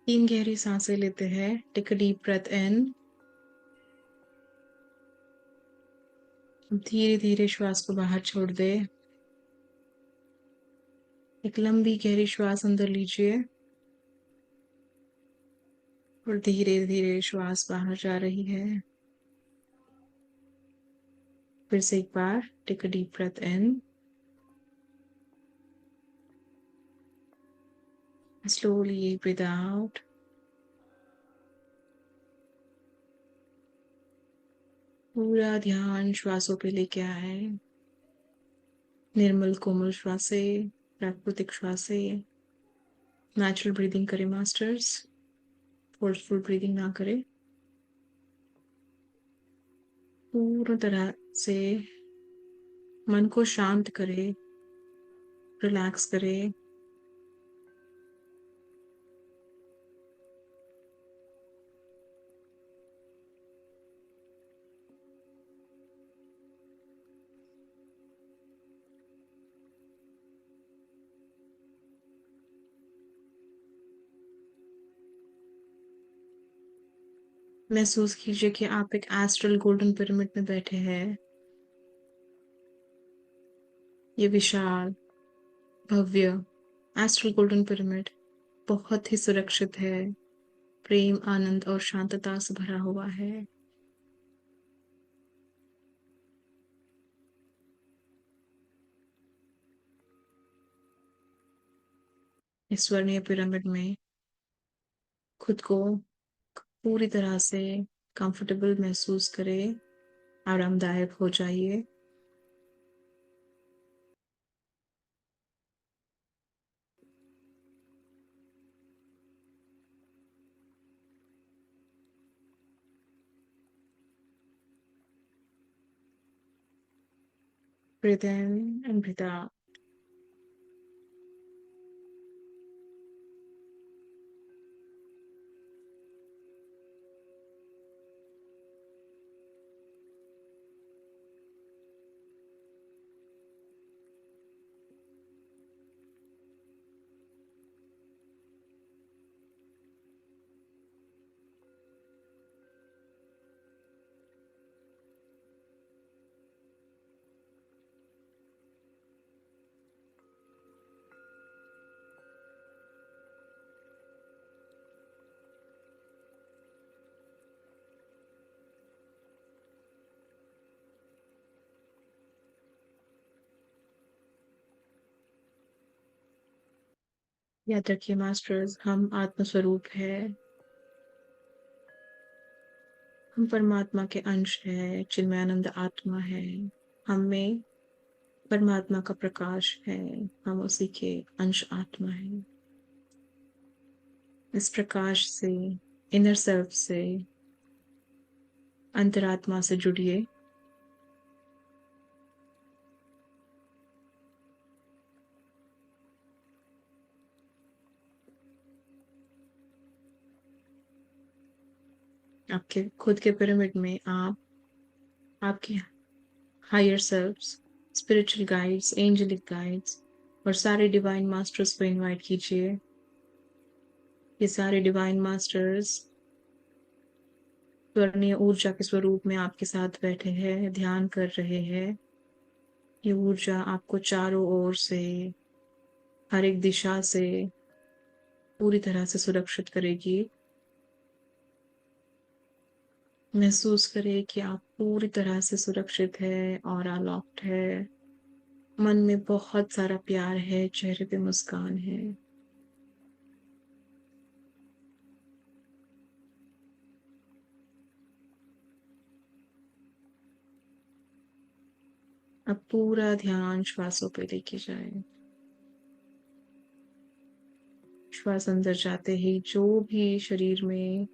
तीन गहरी सांसें लेते हैं। टेक अ डीप ब्रेथ इन। धीरे धीरे श्वास को बाहर छोड़ दे। एक लंबी गहरी श्वास अंदर लीजिए और धीरे धीरे श्वास बाहर जा रही है। फिर से एक बार take a deep breath in. Slowly breathe out. पूरा ध्यान श्वासों पे लेके आए। निर्मल कोमल श्वासें, प्राकृतिक श्वासें। नेचुरल ब्रीदिंग करें मास्टर्स, फोर्सफुल ब्रीदिंग ना करें। पूर्ण तरह से मन को शांत करें, रिलैक्स करें। महसूस कीजिए कि आप एक एस्ट्रल गोल्डन पिरामिड में बैठे हैं। ये विशाल भव्य एस्ट्रल गोल्डन पिरामिड बहुत ही सुरक्षित है, प्रेम आनंद और शांतता से भरा हुआ है। इस स्वर्णीय पिरामिड में खुद को पूरी तरह से कंफर्टेबल महसूस करें, आरामदायक हो जाइए। Breathe in and breathe out. याद रखिए मास्टर्स, हम आत्म स्वरूप है। हम परमात्मा के अंश है, चिन्मयानंद आत्मा है। हम में परमात्मा का प्रकाश है, हम उसी के अंश आत्मा है। इस प्रकाश से, इनर सेल्फ से, अंतरात्मा से जुड़िए। आपके खुद के पिरामिड में आप आपके higher selves, spiritual guides, angelic guides और सारे डिवाइन मास्टर्स को इनवाइट कीजिए। ये सारे डिवाइन मास्टर्स स्वर्णीय ऊर्जा के स्वरूप में आपके साथ बैठे हैं, ध्यान कर रहे हैं। ये ऊर्जा आपको चारों ओर से, हर एक दिशा से पूरी तरह से सुरक्षित करेगी। महसूस करें कि आप पूरी तरह से सुरक्षित है और अनलॉक्ड है। मन में बहुत सारा प्यार है, चेहरे पे मुस्कान है। अब पूरा ध्यान श्वासों पे लेके जाए। श्वास अंदर जाते ही जो भी शरीर में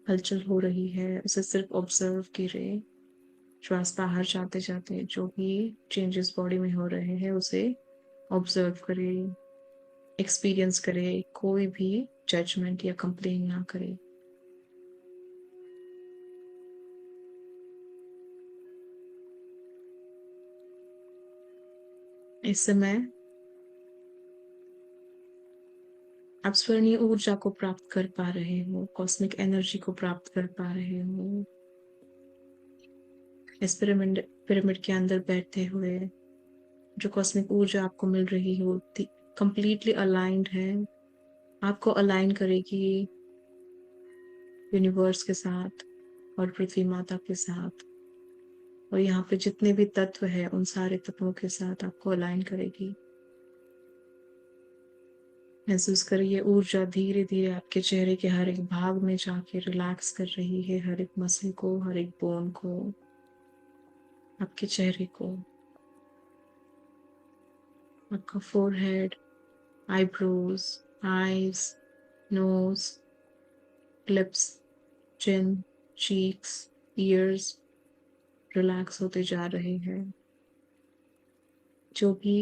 हलचल हो रही है उसे सिर्फ ऑब्जर्व कीजिए। श्वास बाहर जाते जाते जो भी चेंजेस बॉडी में हो रहे हैं उसे ऑब्जर्व करें, एक्सपीरियंस करें, कोई भी जजमेंट या कंप्लेन ना करें। इस समय आप स्वर्णीय ऊर्जा को प्राप्त कर पा रहे हो, कॉस्मिक एनर्जी को प्राप्त कर पा रहे हो। इस पिरामिड के अंदर बैठते हुए जो कॉस्मिक ऊर्जा आपको मिल रही हो कंप्लीटली अलाइंड है, आपको अलाइन करेगी यूनिवर्स के साथ और पृथ्वी माता के साथ, और यहाँ पे जितने भी तत्व है उन सारे तत्वों के साथ आपको अलाइन करेगी। महसूस करिए ऊर्जा धीरे धीरे आपके चेहरे के हर एक भाग में जाके रिलैक्स कर रही है, हर एक मसल को, हर एक बोन को, आपके चेहरे को, आपका forehead, eyebrows, eyes, nose, lips, chin, cheeks, ears relax होते जा रहे हैं। जो भी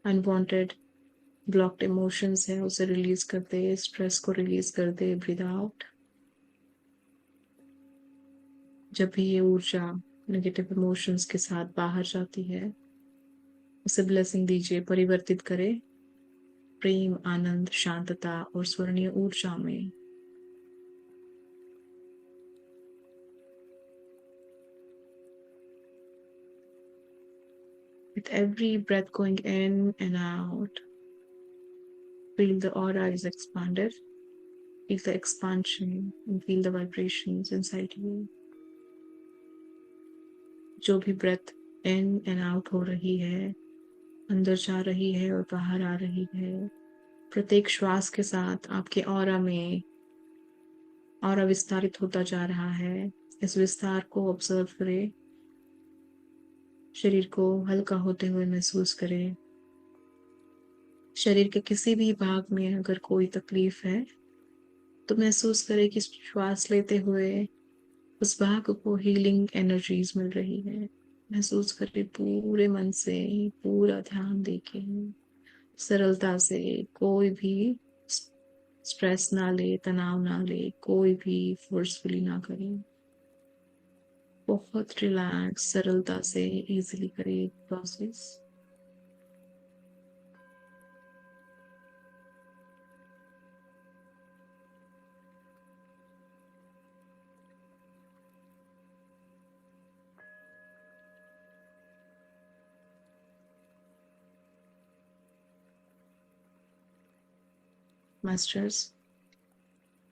अनवांटेड ब्लॉक्ड इमोशंस है उसे रिलीज कर दे, स्ट्रेस को रिलीज कर दे, ब्रीद आउट। जब भी ये ऊर्जा नेगेटिव इमोशंस के साथ बाहर जाती है, उसे ब्लेसिंग दीजिए, परिवर्तित करे प्रेम, आनंद, शांतता और स्वर्णीय ऊर्जा में। With every breath going in and out, feel the aura is expanded. Feel the expansion and feel the vibrations inside you. जो भी ब्रेथ इन एंड आउट हो रही है, अंदर जा रही है और बाहर आ रही है, प्रत्येक श्वास के साथ आपके ऑरा में ऑरा विस्तारित होता जा रहा है। इस विस्तार को ऑब्जर्व करें, शरीर को हल्का होते हुए महसूस करें। शरीर के किसी भी भाग में अगर कोई तकलीफ है तो महसूस करें कि श्वास लेते हुए उस भाग को हीलिंग एनर्जीज मिल रही है। महसूस करें पूरे मन से, पूरा ध्यान देके, सरलता से, कोई भी स्ट्रेस ना ले, तनाव ना ले, कोई भी फोर्सफुली ना करें। बहुत रिलैक्स, सरलता से इजीली करें प्रोसेस। मास्टर्स,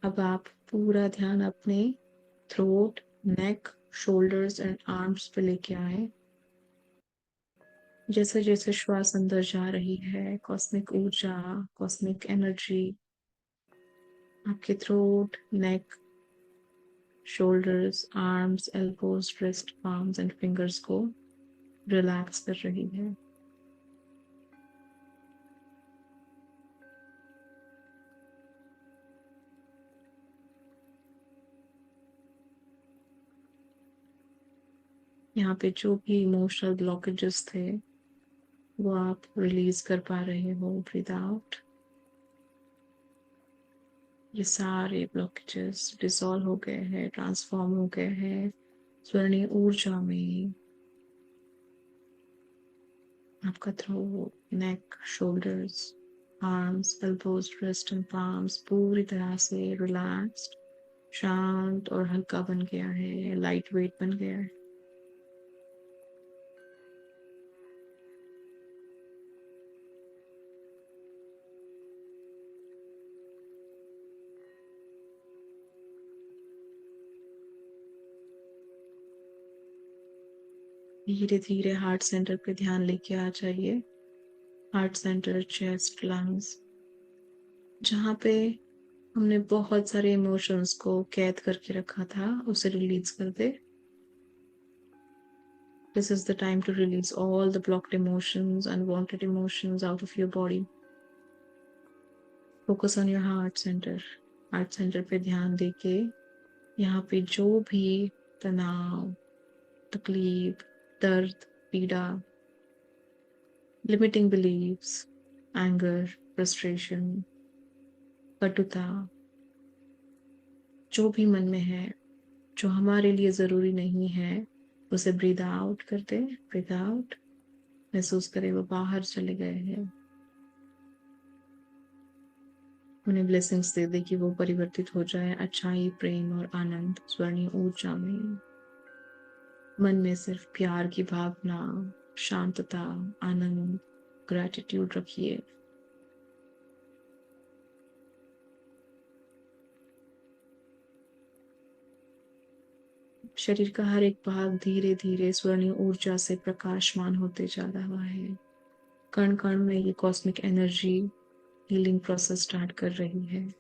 अब आप पूरा ध्यान अपने throat, neck, shoulders and arms पे लेके आए। जैसे जैसे श्वास अंदर जा रही है, कॉस्मिक ऊर्जा, कॉस्मिक एनर्जी आपके throat, neck, shoulders, arms, elbows, wrist, palms and fingers को रिलैक्स कर रही है। यहाँ पे जो भी इमोशनल ब्लॉकेजेस थे वो आप रिलीज कर पा रहे हो, ब्रीद आउट। ये सारे ब्लॉकेजेस डिसॉल्व हो गए हैं, ट्रांसफॉर्म हो गए हैं स्वर्णीय ऊर्जा में। आपका throat, neck, shoulders, arms, elbows, wrist and palms पूरी तरह से रिलैक्स्ड, शांत और हल्का बन गया है, लाइट वेट बन गया है। धीरे धीरे हार्ट सेंटर पे ध्यान लेके आ जाइए। हार्ट सेंटर, चेस्ट, लंग्स, जहाँ पे हमने बहुत सारे इमोशंस को कैद करके रखा था उसे रिलीज कर दे। This is the time to release all the blocked emotions, unwanted emotions out of your body. Focus on your heart center. Heart centre पे ध्यान देके यहाँ पे जो भी तनाव, तकलीफ, दर्द, पीड़ा, लिमिटिंग बिलीव्स, एंगर, फ्रस्ट्रेशन, कटुता, जो भी मन में है जो हमारे लिए जरूरी नहीं है उसे ब्रीद आउट कर दे। ब्रीद आउट, महसूस करे वो बाहर चले गए हैं। उन्हें ब्लेसिंग्स दे दे कि वो परिवर्तित हो जाए अच्छाई, प्रेम और आनंद, स्वर्णीय ऊर्जा में। मन में सिर्फ प्यार की भावना, शांतता, आनंद, ग्रैटिट्यूड रखिए। शरीर का हर एक भाग धीरे धीरे स्वर्णीय ऊर्जा से प्रकाशमान होते जा रहा है। कण कण में ये cosmic energy healing process start कर रही है।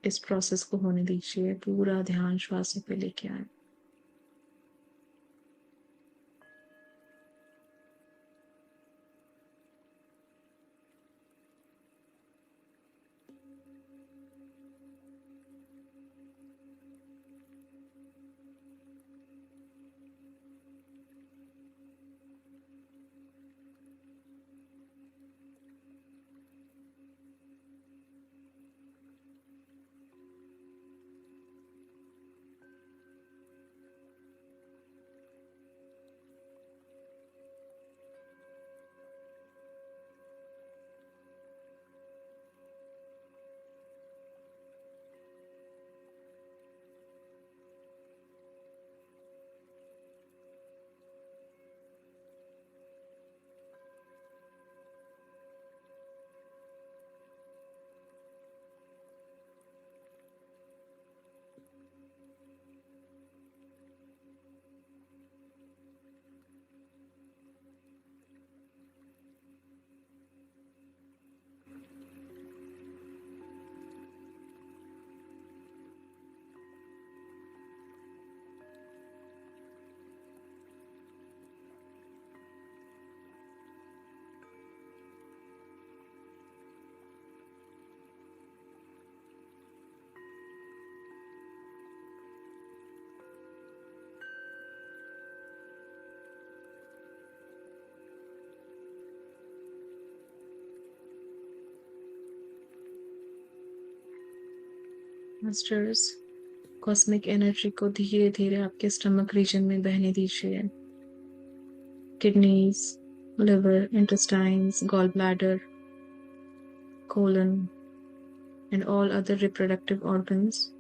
इस प्रोसेस को होने दीजिए, पूरा ध्यान श्वासों पे लेके आए। मास्टर्स, कॉस्मिक एनर्जी को धीरे धीरे आपके स्टमक रीजन में बहने दीजिए। Kidneys, liver, intestines, gall bladder, colon and all other reproductive organs.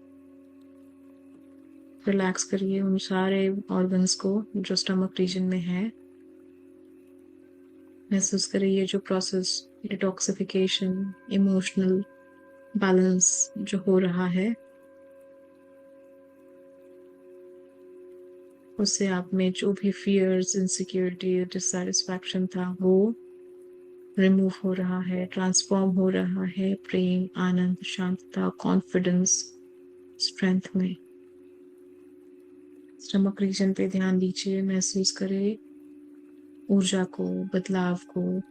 Relax करिए उन सारे ऑर्गन्स को जो स्टमक रीजन में है। महसूस करिए जो प्रोसेस डिटॉक्सिफिकेशन, इमोशनल बैलेंस जो हो रहा है, उससे आप में जो भी फियर्स, इनसिक्योरिटी, डिससैटिस्फैक्शन था वो रिमूव हो रहा है, ट्रांसफॉर्म हो रहा है प्रेम, आनंद, शांतता, कॉन्फिडेंस, स्ट्रेंथ में। स्टमक रीजन पे ध्यान दीजिए, महसूस करें ऊर्जा को, बदलाव को।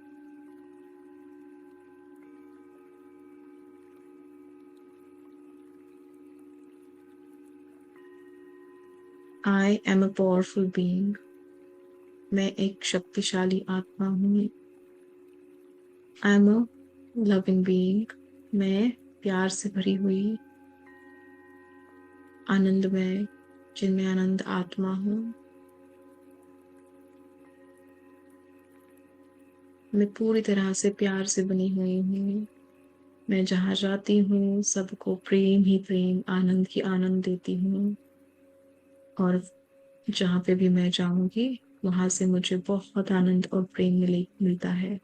I am a powerful being. मैं एक शक्तिशाली आत्मा हूँ। I am a loving being. मैं प्यार से भरी हुई आनंदमय, जिनमें आनंद आत्मा हूँ। मैं पूरी तरह से प्यार से बनी हुई हूँ। मैं जहाँ जाती हूँ सबको प्रेम ही प्रेम, आनंद ही आनंद देती हूँ। और जहाँ पे भी मैं जाऊंगी वहां से मुझे बहुत आनंद और प्रेम मिलता है।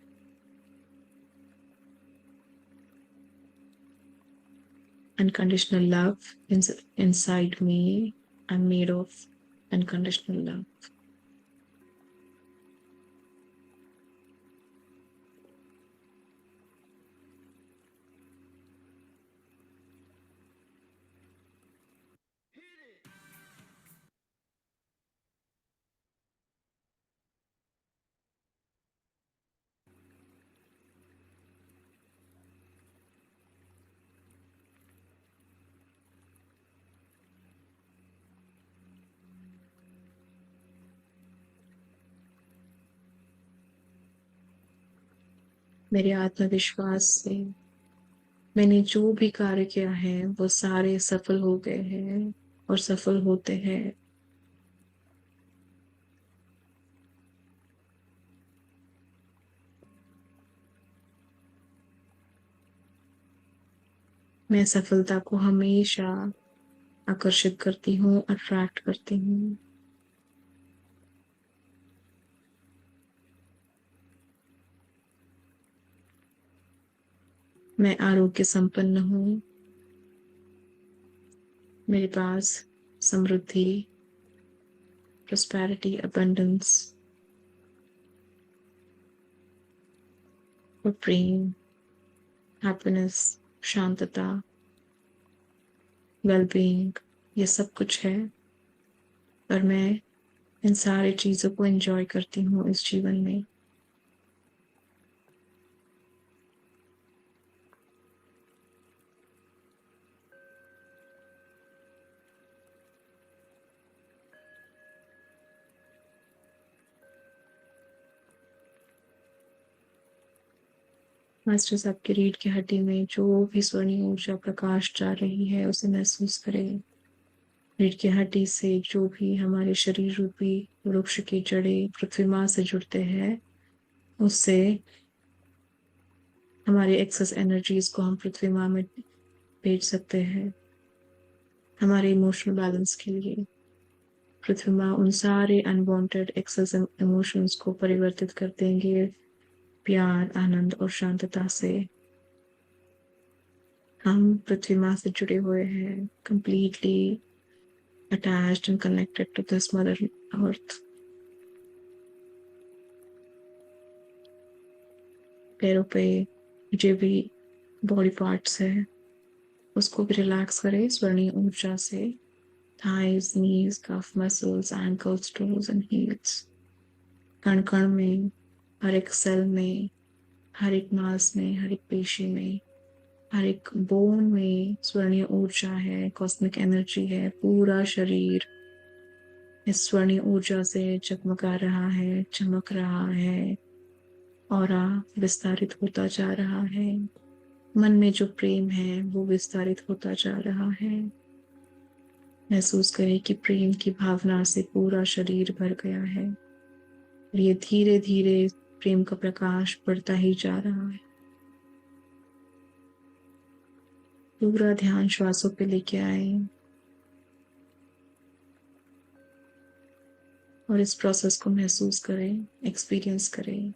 Unconditional love inside me. I'm made of unconditional love. मेरे आत्मविश्वास से मैंने जो भी कार्य किया है वो सारे सफल हो गए हैं। और सफल होते हैं। मैं सफलता को हमेशा आकर्षित करती हूँ, अट्रैक्ट करती हूँ। मैं आरोग्य संपन्न हूँ। मेरे पास समृद्धि, प्रोस्पेरिटी, अबंडेंस और प्रेम, हैप्पीनेस, शांतता, वेलबींग, ये सब कुछ है। पर मैं इन सारी चीजों को एंजॉय करती हूँ इस जीवन में। मास्टर्स आपकी रीढ़ की हड्डी में जो भी स्वर्णीय ऊर्जा प्रकाश जा रही है उसे महसूस करें। रीढ़ की हड्डी से जो भी हमारे शरीर रूपी वृक्ष की जड़ें पृथ्वी माँ से जुड़ते हैं, उससे हमारी एक्सेस एनर्जीज को हम पृथ्वी माँ में भेज सकते हैं हमारे इमोशनल बैलेंस के लिए। पृथ्वी माँ उन सारे अनवांटेड एक्सेस इमोशंस को परिवर्तित कर देंगे प्यार, आनंद और शांतता से। हम पृथ्वी माँ से जुड़े हुए हैं, completely attached and connected to this mother earth। पैरों पे जो भी बॉडी पार्ट्स है उसको भी रिलैक्स करें स्वर्णीय ऊर्जा से। Thighs, knees, cuff muscles, ankles, toes and heels. कण कण में, हर एक सेल में, हर एक मांस में, हर एक पेशी में, हर एक बोन में स्वर्णीय ऊर्जा है, कॉस्मिक एनर्जी है। पूरा शरीर इस स्वर्णीय ऊर्जा से जगमगा रहा है, चमक रहा है। ऑरा विस्तारित होता जा रहा है। मन में जो प्रेम है वो विस्तारित होता जा रहा है। महसूस करें कि प्रेम की भावना से पूरा शरीर भर गया है। ये धीरे धीरे प्रेम का प्रकाश बढ़ता ही जा रहा है। पूरा ध्यान श्वासों पे लेके आए और इस प्रोसेस को महसूस करें, एक्सपीरियंस करें।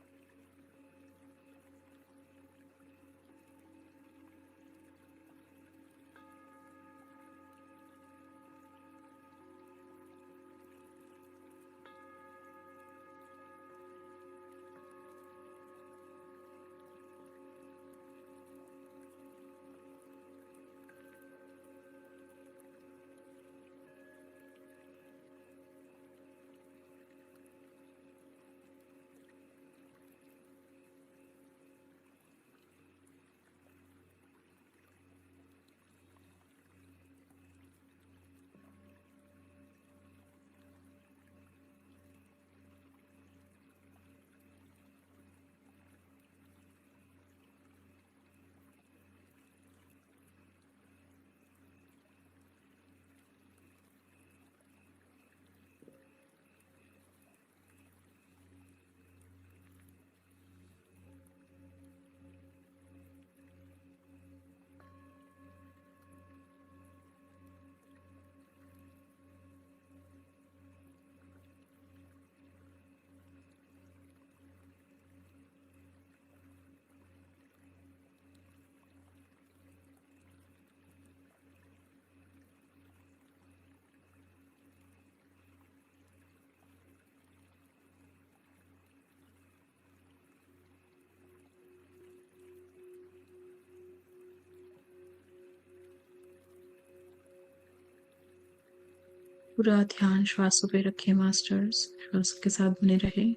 पूरा ध्यान श्वासों पे रखें मास्टर्स, श्वास के साथ बने रहे।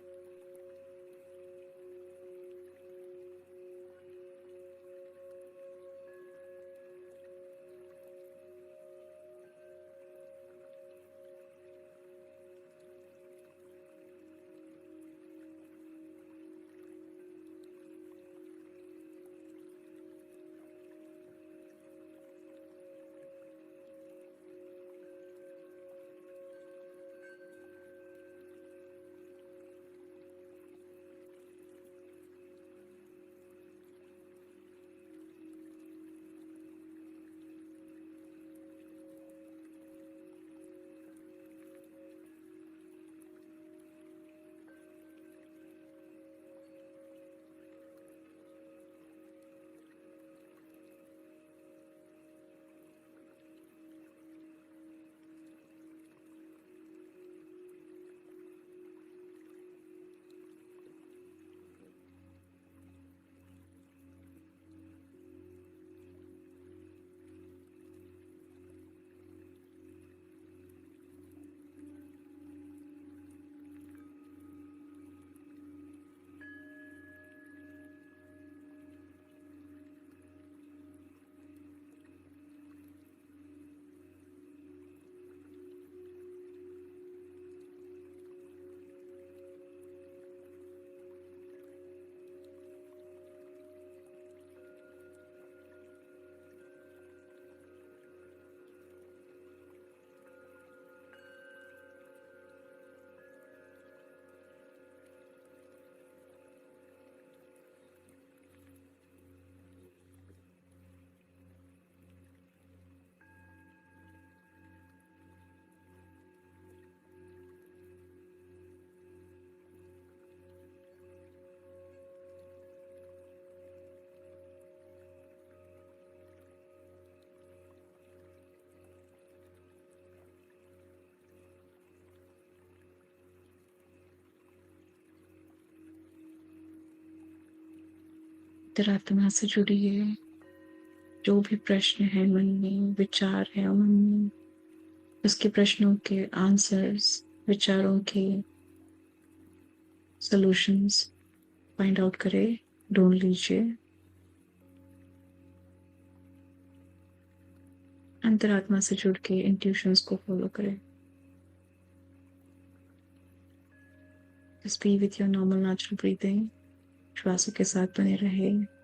अंतरात्मा से जुड़िए। जो भी प्रश्न है मन में, विचार है मन में, उसके प्रश्नों के आंसर्स, विचारों के सॉल्यूशंस फाइंड आउट करें, ढूंढ लीजिए। अंतरात्मा से जुड़ के इंट्यूशंस को फॉलो करें। Just be with your normal natural breathing। श्वासों के साथ बने रहे।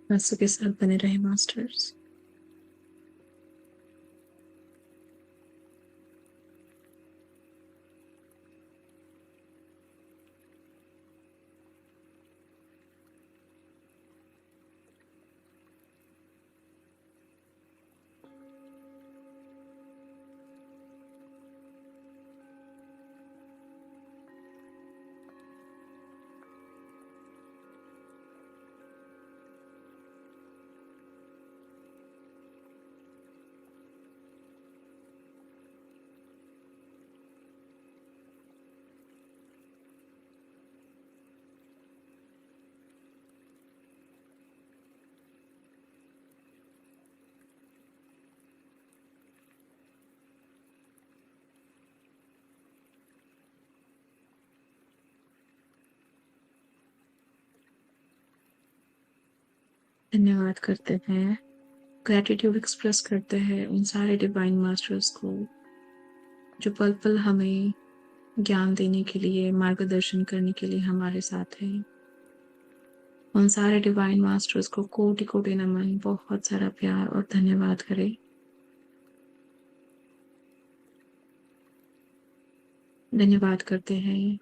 श्वासों के साथ बने रहे मास्टर्स। धन्यवाद करते हैं, ग्रैटिट्यूड एक्सप्रेस करते हैं उन सारे डिवाइन मास्टर्स को जो पल पल हमें ज्ञान देने के लिए, मार्गदर्शन करने के लिए हमारे साथ हैं। उन सारे डिवाइन मास्टर्स को कोटि कोटि नमन, बहुत सारा प्यार और धन्यवाद करें। धन्यवाद करते हैं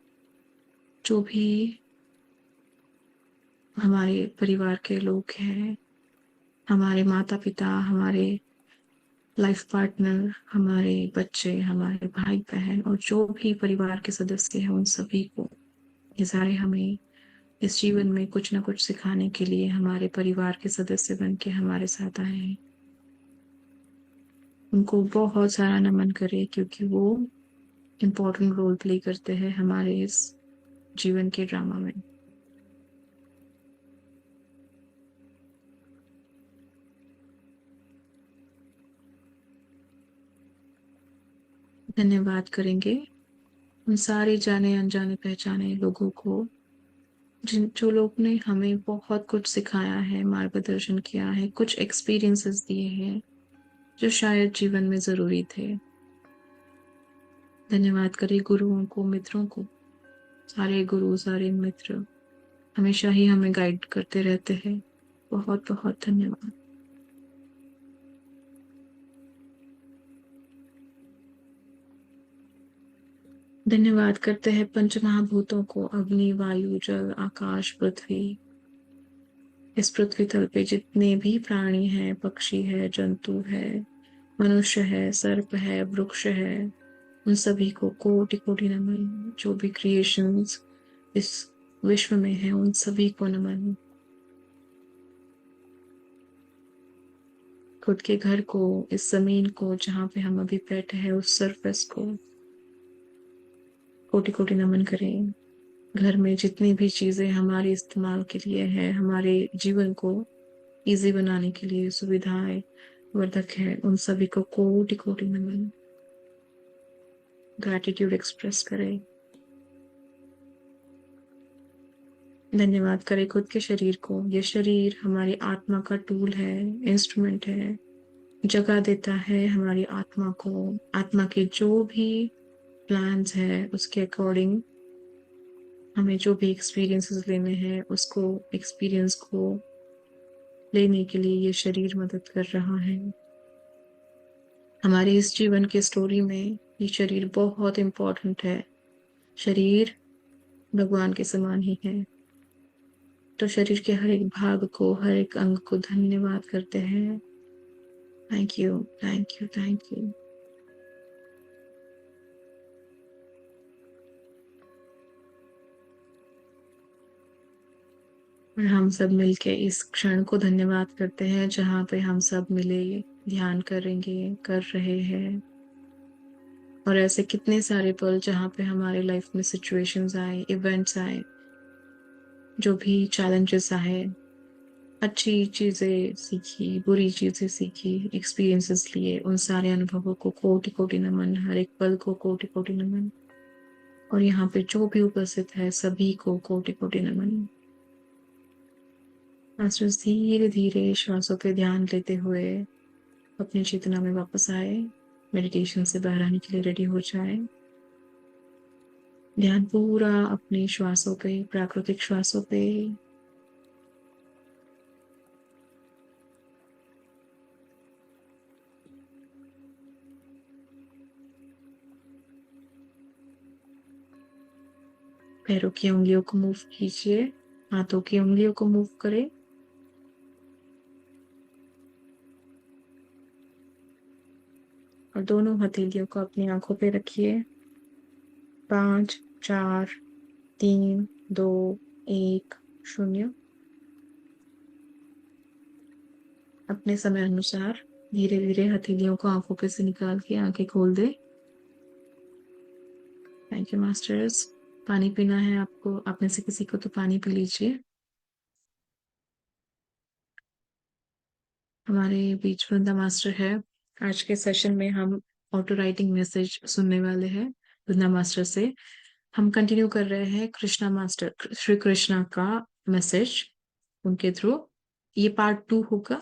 जो भी हमारे परिवार के लोग हैं, हमारे माता पिता, हमारे लाइफ पार्टनर, हमारे बच्चे, हमारे भाई बहन और जो भी परिवार के सदस्य हैं, उन सभी को। ये सारे हमें इस जीवन में कुछ ना कुछ सिखाने के लिए हमारे परिवार के सदस्य बन के हमारे साथ आए हैं। उनको बहुत सारा नमन करें क्योंकि वो इम्पोर्टेंट रोल प्ले करते हैं हमारे इस जीवन के ड्रामा में। धन्यवाद करेंगे उन सारे जाने अनजाने पहचाने लोगों को जिन जो लोग ने हमें बहुत कुछ सिखाया है, मार्गदर्शन किया है, कुछ एक्सपीरियंसेस दिए हैं जो शायद जीवन में जरूरी थे। धन्यवाद करें गुरुओं को, मित्रों को। सारे गुरु, सारे मित्र हमेशा ही हमें गाइड करते रहते हैं। बहुत बहुत धन्यवाद। धन्यवाद करते हैं पंच महाभूतों को, अग्नि, वायु, जल, आकाश, पृथ्वी। इस पृथ्वी तल पे जितने भी प्राणी हैं, पक्षी है, जंतु है, मनुष्य है, सर्प है, वृक्ष है, उन सभी को कोटि कोटि नमन। जो भी क्रिएशंस इस विश्व में है, उन सभी को नमन। खुद के घर को, इस जमीन को जहाँ पे हम अभी बैठे हैं, उस सरफेस को कोटि कोटि नमन करें। घर में जितनी भी चीजें हमारे इस्तेमाल के लिए है, हमारे जीवन को इजी बनाने के लिए सुविधाएं वर्धक है, उन सभी को कोटि कोटि नमन। ग्रैटिट्यूड एक्सप्रेस करें। धन्यवाद करें खुद के शरीर को। ये शरीर हमारी आत्मा का टूल है, इंस्ट्रूमेंट है। जगह देता है हमारी आत्मा को। आत्मा के जो भी प्लान्स है उसके अकॉर्डिंग हमें जो भी एक्सपीरियंसेस लेने हैं, उसको एक्सपीरियंस को लेने के लिए ये शरीर मदद कर रहा है। हमारे इस जीवन के स्टोरी में ये शरीर बहुत इम्पोर्टेंट है। शरीर भगवान के समान ही है। तो शरीर के हर एक भाग को, हर एक अंग को धन्यवाद करते हैं। Thank you, thank you, thank you. और हम सब मिलके इस क्षण को धन्यवाद करते हैं जहाँ पे हम सब मिले ध्यान करेंगे, कर रहे हैं। और ऐसे कितने सारे पल जहाँ पे हमारे लाइफ में सिचुएशंस आए, इवेंट्स आए, जो भी चैलेंजेस आए, अच्छी चीजें सीखी, बुरी चीजें सीखी, एक्सपीरियंसेस लिए, उन सारे अनुभवों को कोटि कोटि नमन। हर एक पल को कोटि कोटि नमन। और यहाँ पे जो भी उपस्थित है सभी को कोटि कोटि नमन। मास्टर्स धीरे धीरे श्वासों पे ध्यान लेते हुए अपनी चेतना में वापस आए। मेडिटेशन से बाहर आने के लिए रेडी हो जाए। ध्यान पूरा अपने श्वासों पे, प्राकृतिक श्वासों पे। पैरों की उंगलियों को मूव कीजिए, हाथों की उंगलियों को मूव करें। और दोनों हथेलियों को अपनी आंखों पे रखिए। 5, 4, 3, 2, 1, 0। अपने समय अनुसार धीरे धीरे हथेलियों को आंखों पे से निकाल के आंखें खोल दे। Thank you masters. पानी पीना है आपको, आप में से किसी को तो पानी पी लीजिए। हमारे बीच वृंदा मास्टर है। आज के सेशन में हम ऑटो राइटिंग मैसेज सुनने वाले हैं वृंदा मास्टर से। हम कंटिन्यू कर रहे हैं कृष्णा मास्टर, श्री कृष्णा का मैसेज उनके थ्रू। ये पार्ट 2 होगा।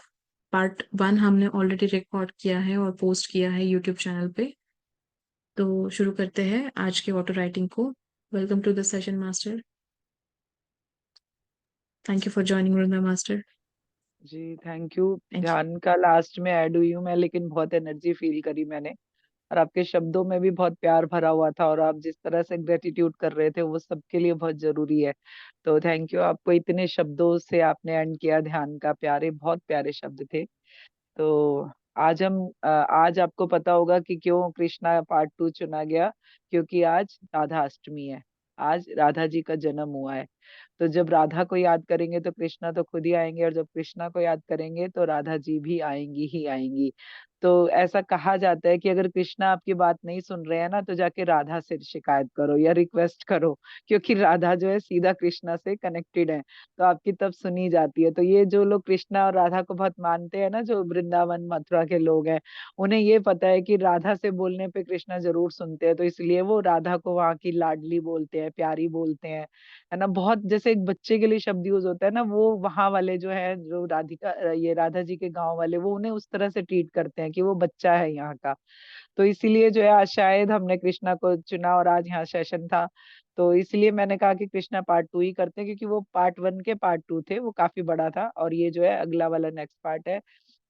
पार्ट 1 हमने ऑलरेडी रिकॉर्ड किया है और पोस्ट किया है यूट्यूब चैनल पे। तो शुरू करते हैं आज के ऑटो राइटिंग को। Welcome to the session master. Thank you for joining Vrinda master. Ji thank you. Thank you. ध्यान का लास्ट में ऐड हुई हूँ मैं, लेकिन बहुत एनर्जी फील करी मैंने। और आपके शब्दों में भी बहुत प्यार भरा हुआ था, और आप जिस तरह से ग्रेटिट्यूड कर रहे थे वो सबके लिए बहुत जरूरी है। तो थैंक यू, आपको इतने शब्दों से आपने एंड किया ध्यान का, प्यारे, बहुत प्यारे शब्द थे। तो आज आपको पता होगा कि क्यों कृष्णा पार्ट 2 चुना गया, क्योंकि आज राधा अष्टमी है। आज राधा जी का जन्म हुआ है। तो जब राधा को याद करेंगे तो कृष्णा तो खुद ही आएंगे, और जब कृष्णा को याद करेंगे तो राधा जी भी आएंगी ही आएंगी। तो ऐसा कहा जाता है कि अगर कृष्णा आपकी बात नहीं सुन रहे हैं ना, तो जाके राधा से शिकायत करो या रिक्वेस्ट करो, क्योंकि राधा जो है सीधा कृष्णा से कनेक्टेड है, तो आपकी तब सुनी जाती है। तो ये जो लोग कृष्णा और राधा को बहुत मानते हैं ना, जो वृंदावन मथुरा के लोग हैं, उन्हें ये पता है कि राधा से बोलने पे कृष्णा जरूर सुनते हैं, तो इसलिए वो राधा को वहां की लाडली बोलते हैं, प्यारी बोलते हैं, है ना। बहुत जैसे एक बच्चे के लिए शब्द यूज होता है ना, वो वहां वाले जो है, जो राधिका, ये राधा जी के गांव वाले, वो उन्हें उस तरह से ट्रीट करते हैं कि वो बच्चा है यहाँ का। तो इसीलिए जो है आज शायद हमने कृष्णा को चुना, और आज यहाँ सेशन था, तो इसलिए मैंने कहा कि कृष्णा पार्ट 2 ही करते हैं, क्योंकि वो पार्ट 1 के पार्ट 2 थे, वो काफी बड़ा था, और ये जो है अगला वाला नेक्स्ट पार्ट है।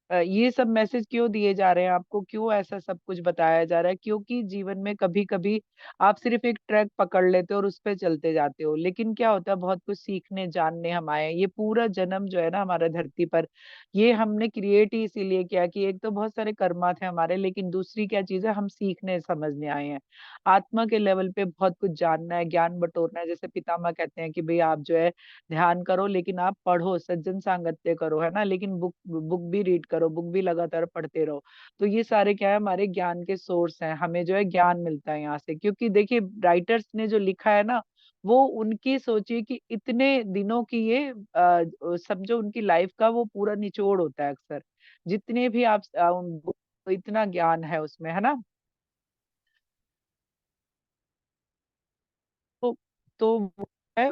ये सब मैसेज क्यों दिए जा रहे हैं आपको, क्यों ऐसा सब कुछ बताया जा रहा है? क्योंकि जीवन में कभी कभी आप सिर्फ एक ट्रैक पकड़ लेते हो और उस पे चलते जाते हो, लेकिन क्या होता है, बहुत कुछ सीखने जानने हम आए हैं। ये पूरा जन्म जो है ना हमारा धरती पर, ये हमने क्रिएट ही इसीलिए किया कि एक तो बहुत सारे कर्मा थे हमारे, लेकिन दूसरी क्या चीज है, हम सीखने समझने आए हैं। आत्मा के लेवल पे बहुत कुछ जानना है, ज्ञान बटोरना है। जैसे पितामह कहते हैं कि भाई आप जो है ध्यान करो, लेकिन आप पढ़ो, सज्जन सांगत्य करो, है ना, लेकिन बुक बुक भी रीड करो, बुक भी लगातार पढ़ते रहो। तो ये सारे क्या है, हमारे ज्ञान के सोर्स हैं, हमें जो है ज्ञान मिलता है यहाँ से। क्योंकि देखिए राइटर्स ने जो लिखा है ना, वो उनकी, सोचिए कि इतने दिनों की ये समझो उनकी लाइफ का वो पूरा निचोड़ होता है अक्सर, जितने भी आप इतना ज्ञान है उसमें, है ना। तो तो वो है,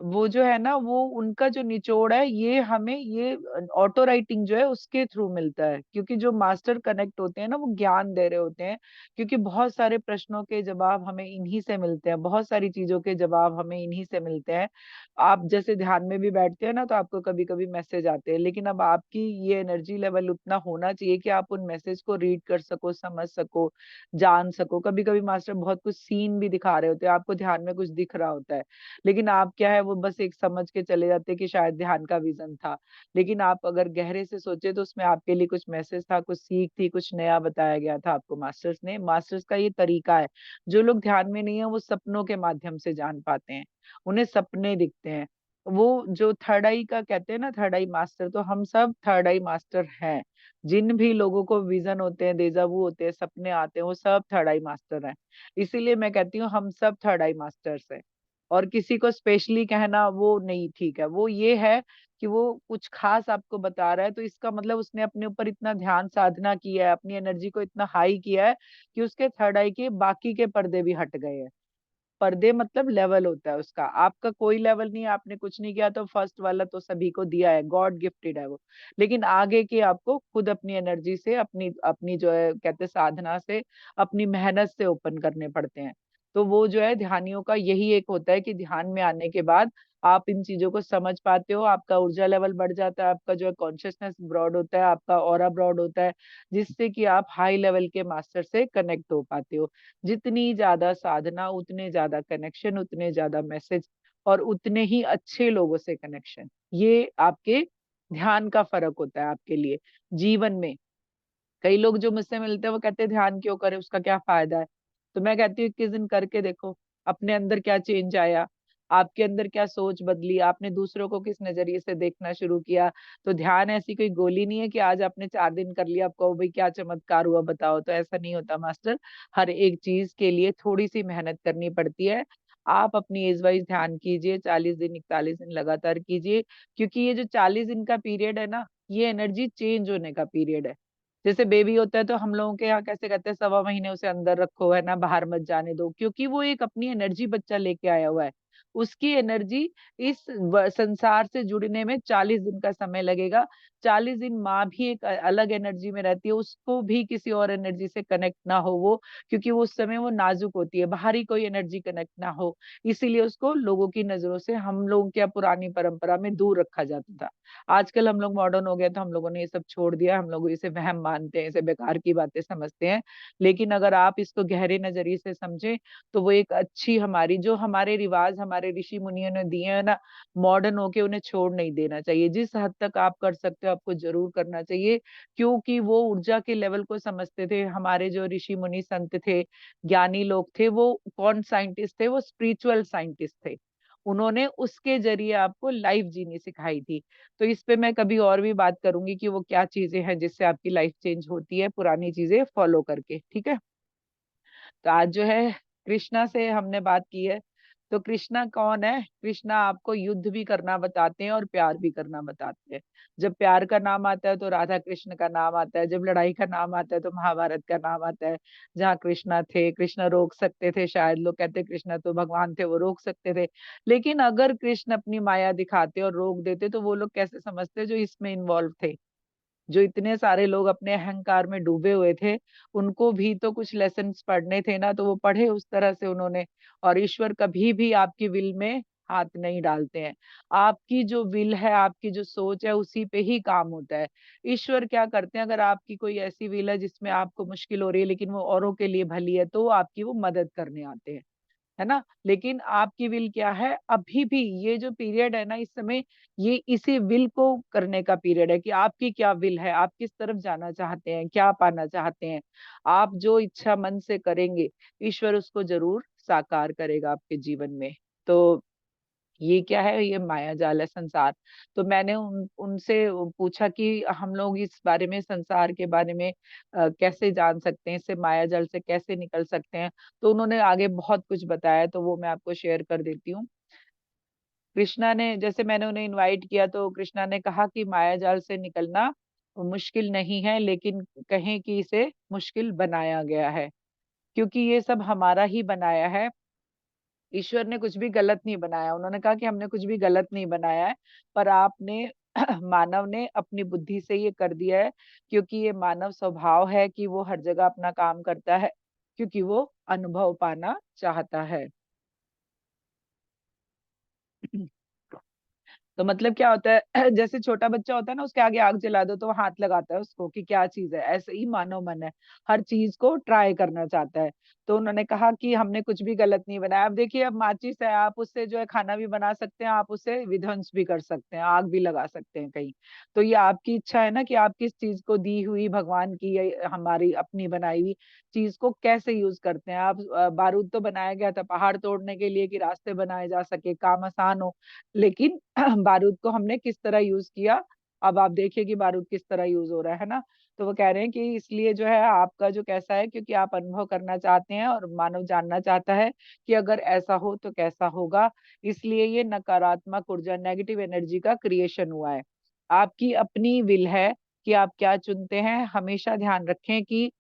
वो जो है ना, वो उनका जो निचोड़ है, ये हमें ये ऑटो राइटिंग जो है उसके थ्रू मिलता है, क्योंकि जो मास्टर कनेक्ट होते हैं ना, वो ज्ञान दे रहे होते हैं। क्योंकि बहुत सारे प्रश्नों के जवाब हमें इन्हीं से मिलते हैं, बहुत सारी चीजों के जवाब हमें इन्हीं से मिलते हैं। आप जैसे ध्यान में भी बैठते हैं ना, तो आपको कभी कभी मैसेज आते हैं, लेकिन अब आपकी ये एनर्जी लेवल उतना होना चाहिए कि आप उन मैसेज को रीड कर सको, समझ सको, जान सको। कभी कभी मास्टर बहुत कुछ सीन भी दिखा रहे होते हैं, आपको ध्यान में कुछ दिख रहा होता है, लेकिन आप क्या है, वो बस एक समझ के चले जाते हैं कि शायद ध्यान का विजन था। लेकिन आप अगर गहरे से सोचे तो उसमें आपके लिए कुछ मैसेज था, कुछ सीख थी, कुछ नया बताया गया था आपको मास्टर्स ने। मास्टर्स का ये तरीका है। जो लोग ध्यान में नहीं है, वो सपनों के माध्यम से जान पाते हैं, उन्हें सपने दिखते हैं। वो जो थर्ड आई का कहते हैं ना, थर्ड आई मास्टर, तो हम सब थर्ड आई मास्टर हैं। जिन भी लोगों को विजन होते हैं, देजावू होते हैं, सपने आते हैं, वो सब थर्ड आई मास्टर हैं। इसीलिए मैं कहती हूँ हम सब थर्ड आई मास्टर्स हैं। और किसी को स्पेशली कहना वो नहीं ठीक है। वो ये है कि वो कुछ खास आपको बता रहा है, तो इसका मतलब उसने अपने ऊपर इतना ध्यान साधना किया है, अपनी एनर्जी को इतना हाई किया है कि उसके थर्ड आई के बाकी के पर्दे भी हट गए हैं। पर्दे मतलब लेवल होता है उसका, आपका कोई लेवल नहीं है, आपने कुछ नहीं किया, तो फर्स्ट वाला तो सभी को दिया है, गॉड गिफ्टेड है वो। लेकिन आगे के आपको खुद अपनी एनर्जी से, अपनी अपनी जो है कहते हैं साधना से, अपनी मेहनत से ओपन करने पड़ते हैं। तो वो जो है ध्यानियों का यही एक होता है कि ध्यान में आने के बाद आप इन चीजों को समझ पाते हो, आपका ऊर्जा लेवल बढ़ जाता है, आपका जो है कॉन्शियसनेस ब्रॉड होता है, आपका ऑरा ब्रॉड होता है, जिससे कि आप हाई लेवल के मास्टर से कनेक्ट हो पाते हो। जितनी ज्यादा साधना, उतने ज्यादा कनेक्शन, उतने ज्यादा मैसेज, और उतने ही अच्छे लोगों से कनेक्शन। ये आपके ध्यान का फर्क होता है आपके लिए जीवन में। कई लोग जो मुझसे मिलते हैं वो कहते हैं ध्यान क्यों करें, उसका क्या फायदा है। तो मैं कहती हूँ 21 दिन करके देखो, अपने अंदर क्या चेंज आया, आपके अंदर क्या सोच बदली, आपने दूसरों को किस नजरिए से देखना शुरू किया। तो ध्यान ऐसी कोई गोली नहीं है कि आज आपने 4 दिन कर लिया, आपको भाई क्या चमत्कार हुआ बताओ, तो ऐसा नहीं होता मास्टर। हर एक चीज के लिए थोड़ी सी मेहनत करनी पड़ती है। आप अपनी एज वाइज ध्यान कीजिए, 40 दिन 41 दिन लगातार कीजिए। क्योंकि ये जो 40 दिन का पीरियड है ना, ये एनर्जी चेंज होने का पीरियड है। जैसे बेबी होता है तो हम लोगों के यहाँ कैसे कहते हैं, 1.25 महीने उसे अंदर रखो, है ना, बाहर मत जाने दो, क्योंकि वो एक अपनी एनर्जी बच्चा लेके आया हुआ है। उसकी एनर्जी इस संसार से जुड़ने में 40 दिन का समय लगेगा। 40 दिन माँ भी एक अलग एनर्जी में रहती है, उसको भी किसी और एनर्जी से कनेक्ट ना हो वो, क्योंकि वो उस समय वो नाजुक होती है, बाहरी कोई एनर्जी कनेक्ट ना हो, इसीलिए उसको लोगों की नजरों से, हम लोगों की पुरानी परंपरा में दूर रखा जाता था। आजकल हम लोग मॉडर्न हो गए तो हम लोगों ने ये सब छोड़ दिया, हम लोग इसे वहम मानते हैं, इसे बेकार की बातें समझते हैं। लेकिन अगर आप इसको गहरे नजरिए से समझें तो वो एक अच्छी, हमारी जो हमारे रिवाज हमारे ऋषि मुनियों ने दिए हैं ना, मॉडर्न होके उन्हें छोड़ नहीं देना चाहिए। जिस हद तक आप कर सकते हो आपको जरूर करना चाहिए, क्योंकि वो ऊर्जा के लेवल को समझते थे। हमारे जो ऋषि मुनि संत थे, ज्ञानी लोग थे, वो कौन साइंटिस्ट थे? वो स्पिरिचुअल साइंटिस्ट थे। उन्होंने उसके जरिए आपको लाइफ जीनी सिखाई थी। तो इस पे मैं कभी और भी बात करूंगी कि वो क्या चीजें हैं जिससे आपकी लाइफ चेंज होती है पुरानी चीजें फॉलो करके, ठीक है। तो आज जो है कृष्णा से हमने बात की है। तो कृष्णा कौन है? कृष्णा आपको युद्ध भी करना बताते हैं और प्यार भी करना बताते हैं। जब प्यार का नाम आता है तो राधा कृष्ण का नाम आता है, जब लड़ाई का नाम आता है तो महाभारत का नाम आता है। जहाँ कृष्णा थे, कृष्णा रोक सकते थे, शायद लोग कहते कृष्णा तो भगवान थे, वो रोक सकते थे। लेकिन अगर कृष्ण अपनी माया दिखाते और रोक देते तो वो लोग कैसे समझते जो इसमें इन्वॉल्व थे? जो इतने सारे लोग अपने अहंकार में डूबे हुए थे, उनको भी तो कुछ लेसन्स पढ़ने थे ना, तो वो पढ़े उस तरह से उन्होंने। और ईश्वर कभी भी आपकी विल में हाथ नहीं डालते हैं। आपकी जो विल है, आपकी जो सोच है, उसी पे ही काम होता है। ईश्वर क्या करते हैं, अगर आपकी कोई ऐसी विल है जिसमें आपको मुश्किल हो रही है लेकिन वो औरों के लिए भली है, तो वो आपकी वो मदद करने आते हैं, है ना। लेकिन आपकी विल क्या है? अभी भी ये जो पीरियड है ना, इस समय ये इसी विल को करने का पीरियड है कि आपकी क्या विल है, आप किस तरफ जाना चाहते हैं, क्या पाना चाहते हैं। आप जो इच्छा मन से करेंगे, ईश्वर उसको जरूर साकार करेगा आपके जीवन में। तो ये क्या है? ये माया जाल है, संसार। तो मैंने उनसे पूछा कि हम लोग इस बारे में, संसार के बारे में कैसे जान सकते हैं, इससे माया जाल से कैसे निकल सकते हैं। तो उन्होंने आगे बहुत कुछ बताया, तो वो मैं आपको शेयर कर देती हूँ। कृष्णा ने, जैसे मैंने उन्हें इनवाइट किया तो कृष्णा ने कहा कि माया जाल से निकलना मुश्किल नहीं है, लेकिन कहें कि इसे मुश्किल बनाया गया है, क्योंकि ये सब हमारा ही बनाया है। ईश्वर ने कुछ भी गलत नहीं बनाया। उन्होंने कहा कि हमने कुछ भी गलत नहीं बनाया है, पर आपने मानव ने अपनी बुद्धि से ये कर दिया है, क्योंकि ये मानव स्वभाव है कि वो हर जगह अपना काम करता है, क्योंकि वो अनुभव पाना चाहता है। तो मतलब क्या होता है जैसे छोटा बच्चा होता है ना, उसके आगे आग जला दो तो वो हाथ लगाता है उसको कि क्या चीज है। ऐसे ही मानव मन है, हर चीज को ट्राई करना चाहता है। तो उन्होंने कहा कि हमने कुछ भी गलत नहीं बनाया। अब देखिए, अब माचिस है, आप उससे जो है खाना भी बना सकते हैं, आप उससे विध्वंस भी कर सकते हैं, आग भी लगा सकते हैं कहीं। तो ये आपकी इच्छा है ना कि आप किस चीज को, दी हुई भगवान की या हमारी अपनी बनाई हुई चीज को कैसे यूज करते हैं। आप बारूद तो बनाया गया था पहाड़ तोड़ने के लिए कि रास्ते बनाए जा सके, काम आसान हो। लेकिन बारूद को हमने किस तरह यूज किया, अब आप देखिए कि बारूद किस तरह यूज हो रहा है ना। तो वो कह रहे हैं कि इसलिए जो है आपका जो कैसा है, क्योंकि आप अनुभव करना चाहते हैं और मानव जानना चाहता है कि अगर ऐसा हो तो कैसा होगा। इसलिए ये नकारात्मक ऊर्जा, नेगेटिव एनर्जी का क्रिएशन हुआ है। आपकी अपनी विल है कि आप क्या चुनते हैं। हमेशा ध्यान रखें कि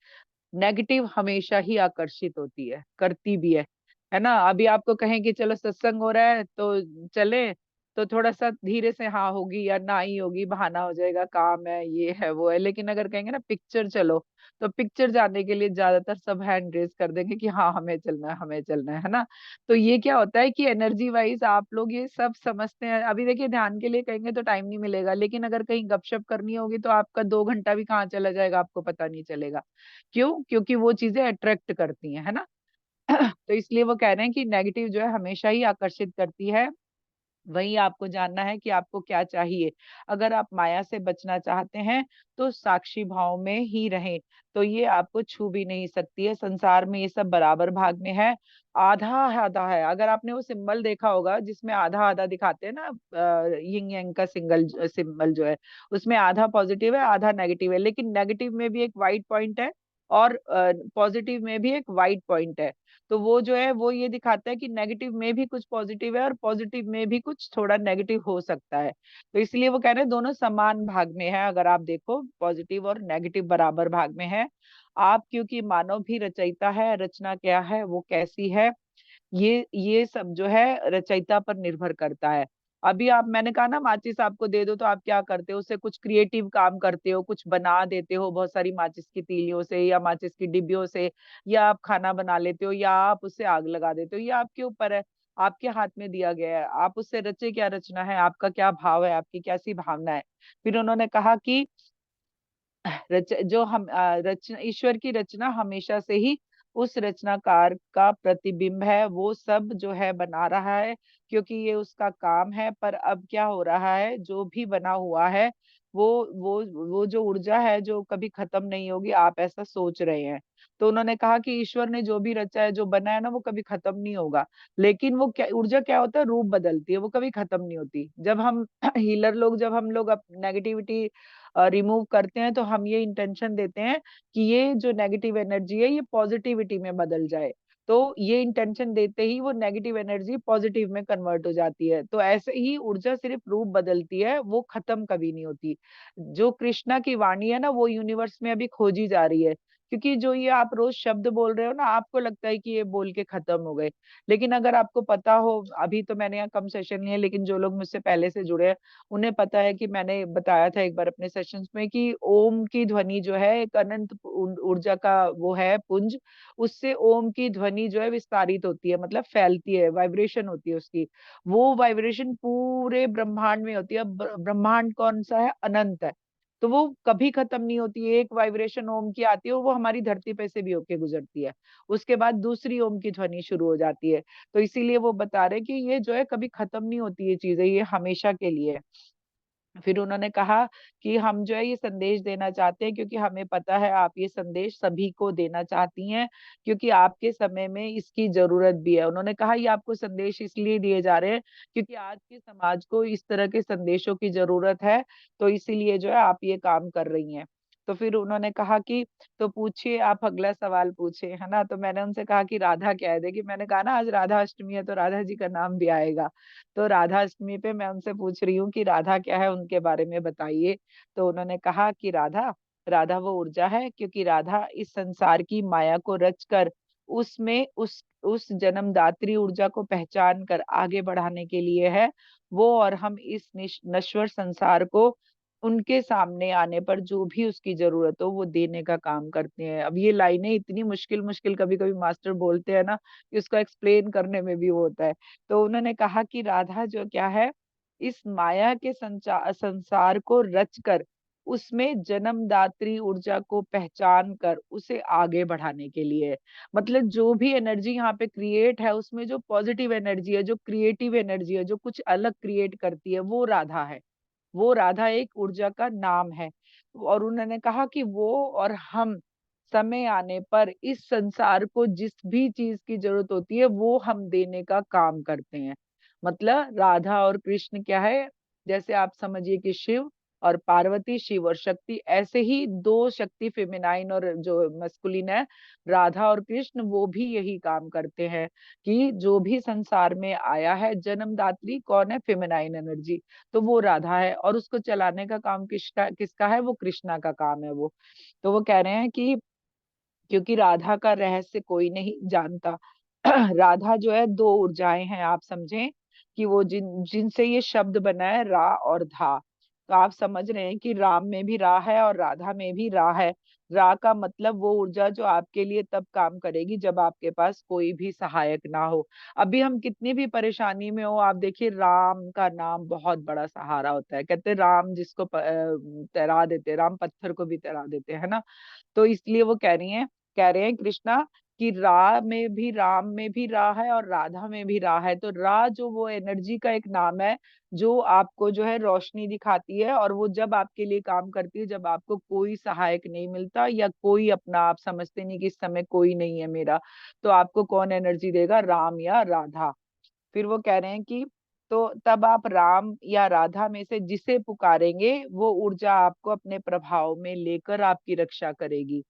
नेगेटिव हमेशा ही आकर्षित होती है, करती भी है ना। अभी आपको कहें कि चलो सत्संग हो रहा है तो चले, तो थोड़ा सा धीरे से हाँ होगी या ना ही होगी, बहाना हो जाएगा, काम है, ये है वो है। लेकिन अगर कहेंगे ना पिक्चर चलो, तो पिक्चर जाने के लिए ज्यादातर सब हैंड रेज कर देंगे कि हाँ हमें चलना है, हमें चलना है ना। तो ये क्या होता है कि एनर्जी वाइज आप लोग ये सब समझते हैं। अभी देखिए, ध्यान के लिए कहेंगे तो टाइम नहीं मिलेगा, लेकिन अगर कहीं गपशप करनी होगी तो आपका 2 घंटा भी कहाँ चला जाएगा आपको पता नहीं चलेगा। क्यों? क्योंकि वो चीजें अट्रैक्ट करती हैं, है ना। तो इसलिए वो कह रहे हैं कि नेगेटिव जो है हमेशा ही आकर्षित करती है। वही आपको जानना है कि आपको क्या चाहिए। अगर आप माया से बचना चाहते हैं तो साक्षी भाव में ही रहें, तो ये आपको छू भी नहीं सकती है। संसार में ये सब बराबर भाग में है, आधा आधा है। अगर आपने वो सिंबल देखा होगा जिसमें आधा आधा दिखाते हैं ना, यिंग यांग का सिंगल सिंबल जो है, उसमें आधा पॉजिटिव है आधा नेगेटिव है, लेकिन नेगेटिव में भी एक वाइट पॉइंट है और पॉजिटिव में भी एक वाइट पॉइंट है। तो वो जो है वो ये दिखाता है कि नेगेटिव में भी कुछ पॉजिटिव है और पॉजिटिव में भी कुछ थोड़ा नेगेटिव हो सकता है। तो इसलिए वो कह रहे हैं दोनों समान भाग में है। अगर आप देखो, पॉजिटिव और नेगेटिव बराबर भाग में है। आप, क्योंकि मानव भी रचयिता है, रचना क्या है, वो कैसी है, ये सब जो है रचयिता पर निर्भर करता है। अभी आप, मैंने कहा ना माचिस आपको दे दो तो आप क्या करते हो, उससे कुछ क्रिएटिव काम करते हो, कुछ बना देते हो बहुत सारी माचिस की तीलियों से या माचिस की डिब्बियों से, या आप खाना बना लेते हो, या आप उससे आग लगा देते हो, ये आपके ऊपर है। आपके हाथ में दिया गया है, आप उससे रचे क्या रचना है, आपका क्या भाव है, आपकी कैसी भावना है। फिर उन्होंने कहा कि जो हम रचना, ईश्वर की रचना हमेशा से ही उस रचनाकार का प्रतिबिंब है, वो सब जो है बना रहा है, क्योंकि ये उसका काम है। पर अब क्या हो रहा है, जो भी बना हुआ है वो वो जो ऊर्जा है जो कभी खत्म नहीं होगी, आप ऐसा सोच रहे हैं। तो उन्होंने कहा कि ईश्वर ने जो भी रचा है, जो बना है ना, वो कभी खत्म नहीं होगा। लेकिन वो क्या ऊर्जा क्या होता है, रूप बदलती है, वो कभी खत्म नहीं होती। जब हम हीलर लोग, जब हम लोग नेगेटिविटी रिमूव करते हैं, तो हम ये इंटेंशन देते हैं कि ये जो नेगेटिव एनर्जी है ये पॉजिटिविटी में बदल जाए। तो ये इंटेंशन देते ही वो नेगेटिव एनर्जी पॉजिटिव में कन्वर्ट हो जाती है। तो ऐसे ही ऊर्जा सिर्फ रूप बदलती है, वो खत्म कभी नहीं होती। जो कृष्णा की वाणी है ना, वो यूनिवर्स में अभी खोजी जा रही है। क्योंकि जो ये आप रोज शब्द बोल रहे हो ना, आपको लगता है कि ये बोल के खत्म हो गए। लेकिन अगर आपको पता हो, अभी तो मैंने यहाँ कम सेशन लिए, लेकिन जो लोग मुझसे पहले से जुड़े हैं उन्हें पता है कि मैंने बताया था एक बार अपने सेशंस में कि ओम की ध्वनि जो है एक अनंत ऊर्जा का वो है पुंज। उससे ओम की ध्वनि जो है विस्तारित होती है, मतलब फैलती है, वाइब्रेशन होती है उसकी। वो वाइब्रेशन पूरे ब्रह्मांड में होती है। ब्रह्मांड कौन सा है, अनंत है। तो वो कभी खत्म नहीं होती है। एक वाइब्रेशन ओम की आती है, वो हमारी धरती पे से भी होके गुजरती है। उसके बाद दूसरी ओम की ध्वनि शुरू हो जाती है। तो इसीलिए वो बता रहे कि ये जो है कभी खत्म नहीं होती, ये चीजें, ये हमेशा के लिए है। फिर उन्होंने कहा कि हम जो है ये संदेश देना चाहते हैं, क्योंकि हमें पता है आप ये संदेश सभी को देना चाहती हैं, क्योंकि आपके समय में इसकी जरूरत भी है। उन्होंने कहा ये आपको संदेश इसलिए दिए जा रहे हैं क्योंकि आज के समाज को इस तरह के संदेशों की जरूरत है। तो इसीलिए जो है आप ये काम कर रही हैं। तो फिर उन्होंने कहा कि तो पूछिए, आप अगला सवाल पूछे, है ना। तो मैंने उनसे कहा कि राधा क्या है। देखिए, मैंने कहा ना आज राधा अष्टमी है, तो राधा जी का नाम भी आएगा। तो राधा अष्टमी पे मैं उनसे पूछ रही हूँ कि राधा क्या है, उनके बारे में बताइए। तो उन्होंने कहा कि राधा, राधा वो ऊर्जा है, क्योंकि राधा इस संसार की माया को रच कर उसमें उस जन्मदात्री ऊर्जा को पहचान कर आगे बढ़ाने के लिए है वो। और हम इस नश्वर संसार को उनके सामने आने पर जो भी उसकी जरूरत हो वो देने का काम करते हैं। अब ये लाइनें इतनी मुश्किल मुश्किल कभी कभी मास्टर बोलते हैं ना, कि उसको एक्सप्लेन करने में भी वो होता है। तो उन्होंने कहा कि राधा जो क्या है, इस माया के संसार को रच कर उसमें जन्मदात्री ऊर्जा को पहचान कर उसे आगे बढ़ाने के लिए है। मतलब जो भी एनर्जी यहाँ पे क्रिएट है, उसमें जो पॉजिटिव एनर्जी है, जो क्रिएटिव एनर्जी है, जो कुछ अलग क्रिएट करती है, वो राधा है। वो राधा एक ऊर्जा का नाम है। और उन्होंने कहा कि वो और हम समय आने पर इस संसार को जिस भी चीज की जरूरत होती है वो हम देने का काम करते हैं। मतलब राधा और कृष्ण क्या है, जैसे आप समझिए कि शिव और पार्वती, शिव और शक्ति, ऐसे ही दो शक्ति फेमिनाइन और जो मस्कुलिन है, राधा और कृष्ण, वो भी यही काम करते हैं कि जो भी संसार में आया है, जन्मदात्री कौन है, फेमिनाइन एनर्जी, तो वो राधा है। और उसको चलाने का काम किसका किसका है, वो कृष्णा का काम है वो। तो वो कह रहे हैं कि क्योंकि राधा का रहस्य कोई नहीं जानता। राधा जो है दो ऊर्जाएं हैं, आप समझें कि वो जिनसे ये शब्द बना है, रा और धा। तो आप समझ रहे हैं कि राम में भी रा है और राधा में भी रा है। रा का मतलब वो ऊर्जा जो आपके लिए तब काम करेगी जब आपके पास कोई भी सहायक ना हो। अभी हम कितनी भी परेशानी में हो, आप देखिए राम का नाम बहुत बड़ा सहारा होता है। कहते हैं राम जिसको तैरा देते, राम पत्थर को भी तैरा देते हैं ना। तो इसलिए वो कह रहे हैं कृष्णा कि रा में भी, राम में भी रा है और राधा में भी रा है। तो रा जो वो एनर्जी का एक नाम है, जो आपको जो है रोशनी दिखाती है, और वो जब आपके लिए काम करती है जब आपको कोई सहायक नहीं मिलता, या कोई अपना, आप समझते नहीं कि इस समय कोई नहीं है मेरा, तो आपको कौन एनर्जी देगा, राम या राधा। फिर वो कह रहे हैं कि तो तब आप राम या राधा में से जिसे पुकारेंगे वो ऊर्जा आपको अपने प्रभाव में लेकर आपकी रक्षा करेगी।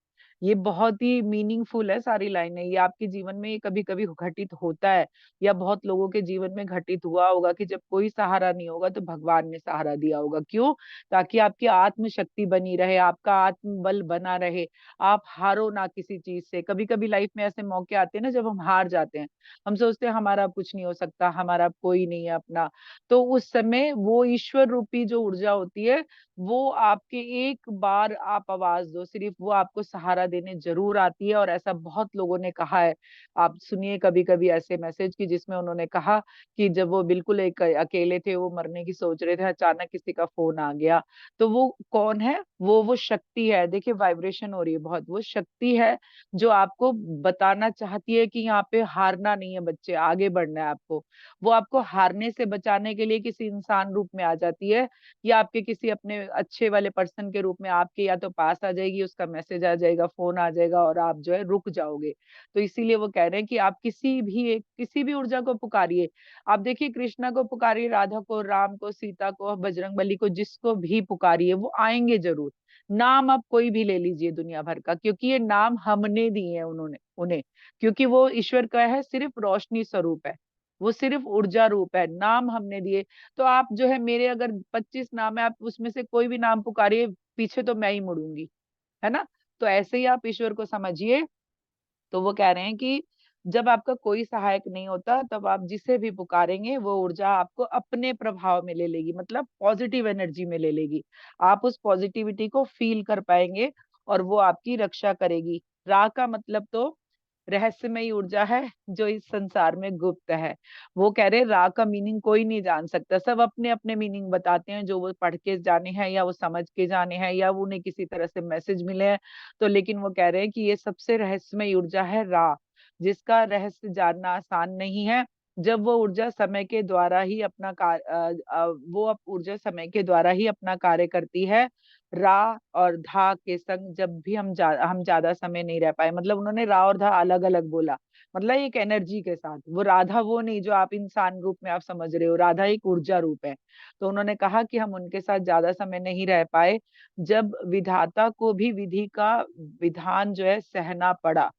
ये बहुत ही मीनिंगफुल है सारी लाइनें। ये आपके जीवन में ये कभी-कभी घटित होता है या बहुत लोगों के जीवन में घटित हुआ होगा कि जब कोई सहारा नहीं होगा तो भगवान ने सहारा दिया होगा। क्यों? ताकि आपकी आत्मशक्ति बनी रहे, आपका आत्मबल बना रहे, आप हारो ना किसी चीज़ से। कभी-कभी लाइफ में ऐसे मौके आते हैं ना जब हम हार जाते हैं। हम सोचते हैं हमारा अब कुछ नहीं हो सकता, हमारा अब कोई नहीं है अपना। तो उस समय वो ईश्वर रूपी जो ऊर्जा होती है, वो आपके एक बार आप आवाज़ दो, सिर्फ़ वो आपको सहारा देने ज़रूर आती है और ऐसा बहुत लोगों ने कहा है। आप सुनिए कभी-कभी ऐसे मैसेज कि जिसमें उन्होंने कहा कि जब वो बिल्कुल एक अकेले थे, वो मरने की सोच रहे थे, अचानक किसी का फ़ोन आ गया। तो वो कौन है? वो शक्ति है। देखिए वाइब्रेशन हो रही है बहुत, वो शक्ति है जो आपको बताना चाहती है कि यहाँ पे हारना नहीं है बच्चे, आगे बढ़ना है आपको। वो आपको हारने से बचाने के लिए किसी इंसान रूप में आ जाती है या आपके किसी अपने अच्छे वाले पर्सन के रूप में आपके या तो पास आ जाएगी, उसका मैसेज आ जाएगा, फ़ोन आ जाएगा और आप जो है रुक जाओगे। तो इसीलिए वो कह रहे हैं कि आप किसी भी ऊर्जा को पुकारिए। आप देखिए कृष्णा को पुकारिए, राधा को, राम को, सीता को, बजरंगबली को, जिसको भी पुकारिए वो आएँगे ज़रूर। नाम आप कोई भी ले लीजिए दुनिया भर का क्योंकि ये नाम हमने दिए हैं उन्होंने उन्हें, क्योंकि वो ईश्वर का है सिर्फ़ रोशनी स्वरूप है। वो सिर्फ़ ऊर्जा रूप है, नाम हमने दिए। तो आप जो है मेरे अगर 25 नाम है, आप उसमें से कोई भी नाम पुकारिए, पीछे तो मैं ही मुड़ूँगी, है ना? तो ऐसे ही आप ईश्वर को समझिए। तो वो कह रहे हैं कि जब आपका कोई सहायक नहीं होता, तब आप जिसे भी पुकारेंगे, वो ऊर्जा आपको अपने प्रभाव में ले लेगी, मतलब पॉज़िटिव एनर्जी में ले लेगी। आप उस पॉज़िटिविटी को फ़ील कर पाएँगे और वो आपकी रक्षा करेगी। रा का मतलब तो रहस्यमयी ऊर्जा है, जो इस संसार में गुप्त है। वो कह रहे हैं रा का मीनिंग कोई नहीं जान सकता, सब अपने-अपने मीनिंग बताते हैं, जो वो पढ़ के जाने हैं या वो समझ के जाने हैं या वो उन्हें किसी तरह से मैसेज मिले हैं। तो लेकिन वो कह रहे हैं कि ये सबसे रहस्यमयी ऊर्जा है रा, जिसका रहस्य जानना आसान नहीं है। जब वो ऊर्जा समय के द्वारा ही वो ऊर्जा समय के द्वारा ही अपना कार्य करती है। रा और धा के संग जब भी हम ज़्यादा समय नहीं रह पाए, मतलब उन्होंने रा और धा अलग-अलग बोला। मतलब एक एनर्जी के साथ, वो राधा वो नहीं जो आप इंसान रूप में आप समझ रहे हो, राधा एक ऊर्जा रूप है। तो उन्होंने कहा कि हम उनके साथ ज़्यादा समय नहीं रह पाए, जब विधाता को भी विधि का विधान जो है सहना पड़ा।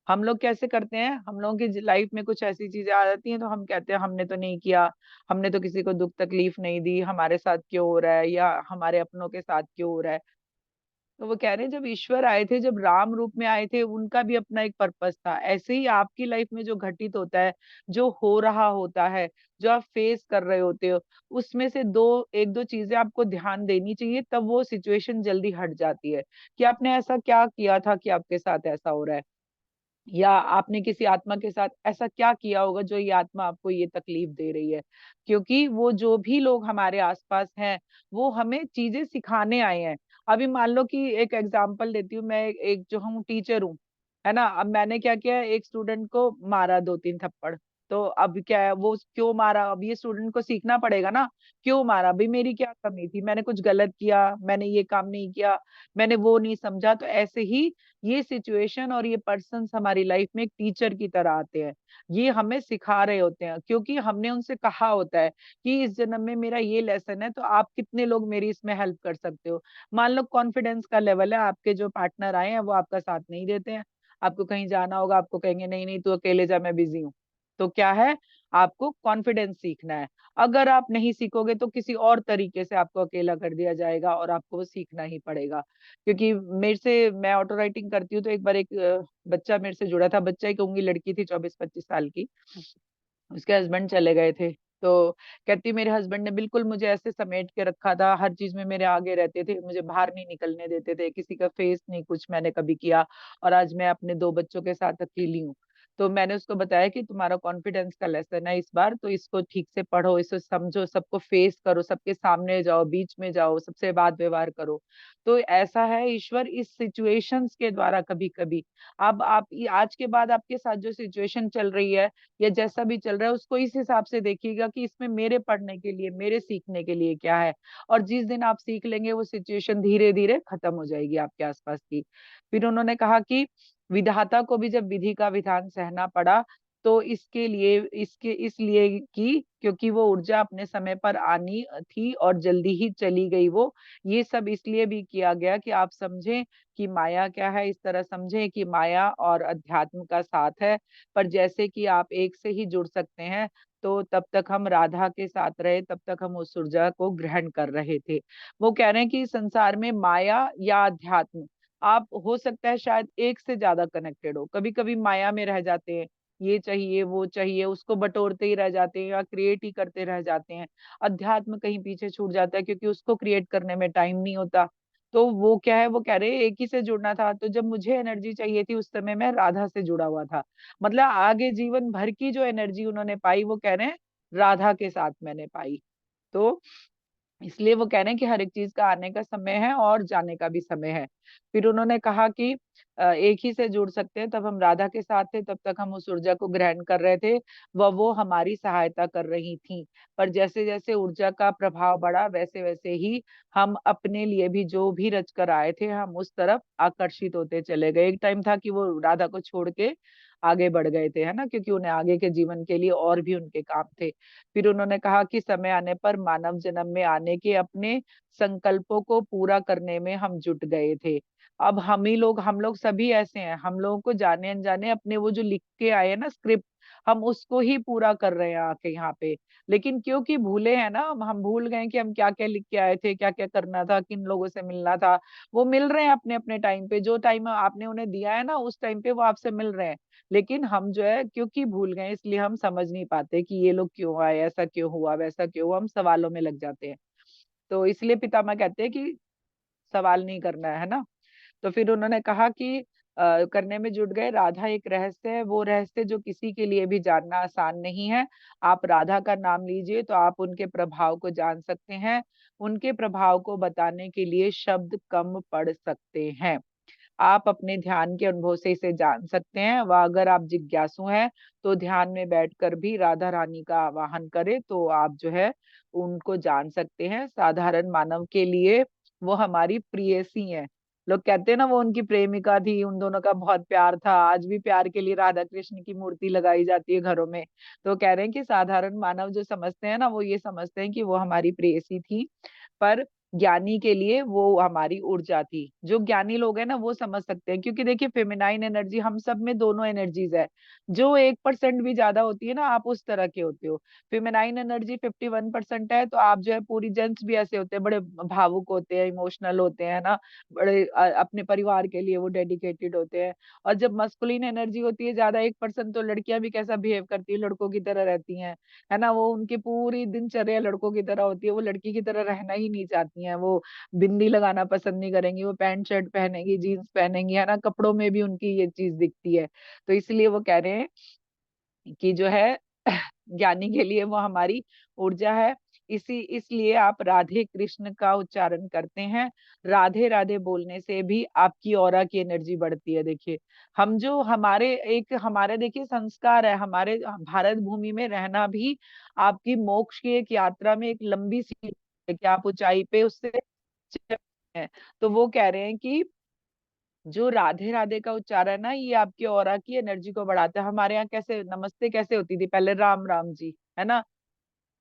हम लोग कैसे करते हैं, हम लोगों की लाइफ में कुछ ऐसी चीज़ें आ जाती हैं तो हम कहते हैं हमने तो नहीं किया, हमने तो किसी को दुःख तकलीफ नहीं दी, हमारे साथ क्यों हो रहा है या हमारे अपनों के साथ क्यों हो रहा है। तो वो कह रहे हैं जब ईश्वर आए थे, जब राम रूप में आए थे, उनका भी अपना एक पर्पस था। ऐसे ही आपकी लाइफ में जो घटित होता है, जो हो रहा होता है, जो आप फेस कर रहे होते हो, उसमें से 1-2 चीज़ें आपको ध्यान देनी चाहिए, तब वो सिचुएशन जल्दी हट जाती है, कि आपने ऐसा क्या किया था कि आपके साथ ऐसा हो रहा है। या आपने किसी आत्मा के साथ ऐसा क्या किया होगा जो ये आत्मा आपको ये तकलीफ दे रही है? क्योंकि वो जो भी लोग हमारे आस-पास हैं, वो हमें चीज़ें सिखाने आए हैं। अभी मान लो कि एक एग्ज़ाम्पल देती हूँ, मैं एक जो हूँ टीचर हूँ, है ना? अब मैंने क्या किया, एक स्टूडेंट को मारा 2-3 थप्पड़, तो अब क्या है वो क्यों मारा? अब ये स्टूडेंट को सीखना पड़ेगा ना, क्यों मारा? भई मेरी क्या कमी थी? मैंने कुछ गलत किया, मैंने ये काम नहीं किया, मैंने वो नहीं समझा। तो ऐसे ही ये सिचुएशन और ये पर्सन्स हमारी लाइफ में एक टीचर की तरह आते हैं। ये हमें सिखा रहे होते हैं क्योंकि हमने उनसे कहा होता है कि इस जन्म में मेरा ये लेसन है तो आप कितने लोग मेरी इसमें हेल्प कर सकते हो। मान लो कॉन्फिडेंस का लेवल है, आपके जो पार्टनर आए हैं वो आपका साथ नहीं देते हैं। आपको कहीं जाना होगा, आपको कहेंगे नहीं, नहीं तू अकेले जा मैं बिज़ी हूँ। तो क्या है, आपको कॉन्फिडेंस सीखना है। अगर आप नहीं सीखोगे तो किसी और तरीके से आपको अकेला कर दिया जाएगा और आपको वो सीखना ही पड़ेगा। क्योंकि मैं ऑटो राइटिंग करती हूँ तो एक बार एक बच्चा मेरे से जुड़ा था, बच्चा ही कहूँगी, लड़की थी 24-25 साल की। उसके हस्बैंड चले गए थे। तो कहती मेरे हस्बैंड ने बिल्कुल मुझे ऐसे समेट के रखा था, हर चीज़ में मेरे आगे रहते थे, मुझे बाहर नहीं निकलने देते थे, किसी का फेस नहीं कुछ मैंने कभी किया और आज मैं अपने 2 बच्चों के साथ अकेली हूँ। तो मैंने उसको बताया कि तुम्हारा कॉन्फिडेंस का लेसन है इस बार, तो इसको ठीक से पढ़ो, इसे समझो, सबको फेस करो, सबके सामने जाओ, बीच में जाओ, सबसे बात व्यवहार करो। तो ऐसा है ईश्वर इस सिचुएशंस के द्वारा कभी-कभी अब आप ये आज के बाद आपके साथ जो सिचुएशन चल रही है या जैसा भी चल रहा है उसको इस हिसाब से देखिएगा कि इसमें मेरे पढ़ने के लिए, मेरे सीखने के लिए क्या है? और जिस दिन आप सीख लेंगे वो सिचुएशन धीरे-धीरे खत्म हो जाएगी आपके आस-पास की। फिर उन्होंने कहा कि विधाता को भी जब विधि का विधान सहना पड़ा, तो इसके लिए इसके इसलिए कि क्योंकि वो ऊर्जा अपने समय पर आनी थी और जल्दी ही चली गई वो। ये सब इसलिए भी किया गया कि आप समझें कि माया क्या है, इस तरह समझें कि माया और अध्यात्म का साथ है। पर जैसे कि आप एक से ही जुड़ सकते हैं, तो तब तक हम राधा के साथ रहे, तब तक हम उस ऊर्जा को ग्रहण कर रहे थे। वो कह रहे हैं कि संसार में माया या अध्यात्म, आप हो सकता है शायद एक से ज्यादा कनेक्टेड हो, कभी कभी माया में रह जाते हैं, ये चाहिए वो चाहिए उसको बटोरते ही रह जाते हैं या क्रिएट ही करते रह जाते हैं। अध्यात्म कहीं पीछे छूट जाता है क्योंकि उसको क्रिएट करने में टाइम नहीं होता। तो वो क्या है, वो कह रहे हैं एक ही से जुड़ना था, तो जब मुझे एनर्जी चाहिए थी उस समय मैं राधा से जुड़ा हुआ था। मतलब आगे जीवन भर की जो एनर्जी उन्होंने पाई, वो कह रहे हैं राधा के साथ मैंने पाई। तो इसलिए वो कह रहे हैं कि हर एक चीज का आने का समय है और जाने का भी समय है। फिर उन्होंने कहा कि एक ही से जुड़ सकते हैं, तब हम राधा के साथ थे, तब तक हम उस ऊर्जा को ग्रहण कर रहे थे, वह वो हमारी सहायता कर रही थी। पर जैसे जैसे ऊर्जा का प्रभाव बढ़ा, वैसे वैसे ही हम अपने लिए भी जो भी रच कर आए थे, हम उस तरफ आकर्षित होते चले गए। एक टाइम था कि वो राधा को छोड़ के आगे बढ़ गए थे, है ना, क्योंकि उन्हें आगे के जीवन के लिए और भी उनके काम थे। फिर उन्होंने कहा कि समय आने पर मानव जन्म में आने के अपने संकल्पों को पूरा करने में हम जुट गए थे। अब हम लोग सभी ऐसे हैं, हम लोगों को जाने अनजाने अपने वो जो लिख के आए हैं ना स्क्रिप्ट, हम उसको ही पूरा कर रहे हैं आके यहाँ पे। लेकिन क्योंकि भूले हैं ना, हम भूल गए कि हम क्या क्या लिख के आए थे, क्या क्या करना था, किन लोगों से मिलना था। वो मिल रहे हैं अपने अपने टाइम पे, जो टाइम आपने उन्हें दिया है ना उस टाइम पे वो आपसे मिल रहे हैं। लेकिन हम जो है क्योंकि भूल गए, इसलिए हम समझ नहीं पाते कि ये लोग क्यों आए, ऐसा क्यों हुआ, वैसा क्यों हुआ, हम सवालों में लग जाते हैं। तो इसलिए पितामह कहते हैं कि सवाल नहीं करना है ना। तो फिर उन्होंने कहा कि करने में जुट गए। राधा एक रहस्य है, वो रहस्य जो किसी के लिए भी जानना आसान नहीं है। आप राधा का नाम लीजिए तो आप उनके प्रभाव को जान सकते हैं। उनके प्रभाव को बताने के लिए शब्द कम पड़ सकते हैं। आप अपने ध्यान के अनुभव से इसे जान सकते हैं, व अगर आप जिज्ञासु हैं तो ध्यान में बैठकर भी राधा रानी का आवाहन करें तो आप जो है उनको जान सकते हैं। साधारण मानव के लिए वो हमारी प्रेयसी हैं। लोग कहते हैं ना वो उनकी प्रेमिका थी, उन दोनों का बहुत प्यार था। आज भी प्यार के लिए राधा कृष्ण की मूर्ति लगाई जाती है घरों में। तो कह रहे हैं कि साधारण मानव जो समझते हैं ना, वो ये समझते हैं कि वो हमारी प्रेयसी थी। पर ज्ञानी के लिए वो हमारी ऊर्जा थी। जो ज्ञानी लोग हैं ना वो समझ सकते हैं, क्योंकि देखिए फेमिनाइन एनर्जी, हम सब में दोनों एनर्जीज है। जो 1% भी ज्यादा होती है ना, आप उस तरह के होते हो। फेमिनाइन एनर्जी 51% है, तो आप जो है पूरी, जेंट्स भी ऐसे होते हैं, बड़े भावुक होते हैं, इमोशनल होते हैं ना, बड़े अपने परिवार के लिए वो डेडिकेटेड होते हैं। और जब मस्कुलिन एनर्जी होती है ज्यादा 1%, तो लड़कियां भी कैसा बिहेव करती है, लड़कों की तरह रहती हैं, है ना। वो उनकी पूरी दिनचर्या लड़कों की तरह होती है, वो लड़की की तरह रहना ही नहीं चाहती हैं। वो बिंदी लगाना पसंद नहीं करेंगी, वो पैंट शर्ट पहनेंगी, जीन्स पहनेंगी, है ना, कपड़ों में भी उनकी ये चीज दिखती है। तो इसलिए वो कह रहे हैं कि जो है ज्ञानी के लिए वो हमारी ऊर्जा है। इसी इसलिए आप राधे कृष्ण का उच्चारण करते हैं। राधे राधे बोलने से भी आपकी ऑरा की एनर्जी बढ़ती है। देखिए, हम जो हमारे देखिए संस्कार है, हमारे भारत भूमि में रहना भी आपकी मोक्ष की एक यात्रा में एक लंबी सी है कि आप ऊंचाई पे उससे हैं। तो वो कह रहे हैं कि जो राधे राधे का उच्चारण है ना, ये आपकी ऑरा की एनर्जी को बढ़ाता है। हमारे यहाँ कैसे नमस्ते कैसे होती थी पहले, राम राम जी, है ना।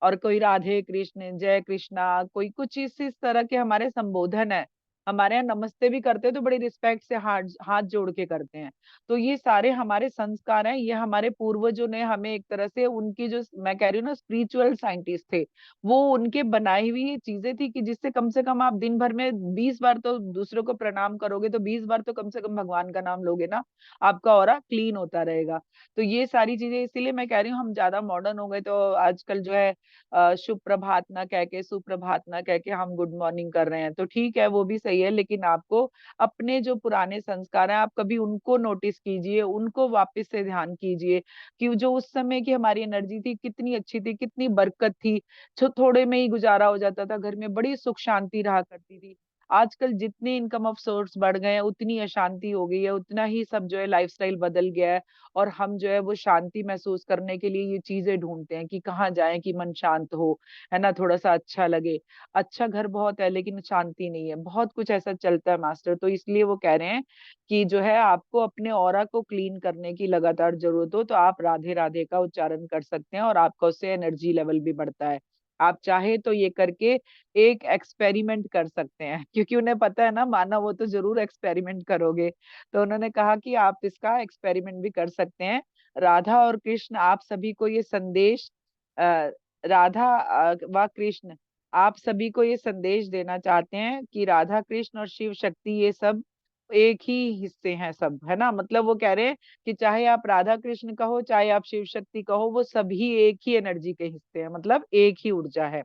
और कोई राधे कृष्ण, जय कृष्णा, कोई कुछ इस तरह के हमारे संबोधन है। हमारे यहाँ नमस्ते भी करते हैं तो बड़ी रिस्पेक्ट से हाथ हाथ जोड़ के करते हैं। तो ये सारे हमारे संस्कार हैं, ये हमारे पूर्वजों ने हमें एक तरह से, उनकी जो मैं कह रही हूँ ना स्पिरिचुअल साइंटिस्ट थे, वो उनके बनाई हुई ये चीजें थी कि जिससे कम से कम आप दिन भर में 20 बार तो दूसरों को प्रणाम करोगे, तो 20 बार तो कम से कम भगवान का नाम लोगे ना, आपका ऑरा क्लीन होता रहेगा। तो ये सारी चीजें, इसीलिए मैं कह रही हूँ हम ज्यादा मॉडर्न हो गए, तो आजकल जो है शुभ प्रभात ना कह के, सुप्रभात ना कह के हम गुड मॉर्निंग कर रहे हैं। तो ठीक है, वो भी सही है, लेकिन आपको अपने जो पुराने संस्कार हैं आप कभी उनको नोटिस कीजिए, उनको वापस से ध्यान कीजिए कि जो उस समय की हमारी एनर्जी थी कितनी अच्छी थी, कितनी बरकत थी। जो थोड़े में ही गुजारा हो जाता था, घर में बड़ी सुख शांति रहा करती थी। आजकल जितने इनकम ऑफ सोर्स बढ़ गए हैं, उतनी अशांति हो गई है, उतना ही सब जो है लाइफस्टाइल बदल गया है। और हम जो है वो शांति महसूस करने के लिए ये चीजें ढूंढते हैं कि कहाँ जाएं कि मन शांत हो, है ना, थोड़ा सा अच्छा लगे। अच्छा घर बहुत है लेकिन शांति नहीं है, बहुत कुछ ऐसा चलता है मास्टर। तो इसलिए वो कह रहे हैं कि जो है आपको अपने ऑरा को क्लीन करने की लगातार जरूरत हो तो आप राधे राधे का उच्चारण कर सकते हैं, और आपका उससे एनर्जी लेवल भी बढ़ता है। आप चाहे तो ये करके एक एक्सपेरिमेंट कर सकते हैं, क्योंकि उन्हें पता है ना, माना वो तो जरूर एक्सपेरिमेंट करोगे। तो उन्होंने कहा कि आप इसका एक्सपेरिमेंट भी कर सकते हैं। राधा और कृष्ण आप सभी को ये संदेश, अ, राधा व कृष्ण आप सभी को ये संदेश देना चाहते हैं कि राधा कृष्ण और शिव शक्ति ये सब एक ही हिस्से हैं सब, है ना। मतलब वो कह रहे हैं कि चाहे आप राधा कृष्ण कहो, चाहे आप शिव शक्ति कहो, वो सभी एक ही एनर्जी के हिस्से हैं, मतलब एक ही ऊर्जा है।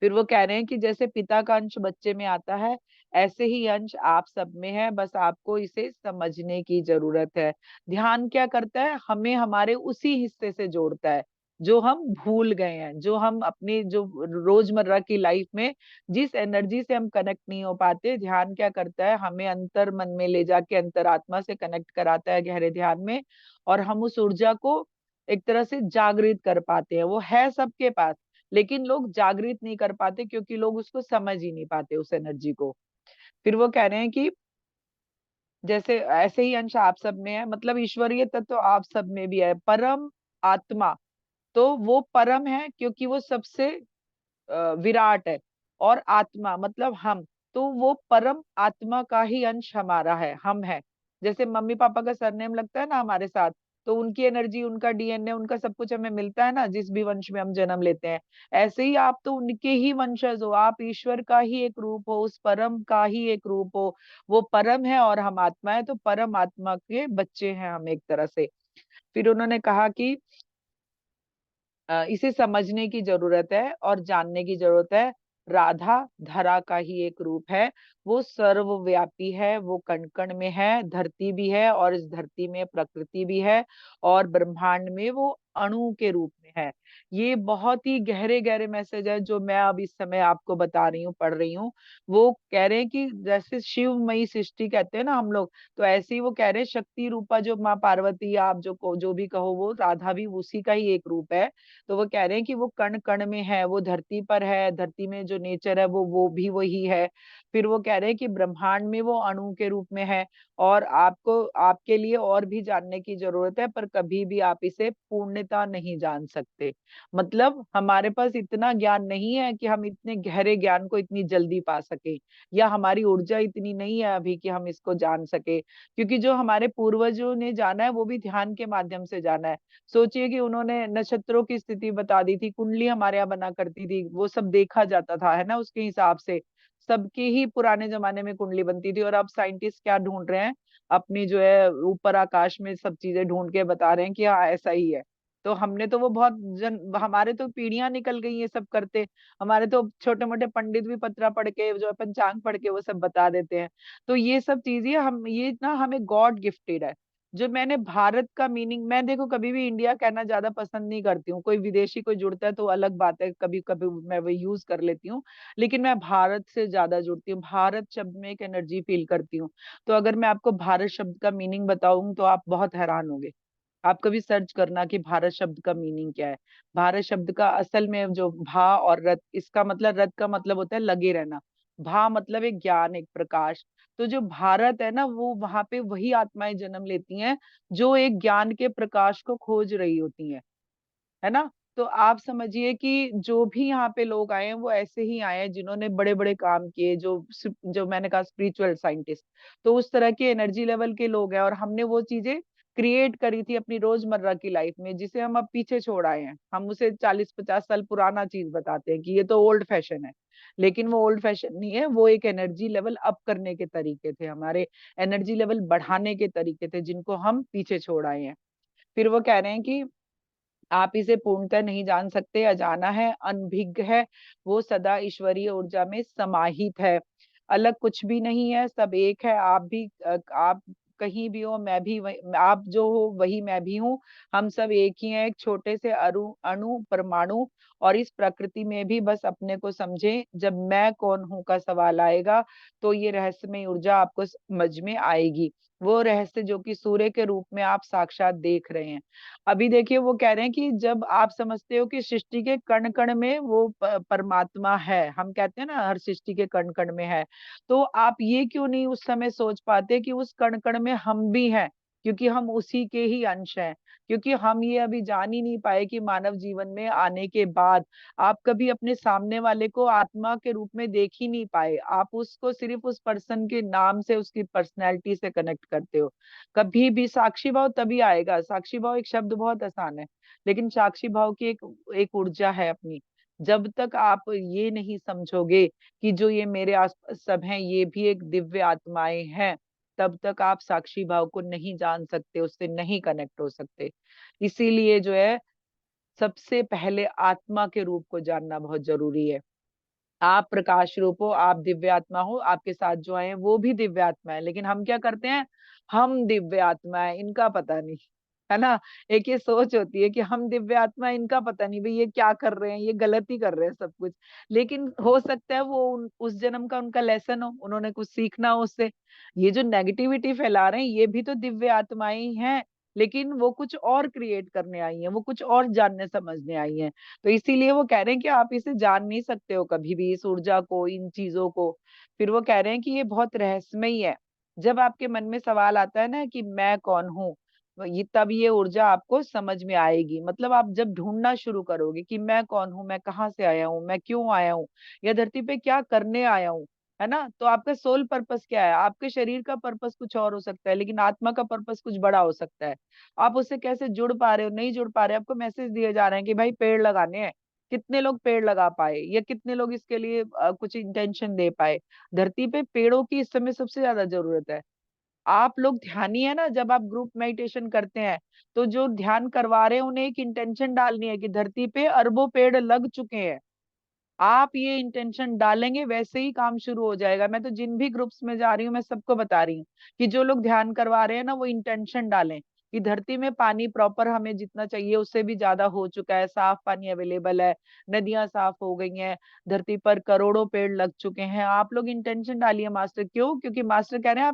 फिर वो कह रहे हैं कि जैसे पिता का अंश बच्चे में आता है, ऐसे ही अंश आप सब में है, बस आपको इसे समझने की जरूरत है। ध्यान क्या करता है, हमें हमारे उसी हिस्से से जोड़ता है जो हम भूल गए हैं, जो हम अपनी जो रोजमर्रा की लाइफ में जिस एनर्जी से हम कनेक्ट नहीं हो पाते। ध्यान क्या करता है, हमें अंतर मन में ले जाके अंतरात्मा से कनेक्ट कराता है गहरे ध्यान में, और हम उस ऊर्जा को एक तरह से जागृत कर पाते हैं। वो है सबके पास, लेकिन लोग जागृत नहीं कर पाते क्योंकि लोग उसको समझ ही नहीं पाते उस एनर्जी को। फिर वो कह रहे हैं कि जैसे ऐसे ही अंश आप सब में है, मतलब ईश्वरीय तत्व आप सब में भी है। परम आत्मा, तो वो परम है क्योंकि वो सबसे विराट है। और आत्मा मतलब हम, तो वो परम आत्मा का ही अंश हमारा है, हम है। जैसे मम्मी पापा का सरनेम लगता है ना हमारे साथ, तो उनकी एनर्जी, उनका डीएनए, उनका सब कुछ हमें मिलता है ना, जिस भी वंश में हम जन्म लेते हैं। ऐसे ही आप तो उनके ही वंशज हो, आप ईश्वर का ही एक रूप हो, उस परम का ही एक रूप हो। वो परम है और हम आत्मा है, तो परम आत्मा के बच्चे हैं हम एक तरह से। फिर उन्होंने कहा कि इसे समझने की जरूरत है और जानने की जरूरत है। राधा धरा का ही एक रूप है, वो सर्वव्यापी है, वो कण कण में है, धरती भी है और इस धरती में प्रकृति भी है, और ब्रह्मांड में वो अणु के रूप में है। ये बहुत ही गहरे गहरे मैसेज है जो मैं अब इस समय आपको बता रही हूँ, पढ़ रही हूँ। वो कह रहे हैं कि जैसे शिवमयी सृष्टि कहते हैं ना हम लोग, तो ऐसे ही वो कह रहे हैं शक्ति रूपा जो माँ पार्वती, आप जो भी कहो, वो राधा भी उसी का ही एक रूप है। तो वो कह रहे हैं कि वो कण कण में है, वो धरती पर है, धरती में जो नेचर है वो भी वही है। फिर वो कह रहे हैं कि ब्रह्मांड में वो अणु के रूप में है। और आपको, आपके लिए और भी जानने की जरूरत है, पर कभी भी आप इसे पूर्णता नहीं जान सकते। मतलब हमारे पास इतना ज्ञान नहीं है कि हम इतने गहरे ज्ञान को इतनी जल्दी पा सके, या हमारी ऊर्जा इतनी नहीं है अभी कि हम इसको जान सके। क्योंकि जो हमारे पूर्वजों ने जाना है वो भी ध्यान के माध्यम से जाना है। सोचिए कि उन्होंने नक्षत्रों की स्थिति बता दी थी, कुंडली हमारे यहाँ बना करती थी, वो सब देखा जाता था, है ना, उसके हिसाब से सबके ही पुराने जमाने में कुंडली बनती थी। और अब साइंटिस्ट क्या ढूंढ रहे हैं, अपनी जो है ऊपर आकाश में सब चीजें ढूंढ के बता रहे हैं कि हाँ ऐसा ही है। तो हमने तो वो बहुत हमारे तो पीढ़ियां निकल गई ये सब करते। हमारे तो छोटे मोटे पंडित भी पत्रा पढ़ के, जो है पंचांग पढ़ के वो सब बता देते हैं। तो ये सब चीजें हम, ये ना हमें गॉड गिफ्टेड है। जो मैंने भारत का मीनिंग, मैं देखो कभी भी इंडिया कहना ज्यादा पसंद नहीं करती हूँ, कोई विदेशी कोई जुड़ता है तो अलग बात है, कभी कभी मैं वो यूज कर लेती हूँ। लेकिन मैं भारत से ज्यादा जुड़ती हूँ, भारत शब्द में एक एनर्जी फील करती हूँ। तो अगर मैं आपको भारत शब्द का मीनिंग बताऊं तो आप बहुत हैरान होंगे। आप कभी सर्च करना कि भारत शब्द का मीनिंग क्या है। भारत शब्द का असल में जो भा और रत, इसका मतलब, रत का मतलब होता है लगे रहना, भा मतलब एक ज्ञान, एक प्रकाश। तो जो भारत है ना, वो वहां पे वही आत्माएं जन्म लेती हैं जो एक ज्ञान के प्रकाश को खोज रही होती हैं, है ना। तो आप समझिए कि जो भी यहाँ पे लोग आए हैं वो ऐसे ही आए हैं जिन्होंने बड़े बड़े काम किए, जो मैंने कहा स्पिरिचुअल साइंटिस्ट। तो उस तरह के एनर्जी लेवल के लोग हैं, और हमने वो चीजें क्रिएट करी थी अपनी रोजमर्रा की लाइफ में, जिसे हम अब पीछे छोड़ आए हैं। हम उसे 40-50 साल पुराना चीज बताते हैं कि ये तो ओल्ड फैशन है। लेकिन वो ओल्ड फैशन नहीं है, वो एक एनर्जी लेवल अप करने के तरीके थे, हमारे एनर्जी लेवल बढ़ाने के तरीके थे, जिनको हम पीछे छोड़ आए हैं। फिर वो कह रहे हैं कि आप इसे पूर्णतः नहीं जान सकते, अजाना है, अनभिज्ञ है, वो सदा ईश्वरीय ऊर्जा में समाहित है, अलग कुछ भी नहीं है, सब एक है। आप भी, आप कहीं भी हो, मैं भी वही, आप जो हो वही मैं भी हूँ। हम सब एक ही हैं, एक छोटे से अणु अणु परमाणु। और इस प्रकृति में भी बस अपने को समझें, जब मैं कौन हूँ का सवाल आएगा तो ये रहस्यमय ऊर्जा आपको समझ में आएगी। वो रहस्य जो कि सूर्य के रूप में आप साक्षात देख रहे हैं। अभी देखिए वो कह रहे हैं कि जब आप समझते हो कि सृष्टि के कण कण में वो परमात्मा है, हम कहते हैं ना हर सृष्टि के कण कण में है, तो आप ये क्यों नहीं उस समय सोच पाते कि उस कण कण में हम भी हैं, क्योंकि हम उसी के ही अंश हैं। क्योंकि हम ये अभी जान ही नहीं पाए कि मानव जीवन में आने के बाद आप कभी अपने सामने वाले को आत्मा के रूप में देख ही नहीं पाए। आप उसको सिर्फ उस पर्सन के नाम से, उसकी पर्सनैलिटी से कनेक्ट करते हो। कभी भी साक्षी भाव तभी आएगा। साक्षी भाव एक शब्द बहुत आसान है, लेकिन साक्षी भाव की एक एक ऊर्जा है अपनी। जब तक आप ये नहीं समझोगे कि जो ये मेरे आसपास सब हैं ये भी एक दिव्य आत्माएं हैं, तब तक आप साक्षी भाव को नहीं जान सकते, उससे नहीं कनेक्ट हो सकते। इसीलिए जो है, सबसे पहले आत्मा के रूप को जानना बहुत जरूरी है। आप प्रकाश रूप हो, आप दिव्य आत्मा हो, आपके साथ जो आए हैं वो भी दिव्य आत्मा है, लेकिन हम क्या करते हैं, हम दिव्य आत्मा है, इनका पता नहीं, है ना। एक ये सोच होती है कि हम दिव्य आत्मा है, इनका पता नहीं भाई ये क्या कर रहे हैं, ये गलती कर रहे हैं सब कुछ। लेकिन हो सकता है वो उस जन्म का उनका लेसन हो, उन्होंने कुछ सीखना हो उससे। ये जो नेगेटिविटी फैला रहे हैं ये भी तो दिव्य आत्माएं ही हैं, लेकिन वो कुछ और क्रिएट करने आई हैं, वो कुछ और जानने समझने आई हैं। तो इसीलिए वो कह रहे हैं कि आप इसे जान नहीं सकते हो कभी भी, इस ऊर्जा को, इन चीजों को। फिर वो कह रहे हैं कि ये बहुत रहस्यमयी है। जब आपके मन में सवाल आता है ना कि मैं कौन हूँ, ये तब ये ऊर्जा आपको समझ में आएगी। मतलब आप जब ढूंढना शुरू करोगे कि मैं कौन हूँ, मैं कहाँ से आया हूँ, मैं क्यों आया हूँ, या धरती पे क्या करने आया हूँ, है ना। तो आपका सोल पर्पस क्या है, आपके शरीर का पर्पस कुछ और हो सकता है, लेकिन आत्मा का पर्पस कुछ बड़ा हो सकता है। आप उससे कैसे जुड़ पा रहे हो, नहीं जुड़ पा रहे, आपको मैसेज दिए जा रहे हैं कि भाई पेड़ लगाने हैं। कितने लोग पेड़ लगा पाए, या कितने लोग इसके लिए कुछ इंटेंशन दे पाए। धरती पे पेड़ों की इस समय सबसे ज्यादा जरूरत है। आप लोग ध्यानी है ना, जब आप ग्रुप मेडिटेशन करते हैं, तो जो ध्यान करवा रहे हैं उन्हें एक इंटेंशन डालनी है कि धरती पे अरबों पेड़ लग चुके हैं। आप ये इंटेंशन डालेंगे वैसे ही काम शुरू हो जाएगा। मैं तो जिन भी ग्रुप्स में जा रही हूँ मैं सबको बता रही हूँ कि जो लोग ध्यान करवा रहे हैं ना, वो इंटेंशन डालें कि धरती में पानी प्रॉपर हमें जितना चाहिए उससे भी ज्यादा हो चुका है, साफ पानी अवेलेबल है, नदियां साफ हो गई हैं, धरती पर करोड़ों पेड़ लग चुके हैं। आप लोग इंटेंशन डालिए मास्टर। क्यों? क्योंकि मास्टर कह रहे हैं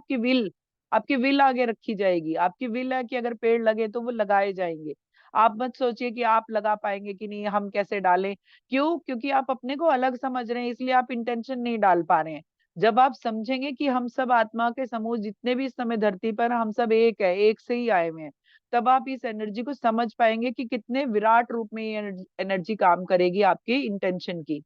आपकी विल आगे रखी जाएगी। आपकी विल है कि अगर पेड़ लगे तो वो लगाए जाएंगे। आप मत सोचिए कि आप लगा पाएंगे कि नहीं, हम कैसे डालें। क्यों? क्योंकि आप अपने को अलग समझ रहे हैं, इसलिए आप इंटेंशन नहीं डाल पा रहे हैं। जब आप समझेंगे कि हम सब आत्मा के समूह जितने भी इस समय धरती पर हैं, हम सब एक है, एक से ही आए हुए हैं, तब आप इस एनर्जी को समझ पाएंगे कि कितने विराट रूप में ये एनर्जी काम करेगी आपकी इंटेंशन की।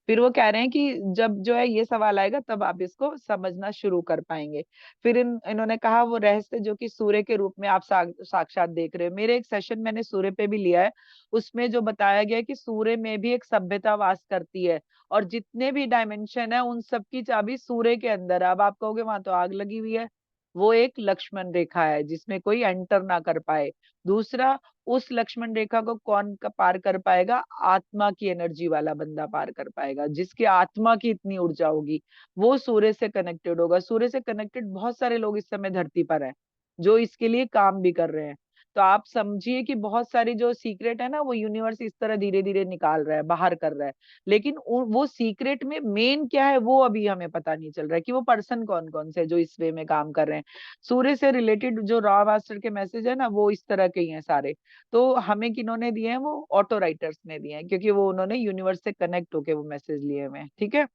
फिर वो कह रहे हैं कि जब जो है ये सवाल आएगा तब आप इसको समझना शुरू कर पाएंगे। फिर इन्होंने कहा वो रहस्य जो कि सूर्य के रूप में आप साक्षात देख रहे हो। मेरे एक सेशन मैंने सूर्य पे भी लिया है, उसमें जो बताया गया है कि सूर्य में भी एक सभ्यता वास करती है, और जितने भी डायमेंशन है उन सबकी चाबी सूर्य के अंदर है। अब आप कहोगे वहां तो आग लगी हुई है, वो एक लक्ष्मण रेखा है जिसमें कोई एंटर ना कर पाए। दूसरा, उस लक्ष्मण रेखा को कौन पार कर पाएगा? आत्मा की एनर्जी वाला बंदा पार कर पाएगा, जिसकी आत्मा की इतनी ऊर्जा होगी, वो सूर्य से कनेक्टेड होगा। सूर्य से कनेक्टेड बहुत सारे लोग इस समय धरती पर हैं जो इसके लिए काम भी कर रहे हैं। तो आप समझिए कि बहुत सारी जो सीक्रेट है ना, वो यूनिवर्स इस तरह धीरे धीरे निकाल रहा है, बाहर कर रहा है। लेकिन वो सीक्रेट में मेन क्या है वो अभी हमें पता नहीं चल रहा है कि वो पर्सन कौन कौन से हैं जो इस वे में काम कर रहे हैं। सूर्य से रिलेटेड जो रॉ मास्टर के मैसेज है ना, वो इस तरह के ही हैं सारे। तो हमें किन्होंने दिए हैं? वो ऑटो राइटर्स ने दिए हैं, क्योंकि वो उन्होंने यूनिवर्स से कनेक्ट होके वो मैसेज लिए हुए हैं। ठीक है।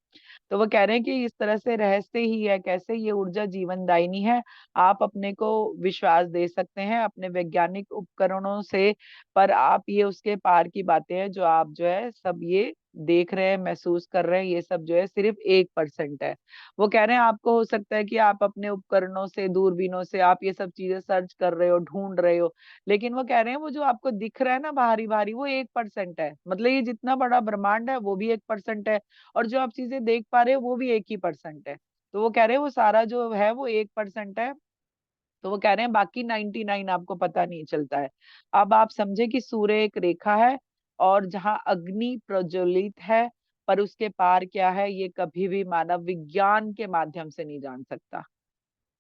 तो वो कह रहे हैं कि इस तरह से रहस्य ही है, कैसे ये ऊर्जा जीवनदायिनी है। आप अपने को विश्वास दे सकते हैं अपने वैज्ञानिक उपकरणों से, पर आप ये उसके पार की बातें हैं जो आप जो है सब ये देख रहे हैं, महसूस कर रहे हैं, ये सब जो है सिर्फ 1% है। वो कह रहे हैं आपको हो सकता है कि आप अपने उपकरणों से, दूरबीनों से आप ये सब चीजें सर्च कर रहे हो, ढूंढ रहे हो, लेकिन वो कह रहे हैं वो जो आपको दिख रहा है ना भारी भारी, वो 1% है। मतलब ये जितना बड़ा ब्रह्मांड है वो भी 1% है, और जो आप चीजें देख पा रहे हो वो भी 1 ही % है। तो वो कह रहे हैं वो सारा जो है वो 1% है। तो वो कह रहे हैं बाकी 99 आपको पता नहीं चलता है। अब आप समझे कि सूर्य एक रेखा है, और जहां अग्नि प्रज्वलित है, पर उसके पार क्या है ये कभी भी मानव विज्ञान के माध्यम से नहीं जान सकता।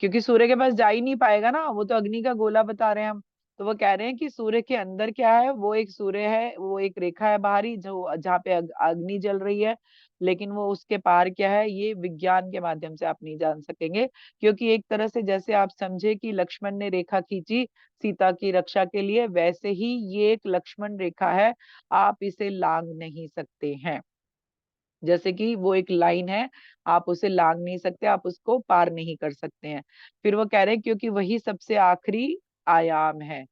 क्योंकि सूर्य के पास जा ही नहीं पाएगा ना, वो तो अग्नि का गोला बता रहे हैं हम। तो वो कह रहे हैं कि सूर्य के अंदर क्या है, वो एक सूर्य है, वो एक रेखा है बाहरी जो जहाँ पे अग्नि जल रही है, लेकिन वो उसके पार क्या है ये विज्ञान के माध्यम से आप नहीं जान सकेंगे। क्योंकि एक तरह से जैसे आप समझे कि लक्ष्मण ने रेखा खींची सीता की रक्षा के लिए, वैसे ही ये एक लक्ष्मण रेखा है, आप इसे लांग नहीं सकते हैं। जैसे कि वो एक लाइन है, आप उसे लांग नहीं सकते, आप उसको पार नहीं कर सकते हैं। फिर वो कह रहे हैं क्योंकि वही सबसे आखिरी आयाम है।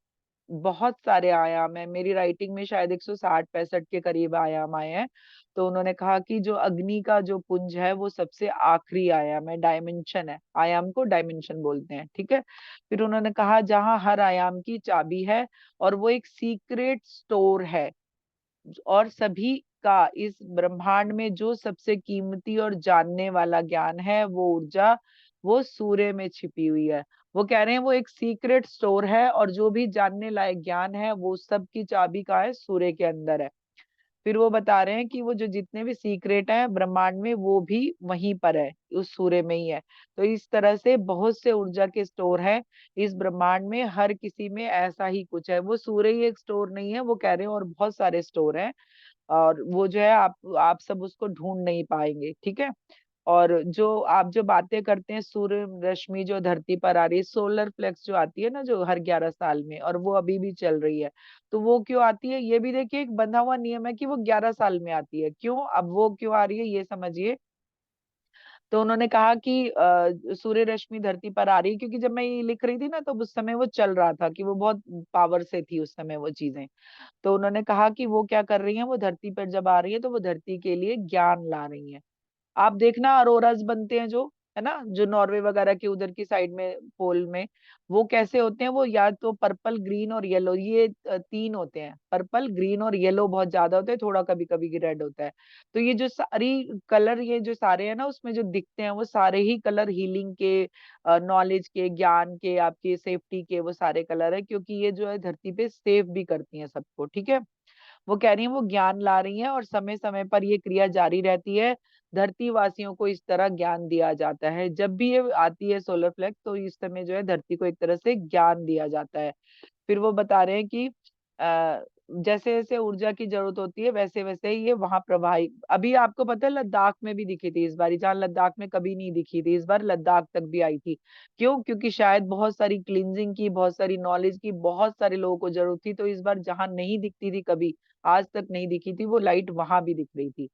बहुत सारे आयाम है, मेरी राइटिंग में शायद 160-65 के करीब आयाम आए हैं। तो उन्होंने कहा कि जो अग्नि का जो पुंज है वो सबसे आखिरी आयाम है, डायमेंशन है, आयाम को डायमेंशन बोलते हैं, ठीक है। फिर उन्होंने कहा जहां हर आयाम की चाबी है, और वो एक सीक्रेट स्टोर है, और सभी का इस ब्रह्मांड में जो सबसे कीमती और जानने वाला ज्ञान है, वो ऊर्जा, वो सूर्य में छिपी हुई है। वो कह रहे हैं वो एक सीक्रेट स्टोर है, और जो भी जानने लायक ज्ञान है वो सब की चाबी का है, सूर्य के अंदर है। फिर वो बता रहे हैं कि वो जो जितने भी सीक्रेट हैं ब्रह्मांड में वो भी वहीं पर है, उस सूर्य में ही है। तो इस तरह से बहुत से ऊर्जा के स्टोर है इस ब्रह्मांड में, हर किसी में ऐसा ही कुछ है। वो सूर्य ही एक स्टोर नहीं है, वो कह रहे हैं और बहुत सारे स्टोर हैं, और वो जो है आप सब उसको ढूंढ नहीं पाएंगे, ठीक है। और जो आप जो बातें करते हैं, सूर्य रश्मि जो धरती पर आ रही है, सोलर फ्लेक्स जो आती है ना जो हर 11 साल में, और वो अभी भी चल रही है, तो वो क्यों आती है, ये भी देखिए एक बंधा हुआ नियम है कि वो 11 साल में आती है। क्यों, अब वो क्यों आ रही है ये समझिए। तो उन्होंने कहा कि सूर्य रश्मि धरती पर आ रही है क्योंकि जब मैं ये लिख रही थी ना तो उस समय वो चल रहा था, कि वो बहुत पावर से थी उस समय वो चीजें। तो उन्होंने कहा कि वो क्या कर रही हैं, वो धरती पर जब आ रही है तो वो धरती के लिए ज्ञान ला रही हैं। आप देखना अरोराज बनते हैं जो, है ना, जो नॉर्वे वगैरह के उधर की साइड में पोल में, वो कैसे होते हैं, वो या तो पर्पल ग्रीन और येलो, ये तीन होते हैं, पर्पल ग्रीन और येलो बहुत ज्यादा होते हैं, थोड़ा कभी कभी रेड होता है। तो ये जो सारी कलर, ये जो सारे हैं ना उसमें जो दिखते हैं, वो सारे ही कलर हीलिंग के, नॉलेज के, ज्ञान के, आपके सेफ्टी के, वो सारे कलर है, क्योंकि ये जो है धरती पे सेफ भी करती हैं सबको, ठीक है। वो कह रही है वो ज्ञान ला रही हैं, और समय समय पर ये क्रिया जारी रहती है। धरती वासियों को इस तरह ज्ञान दिया जाता है, जब भी ये आती है सोलर फ्लेक्स, तो इस समय जो है धरती को एक तरह से ज्ञान दिया जाता है। फिर वो बता रहे हैं कि जैसे जैसे ऊर्जा की जरूरत होती है वैसे वैसे ही ये वहां प्रवाहित, अभी आपको पता है लद्दाख में भी दिखी थी इस बार, जहाँ लद्दाख में कभी नहीं दिखी थी, इस बार लद्दाख तक भी आई थी। क्यों, क्योंकि शायद बहुत सारी क्लींजिंग की, बहुत सारी नॉलेज की, बहुत सारे लोगों को जरूरत थी, तो इस बार जहां नहीं दिखती थी कभी, आज तक नहीं दिखी थी, वो लाइट वहां भी दिख रही थी।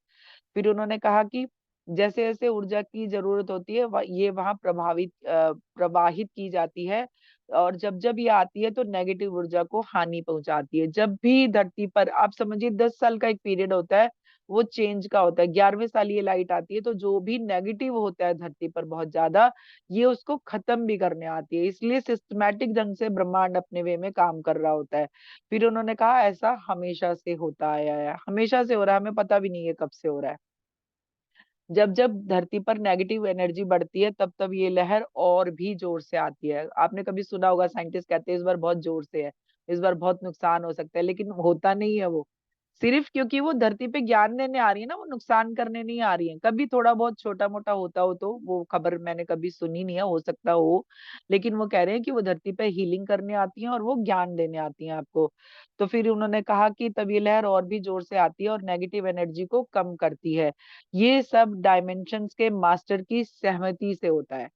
फिर उन्होंने कहा कि जैसे जैसे ऊर्जा की जरूरत होती है ये वहां प्रवाहित की जाती है, और जब जब ये आती है तो नेगेटिव ऊर्जा को हानि पहुंचाती है। जब भी धरती पर आप समझिए 10 साल का एक पीरियड होता है, वो चेंज का होता है, 11वें साल ये लाइट आती है, तो जो भी नेगेटिव होता है धरती पर बहुत ज्यादा, ये उसको खत्म भी करने आती है, इसलिए सिस्टमैटिक ढंग से ब्रह्मांड अपने वे में काम कर रहा होता है। फिर उन्होंने कहा ऐसा हमेशा से होता आया है, हमेशा से हो रहा है, हमें पता भी नहीं है कब से हो रहा है। जब जब धरती पर नेगेटिव एनर्जी बढ़ती है तब तब ये लहर और भी जोर से आती है। आपने कभी सुना होगा, साइंटिस्ट कहते हैं इस बार बहुत जोर से है, इस बार बहुत नुकसान हो सकता है, लेकिन होता नहीं है वो। सिर्फ क्योंकि वो धरती पे ज्ञान देने आ रही है ना, वो नुकसान करने नहीं आ रही है। कभी थोड़ा बहुत छोटा मोटा होता हो तो वो खबर मैंने कभी सुनी नहीं है, हो सकता हो, लेकिन वो कह रहे हैं कि वो धरती पे हीलिंग करने आती हैं और वो ज्ञान देने आती हैं आपको। तो फिर उन्होंने कहा कि तब ये लहर और भी जोर से आती है और नेगेटिव एनर्जी को कम करती है। ये सब डायमेंशंस के मास्टर की सहमति से होता है।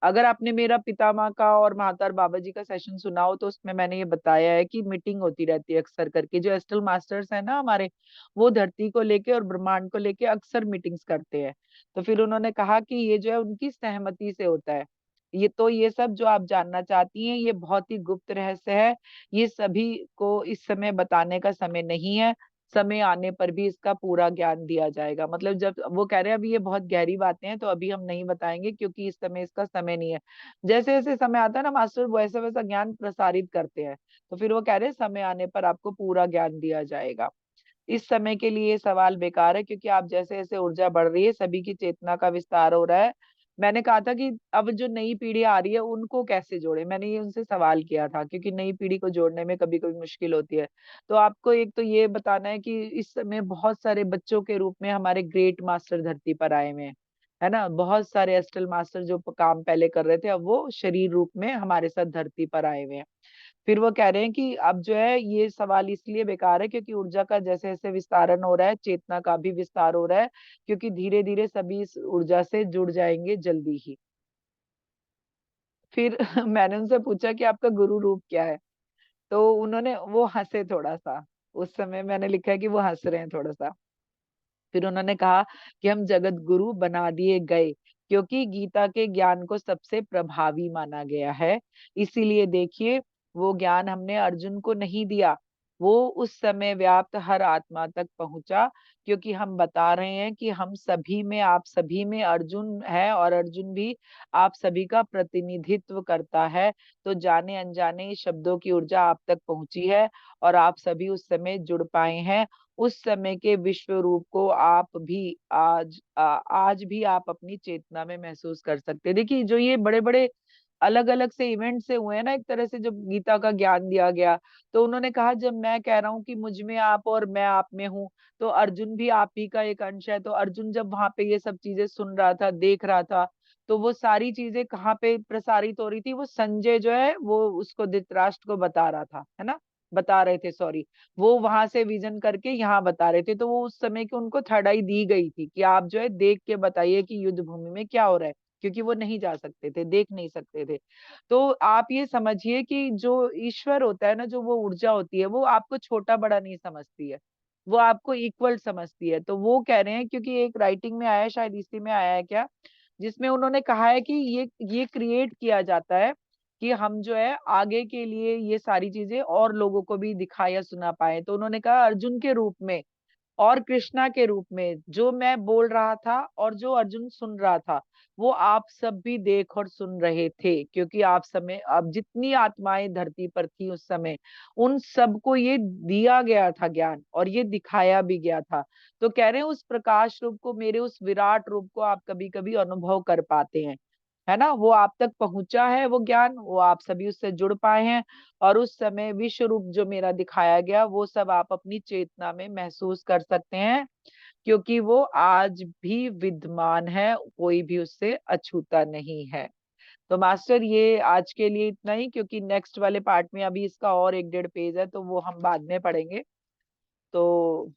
अगर आपने मेरा पितामह का और महातार बाबा जी का सेशन सुना हो तो उसमें मैंने ये बताया है कि मीटिंग होती रहती है अक्सर करके, जो एस्ट्रल मास्टर्स है ना हमारे, वो धरती को लेके और ब्रह्मांड को लेके अक्सर मीटिंग्स करते हैं। तो फिर उन्होंने कहा कि ये जो है उनकी सहमति से होता है। ये सब जो आप जानना चाहती हैं ये बहुत ही गुप्त रहस्य है, ये सभी को इस समय बताने का समय नहीं है। समय आने पर भी इसका पूरा ज्ञान दिया जाएगा। मतलब जब वो कह रहे हैं अभी ये बहुत गहरी बातें हैं तो अभी हम नहीं बताएंगे क्योंकि इस समय इसका समय नहीं है। जैसे जैसे समय आता है ना मास्टर वैसा वैसा ज्ञान प्रसारित करते हैं। तो फिर वो कह रहे हैं समय आने पर आपको पूरा ज्ञान दिया जाएगा। इस समय के लिए ये सवाल बेकार है, क्योंकि आप जैसे जैसे ऊर्जा बढ़ रही है सभी की चेतना का विस्तार हो रहा है। मैंने कहा था कि अब जो नई पीढ़ी आ रही है उनको कैसे जोड़े, मैंने ये उनसे सवाल किया था, क्योंकि नई पीढ़ी को जोड़ने में कभी कभी मुश्किल होती है। तो आपको एक तो ये बताना है कि इस समय बहुत सारे बच्चों के रूप में हमारे ग्रेट मास्टर धरती पर आए हुए हैं। है ना। बहुत सारे एस्ट्रल मास्टर जो काम पहले कर रहे थे, अब वो शरीर रूप में हमारे साथ धरती पर आए हुए हैं। फिर वो कह रहे हैं कि अब जो है ये सवाल इसलिए बेकार है क्योंकि ऊर्जा का जैसे जैसे विस्तारन हो रहा है, चेतना का भी विस्तार हो रहा है, क्योंकि धीरे धीरे सभी इस ऊर्जा से जुड़ जाएंगे जल्दी ही। फिर मैंने उनसे पूछा कि आपका गुरु रूप क्या है, तो उन्होंने वो हंसे थोड़ा सा। उस समय मैंने लिखा है कि वो हंस रहे हैं थोड़ा सा। फिर उन्होंने कहा कि हम जगत गुरु बना दिए गए क्योंकि गीता के ज्ञान को सबसे प्रभावी माना गया है। इसीलिए देखिए, वो ज्ञान हमने अर्जुन को नहीं दिया, वो उस समय व्याप्त हर आत्मा तक पहुंचा, क्योंकि हम बता रहे हैं कि हम सभी में, आप सभी में अर्जुन है, और अर्जुन भी आप सभी का प्रतिनिधित्व करता है। तो जाने अनजाने इस शब्दों की ऊर्जा आप तक पहुंची है और आप सभी उस समय जुड़ पाए हैं। उस समय के विश्व रूप को आप भी आज भी आप अपनी चेतना में महसूस कर सकते हैं। देखिए, जो ये बड़े बड़े अलग अलग से इवेंट से हुए हैं ना, एक तरह से जब गीता का ज्ञान दिया गया, तो उन्होंने कहा जब मैं कह रहा हूँ कि मुझ में आप और मैं आप में हूँ, तो अर्जुन भी आप ही का एक अंश है। तो अर्जुन जब वहां पे ये सब चीजें सुन रहा था, देख रहा था, तो वो सारी चीजें कहाँ पे प्रसारित हो रही थी, वो संजय जो है वो उसको धृतराष्ट्र को बता रहा था, है ना, बता रहे थे, सॉरी, वो वहां से विजन करके यहाँ बता रहे थे। तो वो उस समय की उनको थर्ड आई दी गई थी कि आप जो है देख के बताइए कि युद्ध भूमि में क्या हो रहा है, क्योंकि वो नहीं जा सकते थे, देख नहीं सकते थे। तो आप ये समझिए कि जो ईश्वर होता है ना, जो वो ऊर्जा होती है, वो आपको छोटा बड़ा नहीं समझती है, वो आपको इक्वल समझती है। तो वो कह रहे हैं, क्योंकि एक राइटिंग में आया है, शायद इसी में आया है क्या, जिसमें उन्होंने कहा है कि ये क्रिएट किया जाता है कि हम जो है आगे के लिए ये सारी चीजें और लोगों को भी दिखा या सुना पाए। तो उन्होंने कहा अर्जुन के रूप में और कृष्णा के रूप में जो मैं बोल रहा था और जो अर्जुन सुन रहा था, वो आप सब भी देख और सुन रहे थे, क्योंकि आप समय, अब जितनी आत्माएं धरती पर थी उस समय, उन सबको ये दिया गया था ज्ञान, और ये दिखाया भी गया था। तो कह रहे हैं उस प्रकाश रूप को, मेरे उस विराट रूप को आप कभी कभी अनुभव कर पाते हैं, है ना, वो आप तक पहुंचा है वो ज्ञान, वो आप सभी उससे जुड़ पाए हैं। और उस समय विश्व रूप जो मेरा दिखाया गया, वो सब आप अपनी चेतना में महसूस कर सकते हैं, क्योंकि वो आज भी विद्यमान है, कोई भी उससे अछूता नहीं है। तो मास्टर, ये आज के लिए इतना ही, क्योंकि नेक्स्ट वाले पार्ट में अभी इसका और एक डेढ़ पेज है, तो वो हम बाद में पढ़ेंगे। तो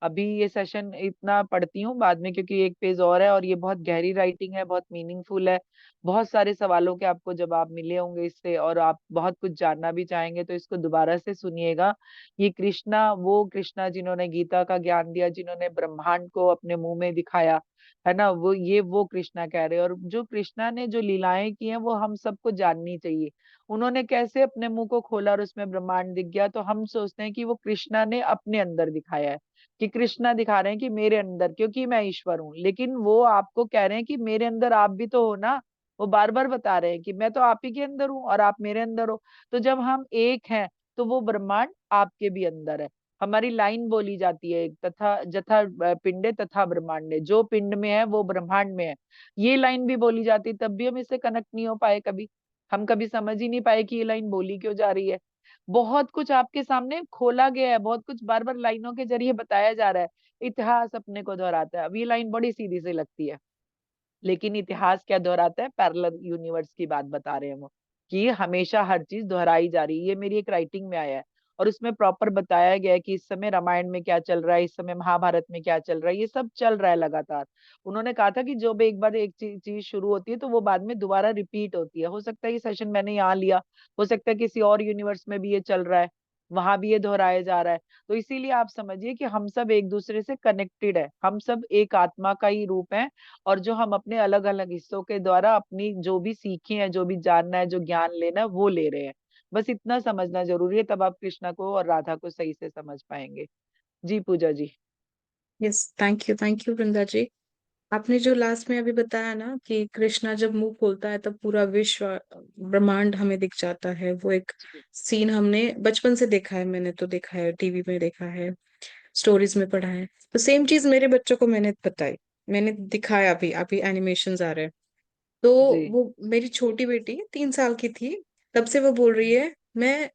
अभी ये सेशन इतना पढ़ती हूँ, बाद में क्योंकि एक पेज और है, और ये बहुत गहरी राइटिंग है, बहुत मीनिंगफुल है। बहुत सारे सवालों के आपको जवाब मिले होंगे इससे, और आप बहुत कुछ जानना भी चाहेंगे, तो इसको दोबारा से सुनिएगा। ये कृष्णा, वो कृष्णा जिन्होंने गीता का ज्ञान दिया, जिन्होंने ब्रह्मांड को अपने मुंह में दिखाया, है ना, वो कृष्णा कह रहे हैं। और जो कृष्णा ने जो लीलाएं की हैं, वो हम सबको जाननी चाहिए। उन्होंने कैसे अपने मुंह को खोला और उसमें ब्रह्मांड दिख गया, तो हम सोचते हैं कि वो कृष्णा ने अपने अंदर दिखाया है, कि कृष्णा दिखा रहे हैं कि मेरे अंदर, क्योंकि मैं ईश्वर हूँ। लेकिन वो आपको कह रहे हैं कि मेरे अंदर आप भी तो हो ना। वो बार बार बता रहे हैं कि मैं तो आप ही के अंदर हूँ और आप मेरे अंदर हो। तो जब हम एक हैं, तो वो ब्रह्मांड आपके भी अंदर है। हमारी लाइन बोली जाती है, तथा जथा पिंडे तथा ब्रह्मांडे, जो पिंड में है वो ब्रह्मांड में है। ये लाइन भी बोली जाती है, तब भी हम इससे कनेक्ट नहीं हो पाए कभी। हम कभी समझ ही नहीं पाए कि ये लाइन बोली क्यों जा रही है। बहुत कुछ आपके सामने खोला गया है, बहुत कुछ बार बार लाइनों के जरिए बताया जा रहा है। इतिहास अपने को दोहराता है। अब ये लाइन बड़ी सीधी सी लगती है, लेकिन इतिहास क्या दोहराता है, पैरेलल यूनिवर्स की बात बता रहे हैं वो, कि हमेशा हर चीज दोहराई जा रही है। ये मेरी एक राइटिंग में आया है, और उसमें प्रॉपर बताया गया है कि इस समय रामायण में क्या चल रहा है, इस समय महाभारत में क्या चल रहा है, ये सब चल रहा है लगातार। उन्होंने कहा था कि जो भी एक बार एक चीज शुरू होती है, तो वो बाद में दोबारा रिपीट होती है। हो सकता है ये सेशन मैंने यहाँ लिया, हो सकता है किसी और यूनिवर्स में भी ये चल रहा है, वहां भी ये दोहराया जा रहा है। तो इसीलिए आप समझिए कि हम सब एक दूसरे से कनेक्टेड है, हम सब एक आत्मा का ही रूप है। और जो हम अपने अलग अलग हिस्सों के द्वारा अपनी जो भी सीखे हैं, जो भी जानना है, जो ज्ञान लेना है, वो ले रहे हैं। बस इतना समझना जरूरी है, तब आप कृष्णा को और राधा को सही से समझ पाएंगे। जी पूजा जी। यस, थैंक यू वृंदा जी। आपने जो लास्ट में अभी बताया ना कि कृष्णा जब मुंह खोलता है तब पूरा विश्व, ब्रह्मांड हमें दिख जाता है, वो एक जी। सीन हमने बचपन से देखा है, मैंने तो देखा है, टीवी में देखा है, स्टोरीज में पढ़ा है। तो सेम चीज मेरे बच्चों को मैंने बताई, मैंने दिखाया भी, अभी एनिमेशन आ रहे हैं। तो जी। वो मेरी छोटी बेटी 3 साल की थी, तब से वो बोल रही है मैं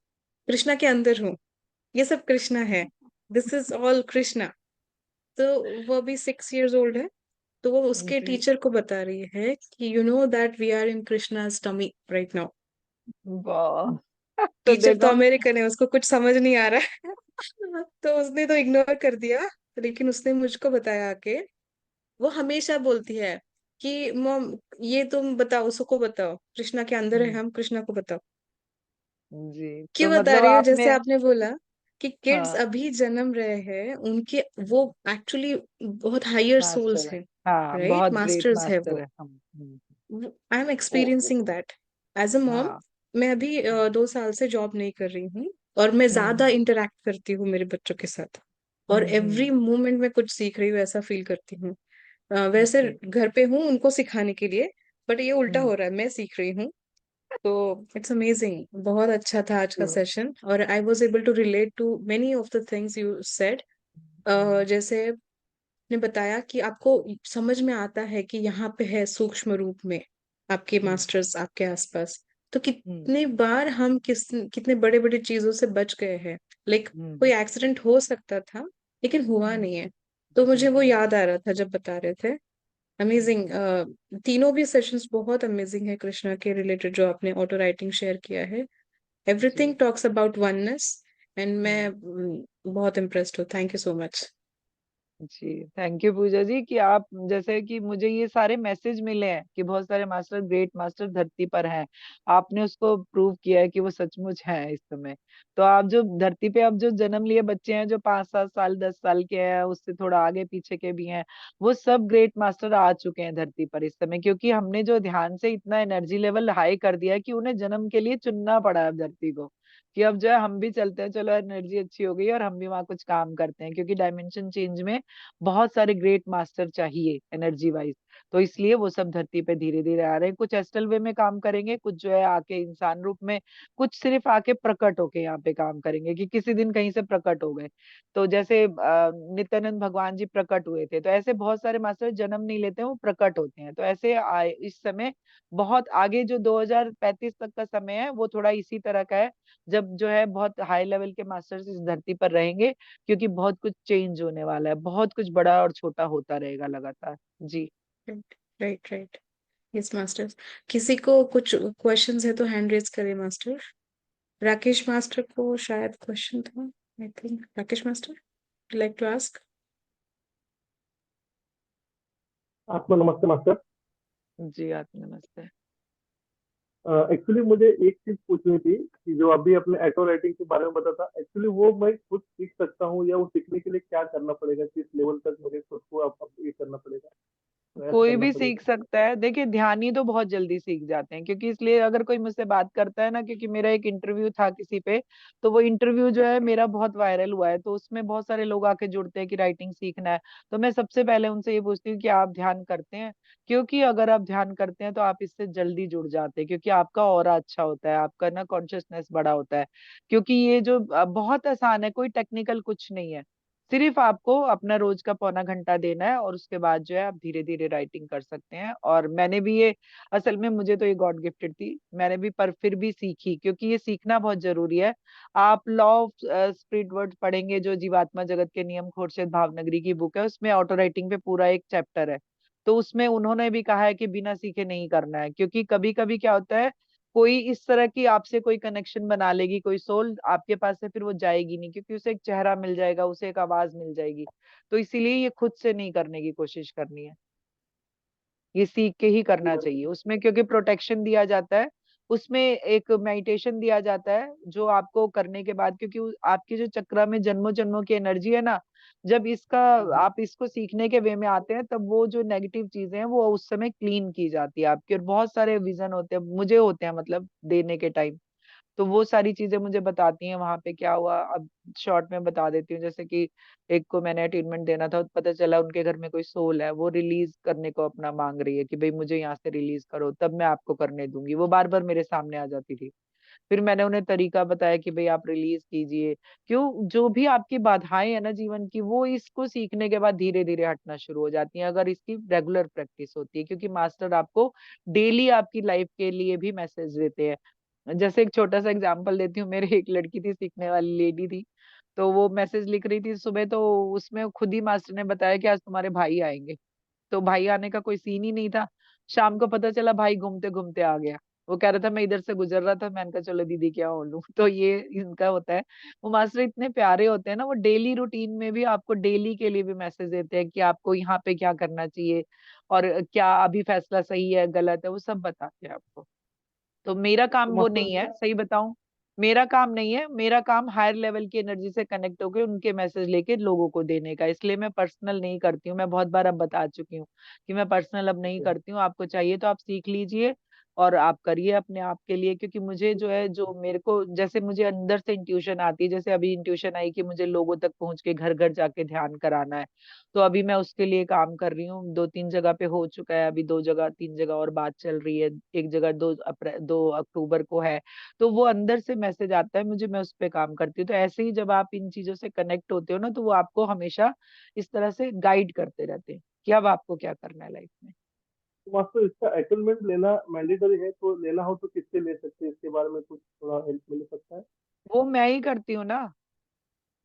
कृष्णा के अंदर हूँ, ये सब कृष्णा है, दिस इज ऑल कृष्णा। तो वो अभी 6 years old है। तो वो उसके जी। टीचर को बता रही है कि you know that we are in Krishna's tummy right now. वाह। तो टीचर तो देखो। अमेरिकन है, उसको कुछ समझ नहीं आ रहा है तो उसने तो इग्नोर कर दिया। लेकिन उसने मुझको बताया आके, वो हमेशा बोलती है कि मॉम ये तुम बताओ, उसको बताओ, कृष्णा के अंदर है, हम्म। हम कृष्णा को बताओ। जी। क्यों तो बता मतलब रही हो? जैसे आपने। आपने बोला कि किड्स हाँ। अभी जन्म रहे हैं, उनके वो एक्चुअली बहुत हायर मास्टर सोल्स है। हैं, हाँ, राइट, बहुत ग्रेट मास्टर्स है मास्टर वो। है हम। I am oh. Experiencing that as a mom. हाँ। मैं अभी हाँ। 2 साल से जॉब नहीं कर रही हूँ, और मैं ज्यादा हम्म। इंटरेक्ट करती हूँ मेरे बच्चों के साथ, और एवरी हम्म। मोमेंट में कुछ सीख रही हूँ, ऐसा फील करती हूँ। वैसे जी। घर पे हूँ उनको सिखाने के लिए, बट ये उल्टा हम्म। हो रहा है, मैं सीख रही हूँ। तो इट्स अमेजिंग, बहुत अच्छा था आज का तो। सेशन, और I was able to relate to many of the things you said. Hmm. जैसे ने बताया कि आपको समझ में आता है कि यहाँ पे है सूक्ष्म रूप में आपके हम्म। मास्टर्स आपके आसपास। तो हम्म। कितने बार हम कितने बड़े बड़े चीजों से बच गए हैं। लाइक हम्म। कोई एक्सीडेंट हो सकता था, लेकिन हुआ हम्म। नहीं है। तो मुझे वो हम्म। याद आ रहा था जब बता रहे थे। हम्म। अमेजिंग। तीनों भी सेशंस बहुत अमेजिंग है कृष्णा के रिलेटेड, जो आपने ऑटो राइटिंग शेयर किया है। एवरीथिंग जी। टॉक्स अबाउट वननेस, एंड मैं हम्म। बहुत इम्प्रेस्ड हूँ। Thank you so much. जी, थैंक यू पूजा जी कि आप जैसे कि मुझे ये सारे मैसेज मिले हैं कि बहुत सारे मास्टर, ग्रेट मास्टर धरती पर हैं। आपने उसको प्रूव किया है कि वो सचमुच हैं इस समय। तो आप जो धरती पे अब जो जन्म लिए बच्चे हैं, जो 5-7 साल 10 साल के हैं, उससे थोड़ा आगे पीछे के भी हैं, वो सब ग्रेट मास्टर आ चुके हैं धरती पर इस समय, क्योंकि हमने जो ध्यान से इतना एनर्जी लेवल हाई कर दिया है कि उन्हें जन्म के लिए चुनना पड़ा है अब धरती को, कि अब जो है हम भी चलते हैं, चलो एनर्जी अच्छी हो गई और हम भी वहां कुछ काम करते हैं, क्योंकि डायमेंशन चेंज में बहुत सारे ग्रेट मास्टर चाहिए एनर्जी वाइज। तो इसलिए वो सब धरती पे धीरे धीरे आ रहे हैं, कुछ एस्ट्रल वे में काम करेंगे, कुछ जो है आके इंसान रूप में, कुछ सिर्फ आके प्रकट होके यहाँ पे काम करेंगे कि किसी दिन कहीं से प्रकट हो गए। तो जैसे नित्यानंद भगवान जी प्रकट हुए थे, तो ऐसे बहुत सारे मास्टर जन्म नहीं लेते हैं, वो प्रकट होते हैं। तो ऐसे इस समय बहुत आगे जो 2035 तक का समय है, वो थोड़ा इसी तरह का है, जब जो है बहुत हाई लेवल के मास्टर्स इस धरती पर रहेंगे, क्योंकि बहुत कुछ चेंज होने वाला है, बहुत कुछ बड़ा और छोटा होता रहेगा लगातार। जी। Right, right, right. Yes master. किसी को कुछ क्वेश्चंस है तो हैंड रेज करें मास्टर। राकेश मास्टर को शायद क्वेश्चन था, I think. Rakesh master like to ask. आपको नमस्ते मास्टर। जी, आप नमस्ते। एक्चुअली मुझे एक चीज पूछनी थी कि जो अभी अपने ऑटो राइटिंग के बारे में बता था, एक्चुअली वो मैं खुद सीख सकता हूँ या वो सीखने के लिए क्या करना पड़ेगा, किस लेवल तक मुझे खुद को अब ये करना पड़ेगा, प्रयास कोई करना भी सीख पड़ेगा? सकता है, देखिए ध्यानी तो बहुत जल्दी सीख जाते हैं, क्योंकि इसलिए अगर कोई मुझसे बात करता है ना, क्योंकि मेरा एक इंटरव्यू था किसी पे, तो वो इंटरव्यू जो है मेरा बहुत वायरल हुआ है, तो उसमें बहुत सारे लोग आके जुड़ते हैं कि राइटिंग सीखना है। तो मैं सबसे पहले उनसे ये पूछती हूँ कि आप ध्यान करते हैं, क्योंकि अगर आप ध्यान करते हैं तो आप इससे जल्दी जुड़ जाते हैं, क्योंकि आपका ऑरा अच्छा होता है, आपका ना कॉन्शियसनेस बड़ा होता है। क्योंकि ये जो बहुत आसान है, कोई टेक्निकल कुछ नहीं है, सिर्फ आपको अपना रोज का पौना घंटा देना है, और उसके बाद जो है आप धीरे धीरे राइटिंग कर सकते हैं। और मैंने भी ये, असल में मुझे तो ये गॉड गिफ्टेड थी, मैंने भी, पर फिर भी सीखी, क्योंकि ये सीखना बहुत जरूरी है। आप लॉ ऑफ स्पिरिट वर्ड पढ़ेंगे, जो जीवात्मा जगत के नियम, खोरशेद भावनगरी की बुक है, उसमें ऑटो राइटिंग पे पूरा एक चैप्टर है। तो उसमें उन्होंने भी कहा है कि बिना सीखे नहीं करना है, क्योंकि कभी कभी क्या होता है, कोई इस तरह की आपसे कोई कनेक्शन बना लेगी, कोई सोल आपके पास से, फिर वो जाएगी नहीं, क्योंकि उसे एक चेहरा मिल जाएगा, उसे एक आवाज मिल जाएगी। तो इसीलिए ये खुद से नहीं करने की कोशिश करनी है, ये सीख के ही करना चाहिए उसमें, क्योंकि प्रोटेक्शन दिया जाता है, उसमें एक मेडिटेशन दिया जाता है जो आपको करने के बाद, क्योंकि आपके जो चक्रा में जन्मों जन्मों की एनर्जी है ना, जब इसका आप इसको सीखने के वे में आते हैं, तब वो जो नेगेटिव चीजें हैं वो उस समय क्लीन की जाती है आपकी। और बहुत सारे विजन होते हैं, मुझे होते हैं मतलब देने के टाइम, तो वो सारी चीजें मुझे बताती हैं वहां पे क्या हुआ। अब शॉर्ट में बता देती हूँ, जैसे कि एक को मैंने अटेनमेंट देना था, पता चला उनके घर में कोई सोल है, वो रिलीज करने को अपना मांग रही है कि भाई मुझे यहाँ से रिलीज करो, तब मैं आपको करने दूंगी। वो बार बार मेरे सामने आ जाती थी, फिर मैंने उन्हें तरीका बताया कि भाई आप रिलीज कीजिए। क्यों, जो भी आपकी बाधाएं है ना जीवन की, वो इसको सीखने के बाद धीरे धीरे हटना शुरू हो जाती हैं, अगर इसकी रेगुलर प्रैक्टिस होती है, क्योंकि मास्टर आपको डेली आपकी लाइफ के लिए भी मैसेज देते हैं। जैसे एक छोटा सा एग्जांपल देती हूँ, मेरे एक लड़की थी, सीखने वाली लेडी थी, तो वो मैसेज लिख रही थी सुबह, तो उसमें खुद ही मास्टर ने बताया कि आज तुम्हारे भाई आएंगे। तो भाई आने का कोई सीन ही नहीं था। शाम को पता चला भाई घूमते घूमते आ गया। वो कह रहा था मैं इधर से गुजर रहा था, मैंने कहा चलो दीदी क्या हो लूं। तो ये इनका होता है। वो मास्टर इतने प्यारे होते हैं ना, वो डेली रूटीन में भी आपको डेली के लिए भी मैसेज देते हैं कि आपको यहाँ पे क्या करना चाहिए और क्या अभी फैसला सही है गलत है, वो सब बताते हैं आपको। तो मेरा काम तो वो मास्टर नहीं है, सही बताऊं, मेरा काम नहीं है। मेरा काम हायर लेवल की एनर्जी से कनेक्ट होकर उनके मैसेज लेके लोगों को देने का, इसलिए मैं पर्सनल नहीं करती हूँ। मैं बहुत बार अब बता चुकी हूँ कि मैं पर्सनल अब नहीं करती हूँ। आपको चाहिए तो आप सीख लीजिए और आप करिए अपने आप के लिए, क्योंकि मुझे जो है, जो मेरे को जैसे मुझे अंदर से इंट्यूशन आती है, जैसे अभी इंट्यूशन आई कि मुझे लोगों तक पहुंच के घर घर जाके ध्यान कराना है, तो अभी मैं उसके लिए काम कर रही हूँ। 2-3 जगह पे हो चुका है, अभी 2 जगह 3 जगह और बात चल रही है। एक जगह 2 अक्टूबर को है। तो वो अंदर से मैसेज आता है मुझे, मैं उस पे काम करती हूँ। तो ऐसे ही जब आप इन चीजों से कनेक्ट होते हो ना, तो वो आपको हमेशा इस तरह से गाइड करते रहते हैं कि अब आपको क्या करना है लाइफ में। तो मास्टर इसका अटेनमेंट लेना मैंडेटरी है, तो लेना हो तो किससे ले सकते हैं, इसके बारे में कुछ थोड़ा हेल्प मिल सकता है? वो मैं ही करती हूँ ना,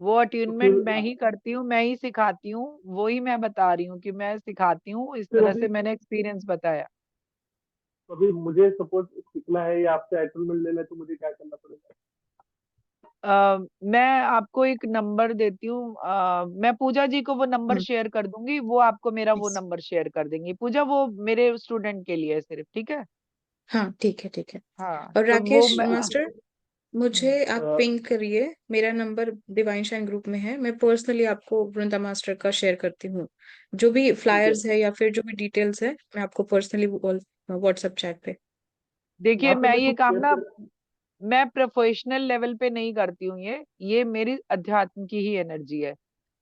वो तो फिर अट्यूनमेंट मैं ही करती हूँ, मैं ही सिखाती हूँ। वो ही मैं बता रही हूँ कि मैं सिखाती हूँ, इस फिर तरह अभी से मैंने एक्सपीरियंस बताया। अभी मुझे सपोज सीखना है या आपसे अटेनमेंट लेना है, तो मुझे क्या करना पड़ेगा? मैं आपको एक नंबर देती हूँ। मैं पूजा जी को वो नंबर हम्म। शेयर कर दूंगी, वो आपको मेरा वो yes। नंबर शेयर कर देंगी। पूजा, वो मेरे स्टूडेंट के लिए है सिर्फ, ठीक है। हाँ ठीक है ठीक है। हाँ और तो वो राकेश मैं मास्टर, मुझे हम्म, आप पिंग करिए। मेरा नंबर डिवाइन शाइन ग्रुप में है। मैं पर्सनली आपको वृंदा मास्टर का शेयर करती हूँ। जो भी ठीक है। फ्लायर्स है या फिर जो भी डिटेल्स है, मैं आपको पर्सनली व्हाट्सएप चैट पे। देखिए यहाँ पे मैं मैं ये कुछ काम शेयर ना, कर। मैं प्रोफेशनल लेवल पे नहीं करती हूँ। ये मेरी अध्यात्म की ही एनर्जी है।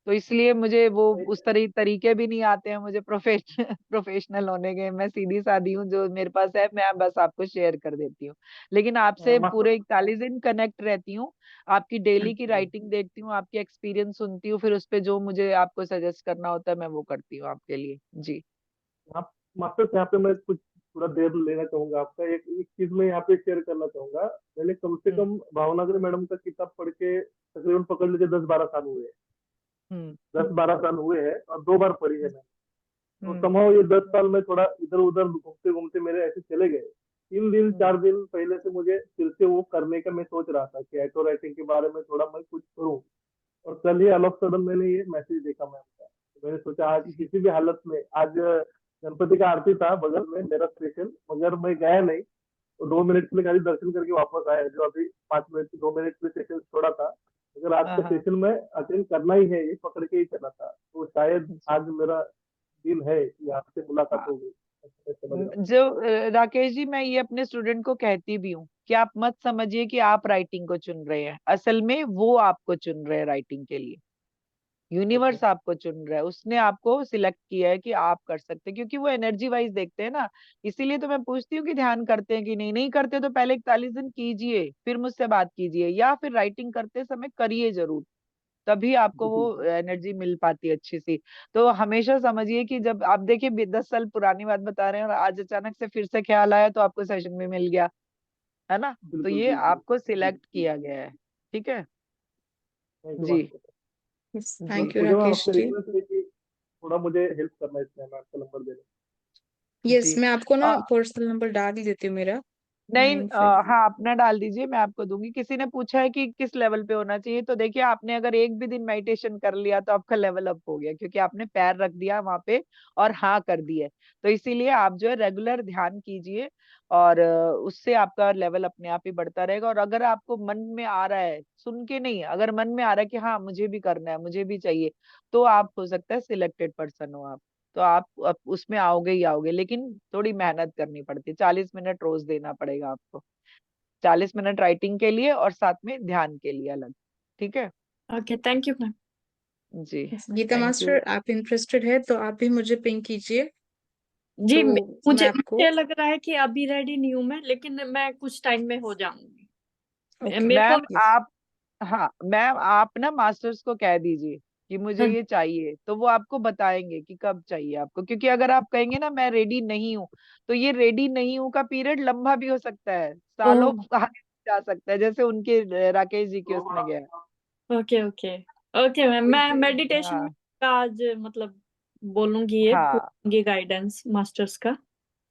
तो इसलिए मुझे वो उस तरीके भी नहीं आते हैं मुझे प्रोफेशनल होने के। मैं सीधी सादी हूँ, जो मेरे पास है मैं बस आपको शेयर कर देती हूँ। लेकिन आपसे मास्टर पूरे 41 दिन कनेक्ट रहती हूँ। आपकी डेली की राइटिंग देखती हूँ, आपकी एक्सपीरियंस सुनती हूँ, फिर उस पे जो मुझे आपको सजेस्ट करना होता है मैं वो करती हूँ आपके लिए जी। यहाँ मास्टर यहाँ पे मैं कुछ थोड़ा देर लेना चाहूंगा आपका। एक एक चीज मैं यहाँ पे शेयर करना चाहूंगा। मैंने कम से हम्म। कम भावनागर मैडम का किताब पढ़ के तकरीबन पकड़ लीजिए 10-12 साल हुए हैं। हम्म। 10-12 साल हुए हैं और 2 बार पढ़ी है मैंने। तो हम्म। समझो ये 10 साल में थोड़ा इधर उधर घूमते घूमते मेरे ऐसे चले गए। 3 दिन हम्म। 4 दिन पहले से मुझे फिर से वो करने का मैं सोच रहा था कि ऑटो राइटिंग के बारे में थोड़ा मैं कुछ करूँ। और कल ही ऑल ऑफ सडन मैंने ये मैसेज देखा मैम का। तो मैंने सोचा आज जी। किसी भी हालत में, आज गणपति का आरती था बगल में मेरा स्पेशल, मगर मैं गया नहीं। तो 2 मिनट के लिए खाली दर्शन करके वापस आया, जो अभी 5 मिनट 2 मिनट में सेशन छोड़ा था। अगर आज हाँ का हाँ। सेशन में अटेंड करना ही है, ये पकड़ के ही चला था, तो शायद जी। आज मेरा दिन है कि आपसे मुलाकात हाँ। हो गई, ऐसा मैं समझ रहा हूँ। जो राकेश जी, मैं ये अपने स्टूडेंट को कहती भी हूँ कि आप मत समझिए कि आप राइटिंग को चुन रहे हैं, असल में वो आपको चुन रहे हैं राइटिंग के लिए। ओके। यूनिवर्स आपको चुन रहा है, उसने आपको सिलेक्ट किया है कि आप कर सकते हैं, क्योंकि वो एनर्जी वाइज देखते हैं ना। इसीलिए तो मैं पूछती हूँ कि ध्यान करते हैं कि नहीं। नहीं करते तो पहले 41 दिन कीजिए, फिर मुझसे बात कीजिए, या फिर राइटिंग करते समय करिए जरूर। तभी आपको जी वो बिल्कुल। एनर्जी मिल पाती है अच्छी सी। तो हमेशा समझिए कि जब आप देखिए 10 साल पुरानी बात बता रहे हैं और आज अचानक से फिर से ख्याल आया तो आपको सेशन में मिल गया, है ना। तो बिल्कुल ये बिल्कुल। आपको जी सिलेक्ट जी। किया गया है। ठीक है। Thank you ji. Master. Yes, ji. Thank you Pooja ma'am Rakesh आपसे जी। रिक्वेस्ट है कि थोड़ा मुझे हेल्प करना है इसमें, मैं आपका नंबर देने। यस, जी। मैं आपको ना पर्सनल नंबर डाल ही देती हूँ मेरा। नहीं, 95। हाँ अपना डाल दीजिए, मैं आपको दूंगी। किसी ने पूछा है कि किस लेवल पे होना चाहिए, तो देखिए आपने अगर एक भी दिन मेडिटेशन कर लिया तो आपका लेवल अप हो गया, क्योंकि आपने पैर रख दिया वहां पे और हाँ कर दिया। तो इसीलिए आप जो है रेगुलर ध्यान कीजिए, और उससे आपका लेवल अपने आप ही बढ़ता रहेगा। और अगर आपको मन में आ रहा है, सुन के नहीं, अगर मन में आ रहा है कि हाँ मुझे भी करना है, मुझे भी चाहिए, तो आप हो सकता है सिलेक्टेड पर्सन हो आप। तो आप उसमें आओगे ही आओगे, लेकिन थोड़ी मेहनत करनी पड़ती है। 40 मिनट रोज देना पड़ेगा आपको, 40 मिनट राइटिंग के लिए और साथ में ध्यान के लिए अलग। ठीक है। Okay, thank you ma'am. Ji. Geeta thank you. Master, आप इंटरेस्टेड है तो आप भी मुझे पिंग कीजिए। जी, तो मैं मुझे आपको। मुझे लग रहा है कि अभी रेडी नहीं हूँ मैं, लेकिन मैं कुछ टाइम में हो जाऊंगी। ओके। मेरे को मैम यस। आप, हाँ मैम आप ना मास्टर्स को कह दीजिए कि मुझे हाँ, ये चाहिए, तो वो आपको बताएंगे कि कब चाहिए आपको। क्योंकि अगर आप कहेंगे ना मैं रेडी नहीं हूँ, तो ये रेडी नहीं हूँ का पीरियड लंबा भी हो सकता है, ओ, सालों आगे जा सकता है, जैसे उनके राकेश जी के उसमें गया। Okay okay. ओके मैम, तो मैं इसे, मेडिटेशन में हाँ आज मतलब बोलूंगी, ये हाँ पूछूंगी गाइडेंस मास्टर्स का।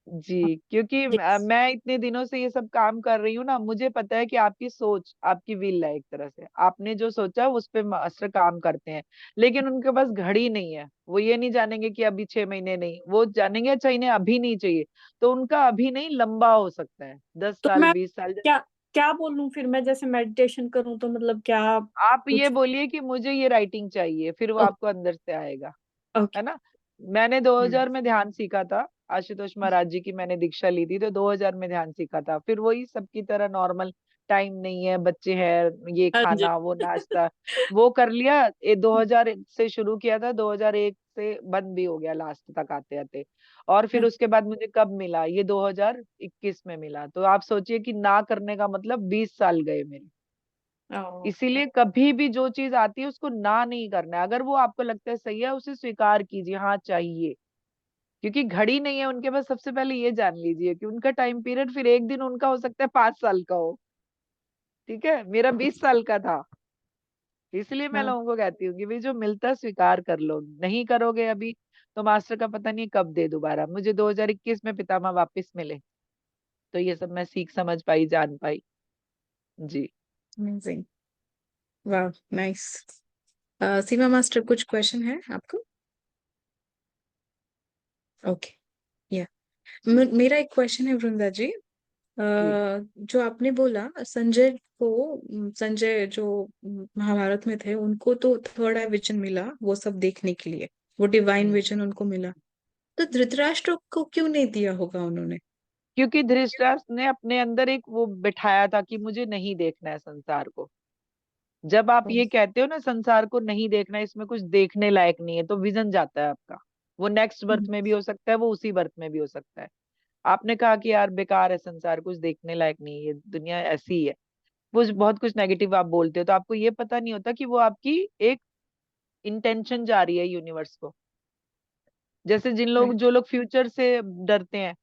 जी, क्योंकि यस। मैं इतने दिनों से ये सब काम कर रही हूँ ना, मुझे पता है कि आपकी सोच, आपकी विल है, एक तरह से आपने जो सोचा उस पे मास्टर काम करते हैं। लेकिन उनके पास घड़ी नहीं है, वो ये नहीं जानेंगे कि अभी 6 महीने नहीं, वो जानेंगे अच्छा इन्हें अभी नहीं चाहिए। तो उनका अभी नहीं लंबा हो सकता है, दस तो साल मैं 20 साल। क्या क्या बोलूं फिर? मैं जैसे मेडिटेशन करूं तो मतलब क्या आप ये कुछ? बोलिए कि मुझे ये राइटिंग चाहिए, फिर वो ओके। आपको अंदर से आएगा। ओके। है ना। मैंने हम्म। 2000 में ध्यान सीखा था, आशुतोष महाराज जी की मैंने दीक्षा ली थी, तो 2000 में ध्यान सीखा था। फिर वही सबकी तरह नॉर्मल, टाइम नहीं है, बच्चे हैं, ये हाँ जी। खाना वो नाश्ता, वो कर लिया। ये 2000 से शुरू किया था, 2001 से बंद भी हो गया लास्ट तक आते आते। और फिर उसके बाद मुझे कब मिला, ये 2021 में मिला। तो आप सोचिए कि ना करने का मतलब 20 साल गए मेरे। ओ, इसीलिए कभी भी जो चीज आती है उसको ना नहीं करना है। अगर वो आपको लगता है सही है, उसे स्वीकार कीजिए, हाँ चाहिए। क्योंकि घड़ी नहीं है उनके पास, सबसे पहले ये जान लीजिए कि उनका टाइम पीरियड फिर एक दिन उनका हो सकता है 5 साल का हो। ठीक है, मेरा 20 साल का था। इसलिए मैं हाँ। लोगों को कहती हूँ कि भाई जो मिलता है स्वीकार कर लो, नहीं करोगे अभी तो मास्टर का पता नहीं कब दे दोबारा। मुझे 2021 में पितामह वापस मिले, तो ये सब मैं सीख समझ पाई, जान पाई। जी। अमेजिंग। वाह, नाइस। सीमा मास्टर, कुछ क्वेश्चन है आपको? ओके। या मेरा एक क्वेश्चन है वृंदा जी। जी। जो आपने बोला संजय को, संजय जो महाभारत में थे, उनको तो थर्ड आई विजन मिला वो सब देखने के लिए, वो डिवाइन हम्म। विजन उनको मिला। तो धृतराष्ट्र को क्यों नहीं दिया होगा उन्होंने? क्योंकि धृतराष्ट्र ने अपने अंदर एक वो बिठाया था कि मुझे नहीं देखना है संसार को। जब आप ये कहते हो ना संसार को नहीं देखना है, इसमें कुछ देखने लायक नहीं है, तो विजन जाता है आपका। वो नेक्स्ट बर्थ हम्म। में भी हो सकता है, वो उसी बर्थ में भी हो सकता है। आपने कहा कि यार बेकार है संसार, कुछ देखने लायक नहीं है, ये दुनिया ऐसी ही है, कुछ बहुत कुछ नेगेटिव आप बोलते हो, तो आपको ये पता नहीं होता कि वो आपकी एक इंटेंशन जा रही है यूनिवर्स को। जैसे जिन लोग, राइट। जो लोग फ्यूचर से डरते हैं,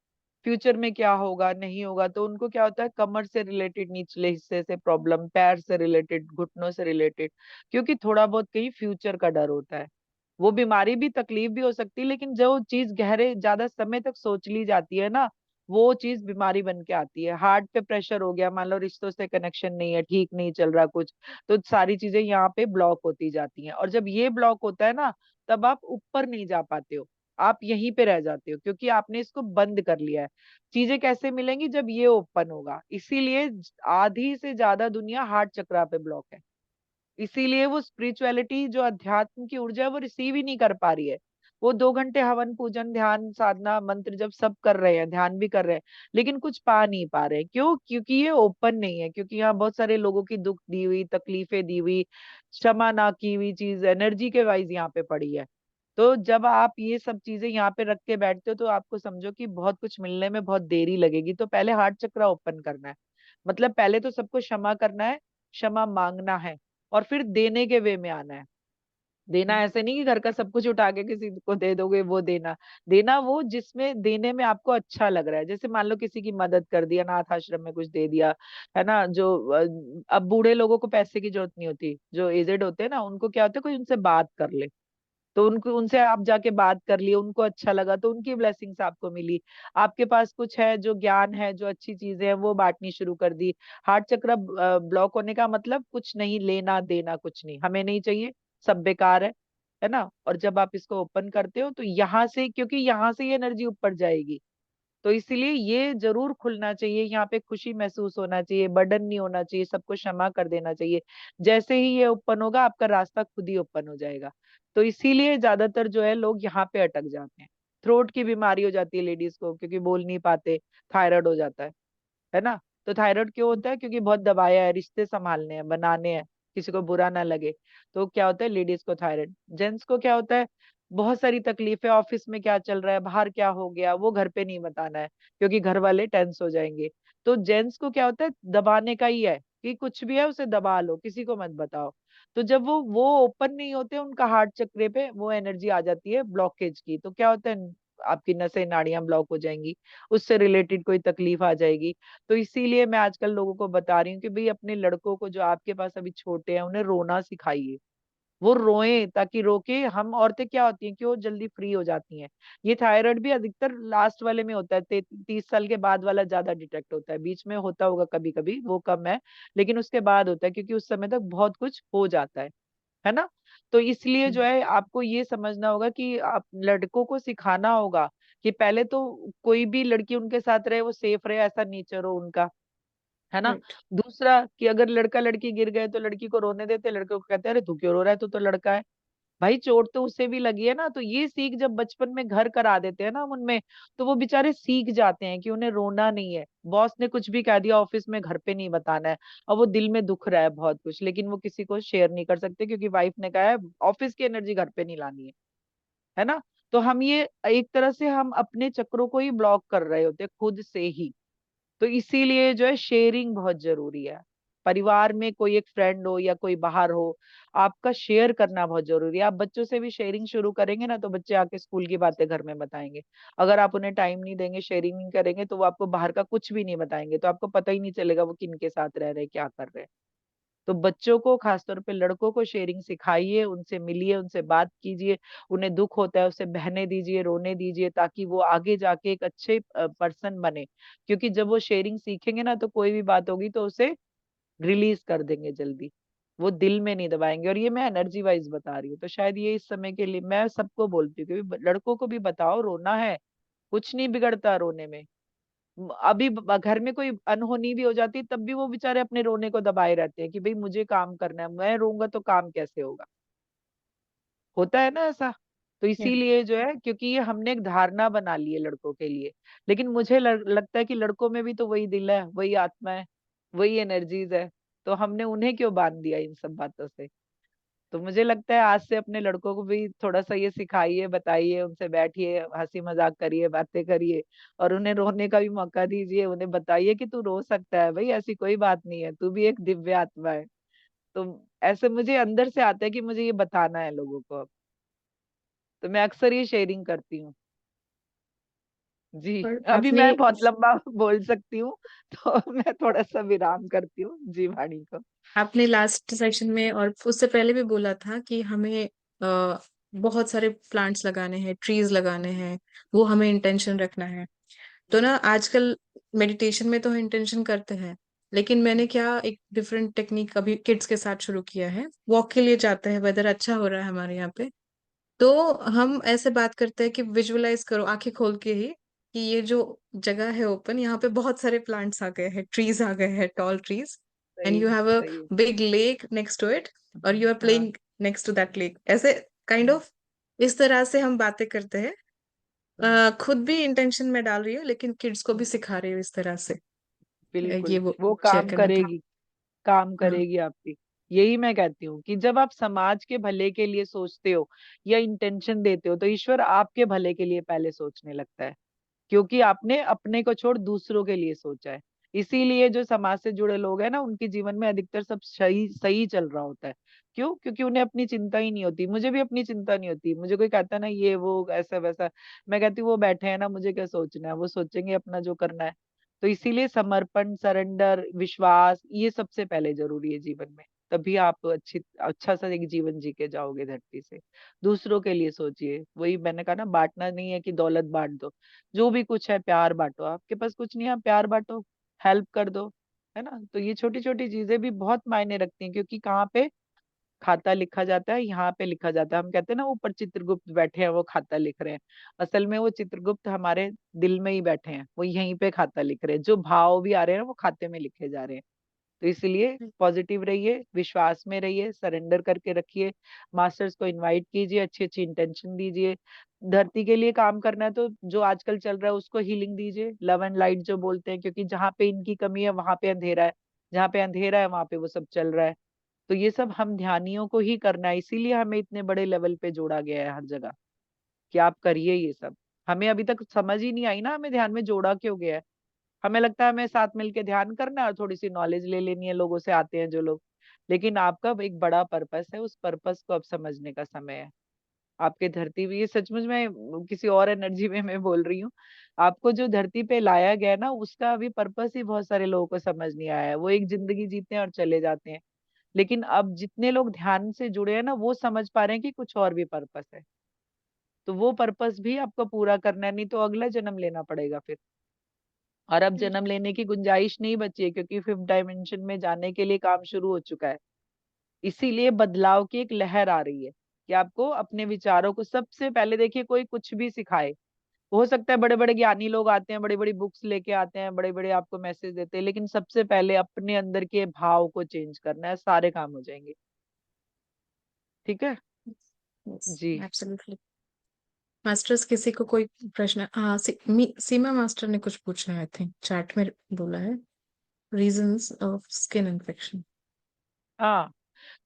फ्यूचर में क्या होगा नहीं होगा, तो उनको क्या होता है, कमर से रिलेटेड निचले हिस्से से प्रॉब्लम, पैर से रिलेटेड, घुटनों से रिलेटेड, क्योंकि थोड़ा बहुत कहीं फ्यूचर का डर होता है। वो बीमारी भी, तकलीफ भी हो सकती है, लेकिन जो चीज गहरे ज्यादा समय तक सोच ली जाती है ना, वो चीज बीमारी बन के आती है। हार्ट पे प्रेशर हो गया, मान लो रिश्तों से कनेक्शन नहीं है, ठीक नहीं चल रहा कुछ, तो सारी चीजें यहाँ पे ब्लॉक होती जाती हैं। और जब ये ब्लॉक होता है ना, तब आप ऊपर नहीं जा पाते हो, आप यहीं पे रह जाते हो, क्योंकि आपने इसको बंद कर लिया है। चीजें कैसे मिलेंगी, जब ये ओपन होगा। इसीलिए आधी से ज्यादा दुनिया हार्ट चक्रा पे ब्लॉक है। इसीलिए वो स्पिरिचुअलिटी, जो अध्यात्म की ऊर्जा है, वो रिसीव ही नहीं कर पा रही है। वो 2 घंटे हवन पूजन ध्यान साधना मंत्र जब सब कर रहे हैं, ध्यान भी कर रहे हैं, लेकिन कुछ पा नहीं पा रहे हैं। क्यों? क्योंकि ये ओपन नहीं है, क्योंकि यहाँ बहुत सारे लोगों की दुख दी हुई, तकलीफें दी हुई, क्षमा ना की हुई चीज एनर्जी के वाइज यहाँ पे पड़ी है। तो जब आप ये सब चीजें यहाँ पे रख के बैठते हो, तो आपको समझो कि बहुत कुछ मिलने में बहुत देरी लगेगी। तो पहले हार्ट चक्र ओपन करना है, मतलब पहले तो सबको क्षमा करना है, क्षमा मांगना है, और फिर देने के वे में आना है। देना ऐसे नहीं कि घर का सब कुछ उठा के किसी को दे दोगे, वो देना। देना वो जिसमें देने में आपको अच्छा लग रहा है। जैसे मान लो किसी की मदद कर दिया, अनाथ आश्रम में कुछ दे दिया, है ना। जो अब बूढ़े लोगों को पैसे की जरूरत नहीं होती, जो एजेड होते हैं ना, उनको क्या होता है, कोई उनसे बात कर ले, तो उनको, उनसे आप जाके बात कर लिए, उनको अच्छा लगा, तो उनकी ब्लेसिंग्स आपको मिली। आपके पास कुछ है, जो ज्ञान है, जो अच्छी चीजें हैं, वो बांटनी शुरू कर दी। हार्ट चक्र ब्लॉक होने का मतलब कुछ नहीं, लेना देना कुछ नहीं, हमें नहीं चाहिए, सब बेकार है ना। और जब आप इसको ओपन करते हो, तो यहाँ से, क्योंकि यहाँ से ये एनर्जी ऊपर जाएगी, तो इसीलिए ये जरूर खुलना चाहिए। यहाँ पे खुशी महसूस होना चाहिए, बर्डन नहीं होना चाहिए, सबको क्षमा कर देना चाहिए। जैसे ही ये ओपन होगा, आपका रास्ता खुद ही ओपन हो जाएगा। तो इसीलिए ज्यादातर जो है लोग यहाँ पे अटक जाते हैं। थ्रोट की बीमारी हो जाती है लेडीज को, क्योंकि बोल नहीं पाते। थायराइड हो जाता है ना। तो थायराइड क्यों होता है? क्योंकि बहुत दबाया है, रिश्ते संभालने हैं, बनाने हैं, किसी को बुरा ना लगे। तो क्या होता है, लेडीज को थायराइड। जेंट्स को क्या होता है, बहुत सारी तकलीफें, ऑफिस में क्या चल रहा है, बाहर क्या हो गया, वो घर पे नहीं बताना है, क्योंकि घर वाले टेंस हो जाएंगे। तो जेंट्स को क्या होता है, दबाने का ही है, कि कुछ भी है उसे दबा लो, किसी को मत बताओ। तो जब वो ओपन नहीं होते, उनका हार्ट चक्रे पे वो एनर्जी आ जाती है ब्लॉकेज की, तो क्या होता है, आपकी नसें नाड़ियां ब्लॉक हो जाएंगी, उससे रिलेटेड कोई तकलीफ आ जाएगी। तो इसीलिए मैं आजकल लोगों को बता रही हूँ कि भाई अपने लड़कों को, जो आपके पास अभी छोटे हैं, उन्हें रोना सिखाइए। वो रोए ताकि रोके। हम औरतें क्या होती हैं कि वो जल्दी फ्री हो जाती हैं। ये थायराइड भी अधिकतर लास्ट वाले में होता है, 30 साल के बाद वाला ज्यादा डिटेक्ट होता है। बीच में होता होगा कभी कभी, वो कम है, लेकिन उसके बाद होता है, क्योंकि उस समय तक बहुत कुछ हो जाता है ना। तो इसलिए जो है आपको ये समझना होगा कि आप लड़कों को सिखाना होगा कि पहले तो कोई भी लड़की उनके साथ रहे वो सेफ रहे, ऐसा नेचर हो उनका, है ना। राइट। दूसरा कि अगर लड़का लड़की गिर गए तो लड़की को रोने देते, लड़के को कहते हैं अरे तू क्यों रो रहा है, तू तो लड़का है। भाई चोट तो उससे भी लगी है ना। तो ये सीख जब बचपन में घर करा देते हैं ना हम उनमें, तो वो बेचारे सीख जाते हैं कि उन्हें रोना नहीं है। बॉस ने कुछ भी कह दिया ऑफिस में, घर पे नहीं बताना है। और वो दिल में दुख रहा है बहुत कुछ, लेकिन वो किसी को शेयर नहीं कर सकते, क्योंकि वाइफ ने कहा है ऑफिस की एनर्जी घर पे नहीं लानी है ना। तो हम ये एक तरह से हम अपने चक्रों को ही ब्लॉक कर रहे होते हैं खुद से ही। तो इसीलिए जो है शेयरिंग बहुत जरूरी है। परिवार में कोई एक फ्रेंड हो या कोई बाहर हो, आपका शेयर करना बहुत जरूरी है। आप बच्चों से भी शेयरिंग शुरू करेंगे ना, तो बच्चे आके स्कूल की बातें घर में बताएंगे। अगर आप उन्हें टाइम नहीं देंगे, शेयरिंग नहीं करेंगे, तो वो आपको बाहर का कुछ भी नहीं बताएंगे, तो आपको पता ही नहीं चलेगा वो किन के साथ रह रहे हैं, क्या कर रहे हैं। तो बच्चों को, खासतौर पे लड़कों को शेयरिंग सिखाइए, उनसे मिलिए, उनसे बात कीजिए। उन्हें दुख होता है उसे बहने दीजिए, रोने दीजिए, ताकि वो आगे जाके एक अच्छे पर्सन बने। क्योंकि जब वो शेयरिंग सीखेंगे ना, तो कोई भी बात होगी तो उसे रिलीज कर देंगे जल्दी। वो दिल में नहीं दबाएंगे। और ये मैं एनर्जी वाइज बता रही हूँ, तो शायद ये इस समय के लिए मैं सबको बोलती हूँ कि लड़कों को भी बताओ रोना है, कुछ नहीं बिगड़ता रोने में। अभी घर में कोई अनहोनी भी हो जाती है, तब भी वो बेचारे अपने रोने को दबाए रहते हैं कि भाई मुझे काम करना है, मैं रोऊंगा तो काम कैसे होगा। होता है ना ऐसा। तो Yeah. इसीलिए जो है, क्योंकि ये हमने एक धारणा बना ली है लड़कों के लिए। लेकिन मुझे लगता है कि लड़कों में भी तो वही दिल है, वही आत्मा है, वही एनर्जीज है। तो हमने उन्हें क्यों बांध दिया इन सब बातों से। तो मुझे लगता है आज से अपने लड़कों को भी थोड़ा सा ये सिखाइए, बताइए, उनसे बैठिए, हंसी मजाक करिए, बातें करिए, और उन्हें रोने का भी मौका दीजिए। उन्हें बताइए कि तू रो सकता है भाई, ऐसी कोई बात नहीं है, तू भी एक दिव्य आत्मा है। तो ऐसे मुझे अंदर से आता है कि मुझे ये बताना है लोगों को अब। तो मैं अक्सर ये शेयरिंग करती हूँ। जी। और अभी आपने मैं बहुत लंबा बोल सकती हूँ, तो मैं थोड़ा सा विराम करती हूँ जी वाणी को। आपने लास्ट सेशन में और उससे पहले भी बोला था कि हमें बहुत सारे प्लांट्स लगाने हैं, ट्रीज लगाने हैं, वो हमें इंटेंशन रखना है। तो ना आजकल मेडिटेशन में तो इंटेंशन करते हैं, लेकिन मैंने क्या एक डिफरेंट टेक्निक अभी किड्स के साथ शुरू किया है। वॉक के लिए जाते हैं, वेदर अच्छा हो रहा है हमारे यहाँ पे, तो हम ऐसे बात करते हैं कि विजुअलाइज करो आंखें खोल के ही कि ये जो जगह है ओपन, यहाँ पे बहुत सारे प्लांट्स आ गए हैं, ट्रीज आ गए हैं, टॉल ट्रीज, एंड सही यू हैव अ सही है। Big lake next to it, और यू आर हाँ playing next to that lake, ऐसे काइंड ऑफ इस तरह से हम बातें करते हैं। खुद भी इंटेंशन में डाल रही हूँ, लेकिन किड्स को भी सिखा रही हूँ इस तरह से। ये बिल्कुल, वो वो शेयर काम करना था। करेगी, काम हाँ। करेगी आपकी। यही मैं कहती हूँ कि जब आप समाज के भले के लिए सोचते हो या इंटेंशन देते हो, तो ईश्वर आपके भले के लिए पहले सोचने लगता है। क्योंकि आपने अपने को छोड़ दूसरों के लिए सोचा है। इसीलिए जो समाज से जुड़े लोग हैं ना, उनके जीवन में अधिकतर सब सही सही चल रहा होता है। क्यों? क्योंकि उन्हें अपनी चिंता ही नहीं होती। मुझे भी अपनी चिंता नहीं होती। मुझे कोई कहता है ना ये वो ऐसा वैसा, मैं कहती हूँ वो बैठे हैं ना, मुझे क्या सोचना है, वो सोचेंगे अपना जो करना है। तो इसीलिए समर्पण, सरेंडर, विश्वास, ये सबसे पहले जरूरी है जीवन में। तभी आप अच्छा सा एक जीवन जी के जाओगे धरती से। दूसरों के लिए सोचिए। वही मैंने कहा ना, बांटना नहीं है कि दौलत बांट दो। जो भी कुछ है प्यार बांटो। आपके पास कुछ नहीं है, आप प्यार बांटो, हेल्प कर दो, है ना। तो ये छोटी छोटी चीजें भी बहुत मायने रखती हैं, क्योंकि कहाँ पे खाता लिखा जाता है, यहाँ पे लिखा जाता है। हम कहते हैं ना ऊपर चित्रगुप्त बैठे हैं, वो खाता लिख रहे हैं। असल में वो चित्रगुप्त हमारे दिल में ही बैठे हैं, वो यहीं पे खाता लिख रहे हैं। जो भाव भी आ रहे हैं वो खाते में लिखे जा रहे हैं। तो इसलिए पॉजिटिव रहिए, विश्वास में रहिए, सरेंडर करके रखिए। मास्टर्स को इनवाइट कीजिए, अच्छी अच्छी इंटेंशन दीजिए। धरती के लिए काम करना है, तो जो आजकल चल रहा है उसको हीलिंग दीजिए, लव एंड लाइट जो बोलते हैं। क्योंकि जहाँ पे इनकी कमी है वहां पे अंधेरा है, जहाँ पे अंधेरा है वहां पे वो सब चल रहा है। तो ये सब हम ध्यानियों को ही करना है। इसीलिए हमें इतने बड़े लेवल पे जोड़ा गया है हर जगह कि आप करिए ये सब। हमें अभी तक समझ ही नहीं आई ना, हमें ध्यान में जोड़ा क्यों गया है। हमें लगता है हमें साथ मिलके ध्यान करना है और थोड़ी सी नॉलेज ले लेनी है लोगों से आते हैं जो लोग। लेकिन आपका एक बड़ा पर्पस है, उस पर्पस को अब समझने का समय है। आपके धरती पे, ये सचमुच में किसी और एनर्जी में मैं बोल रही हूँ, आपको जो धरती पे लाया गया है ना, उसका अभी पर्पस ही बहुत सारे लोगों को समझ नहीं आया है। वो एक जिंदगी जीते हैं और चले जाते हैं। लेकिन अब जितने लोग ध्यान से जुड़े हैं ना, वो समझ पा रहे हैं कि कुछ और भी पर्पस है। तो वो पर्पस भी आपको पूरा करना है, नहीं तो अगला जन्म लेना पड़ेगा फिर। और अब जन्म लेने की गुंजाइश नहीं बची है, क्योंकि 5th डायमेंशन में जाने के लिए काम शुरू हो चुका है। इसीलिए बदलाव की एक लहर आ रही है कि आपको अपने विचारों को, सबसे पहले देखिए, कोई कुछ भी सिखाए, हो सकता है बड़े बड़े ज्ञानी लोग आते हैं, बड़ी बड़ी बुक्स लेके आते हैं, बड़े बड़े आपको मैसेज देते हैं, लेकिन सबसे पहले अपने अंदर के भाव को चेंज करना है, सारे काम हो जाएंगे। ठीक है यस, जी। एब्सोल्युटली। मास्टर्स, किसी को कोई प्रश्न? हाँ, सीमा मास्टर ने कुछ पूछा है, आई थिंक चैट में बोला है, रीजंस ऑफ स्किन इन्फेक्शन। हाँ,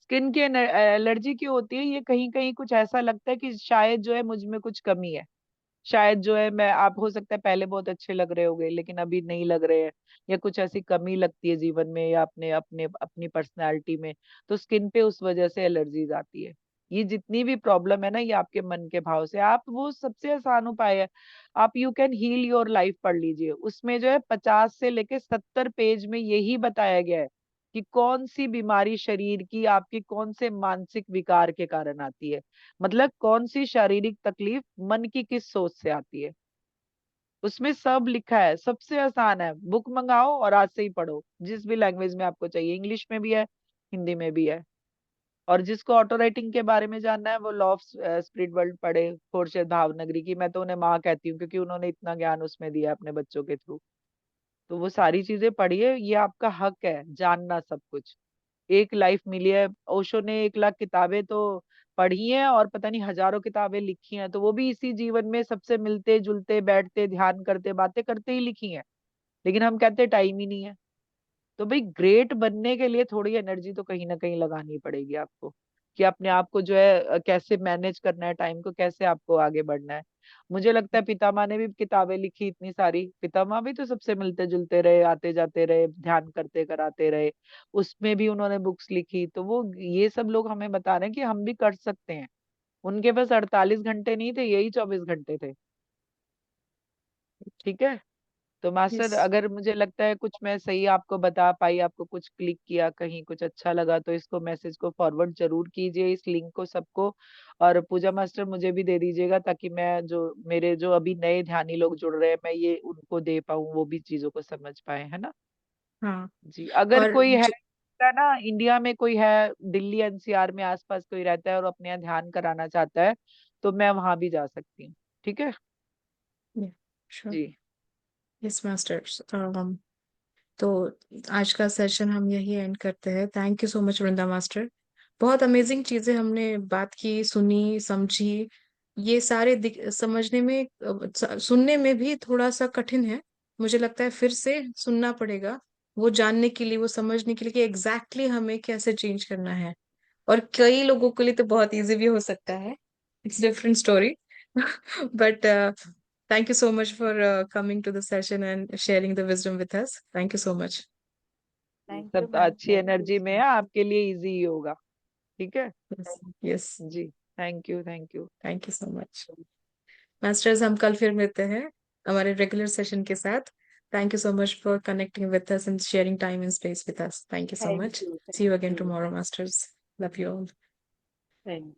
स्किन की एलर्जी क्यों होती है? ये कहीं कहीं कुछ ऐसा लगता है कि शायद जो है मुझ में कुछ कमी है, शायद जो है मैं, आप हो सकता है पहले बहुत अच्छे लग रहे होगे लेकिन अभी नहीं लग रहे हैं, या कुछ ऐसी कमी लगती है जीवन में या अपने अपने अपनी पर्सनैलिटी में, तो स्किन पे उस वजह से एलर्जीज आती है। ये जितनी भी प्रॉब्लम है ना, ये आपके मन के भाव से। आप, वो सबसे आसान उपाय है, आप you can heal your life पढ़ लीजिए, उसमें जो है 50 से लेके 70 पेज में यही बताया गया है कि कौन सी बीमारी शरीर की आपकी कौन से मानसिक विकार के कारण आती है, मतलब कौन सी शारीरिक तकलीफ मन की किस सोच से आती है। उसमें सब लिखा है, सबसे आसान है। बुक मंगाओ और आज से ही पढ़ो, जिस भी लैंग्वेज में आपको चाहिए, इंग्लिश में भी है, हिंदी में भी है। और जिसको ऑटो राइटिंग के बारे में जानना है, वो लॉ ऑफ स्पिरिट वर्ल्ड पढ़े, खोरशेद भावनगरी की। मैं तो उन्हें माँ कहती हूँ, क्योंकि उन्होंने इतना ज्ञान उसमें दिया अपने बच्चों के थ्रू। तो वो सारी चीजें पढ़िए, ये आपका हक है जानना सब कुछ। एक लाइफ मिली है, ओशो ने 1 लाख किताबें तो पढ़ी हैं, और पता नहीं हजारों किताबें लिखी हैं, तो वो भी इसी जीवन में सबसे मिलते जुलते, बैठते, ध्यान करते, बातें करते ही लिखी हैं। लेकिन हम कहते टाइम ही नहीं है। तो भाई, ग्रेट बनने के लिए थोड़ी एनर्जी तो कहीं ना कहीं लगानी पड़ेगी आपको, कि अपने आप को जो है कैसे मैनेज करना है, टाइम को कैसे आपको आगे बढ़ना है। मुझे लगता है पितामह ने भी किताबें लिखी इतनी सारी, पितामह भी तो सबसे मिलते जुलते रहे, आते जाते रहे, ध्यान करते कराते रहे, उसमें भी उन्होंने बुक्स लिखी। तो वो, ये सब लोग हमें बता रहे हैं कि हम भी कर सकते हैं। उनके पास 48 घंटे नहीं थे, यही 24 घंटे थे। ठीक है। तो यस। मास्टर, अगर मुझे लगता है कुछ मैं सही आपको बता पाई, आपको कुछ क्लिक किया, कहीं कुछ अच्छा लगा, तो इसको, मैसेज को फॉरवर्ड जरूर कीजिए, इस लिंक को सबको। और पूजा मास्टर मुझे भी दे दीजिएगा, ताकि मैं, जो मेरे जो अभी नए ध्यानी लोग जुड़ रहे हैं, मैं ये उनको दे पाऊँ, वो भी चीजों को समझ पाए, है ना हाँ। जी। अगर और कोई है ना, इंडिया में कोई है, दिल्ली एनसीआर में आसपास कोई रहता है और अपने यहाँ ध्यान कराना चाहता है, तो मैं वहां भी जा सकती हूँ। ठीक है श्योर। जी। Yes masters. तो आज का सेशन हम यही एंड करते हैं। Thank you so much Vrinda master. बहुत अमेजिंग चीजें हमने बात की, सुनी, समझी। ये सारे समझने में, सुनने में भी थोड़ा सा कठिन है। मुझे लगता है फिर से सुनना पड़ेगा, वो जानने के लिए, वो समझने के लिए कि एग्जैक्टली हमें कैसे चेंज करना है। और कई लोगों के लिए तो बहुत इजी भी हो सकता है, it's different story. But thank you so much for coming to the session and sharing the wisdom with us. Thank you so much. Thank you सब मैम, अच्छी थैंक यू। एनर्जी में है, आपके लिए इजी ही होगा। ठीक है Yes. Yes. जी। Thank you, thank you. Thank you so much. Masters, हम कल फिर मिलते हैं हमारे रेगुलर सेशन के साथ। Thank you so much for connecting with us and sharing time and space with us. Thank you so thank much. You, See you thank again you, tomorrow, Masters. Love you all. Thank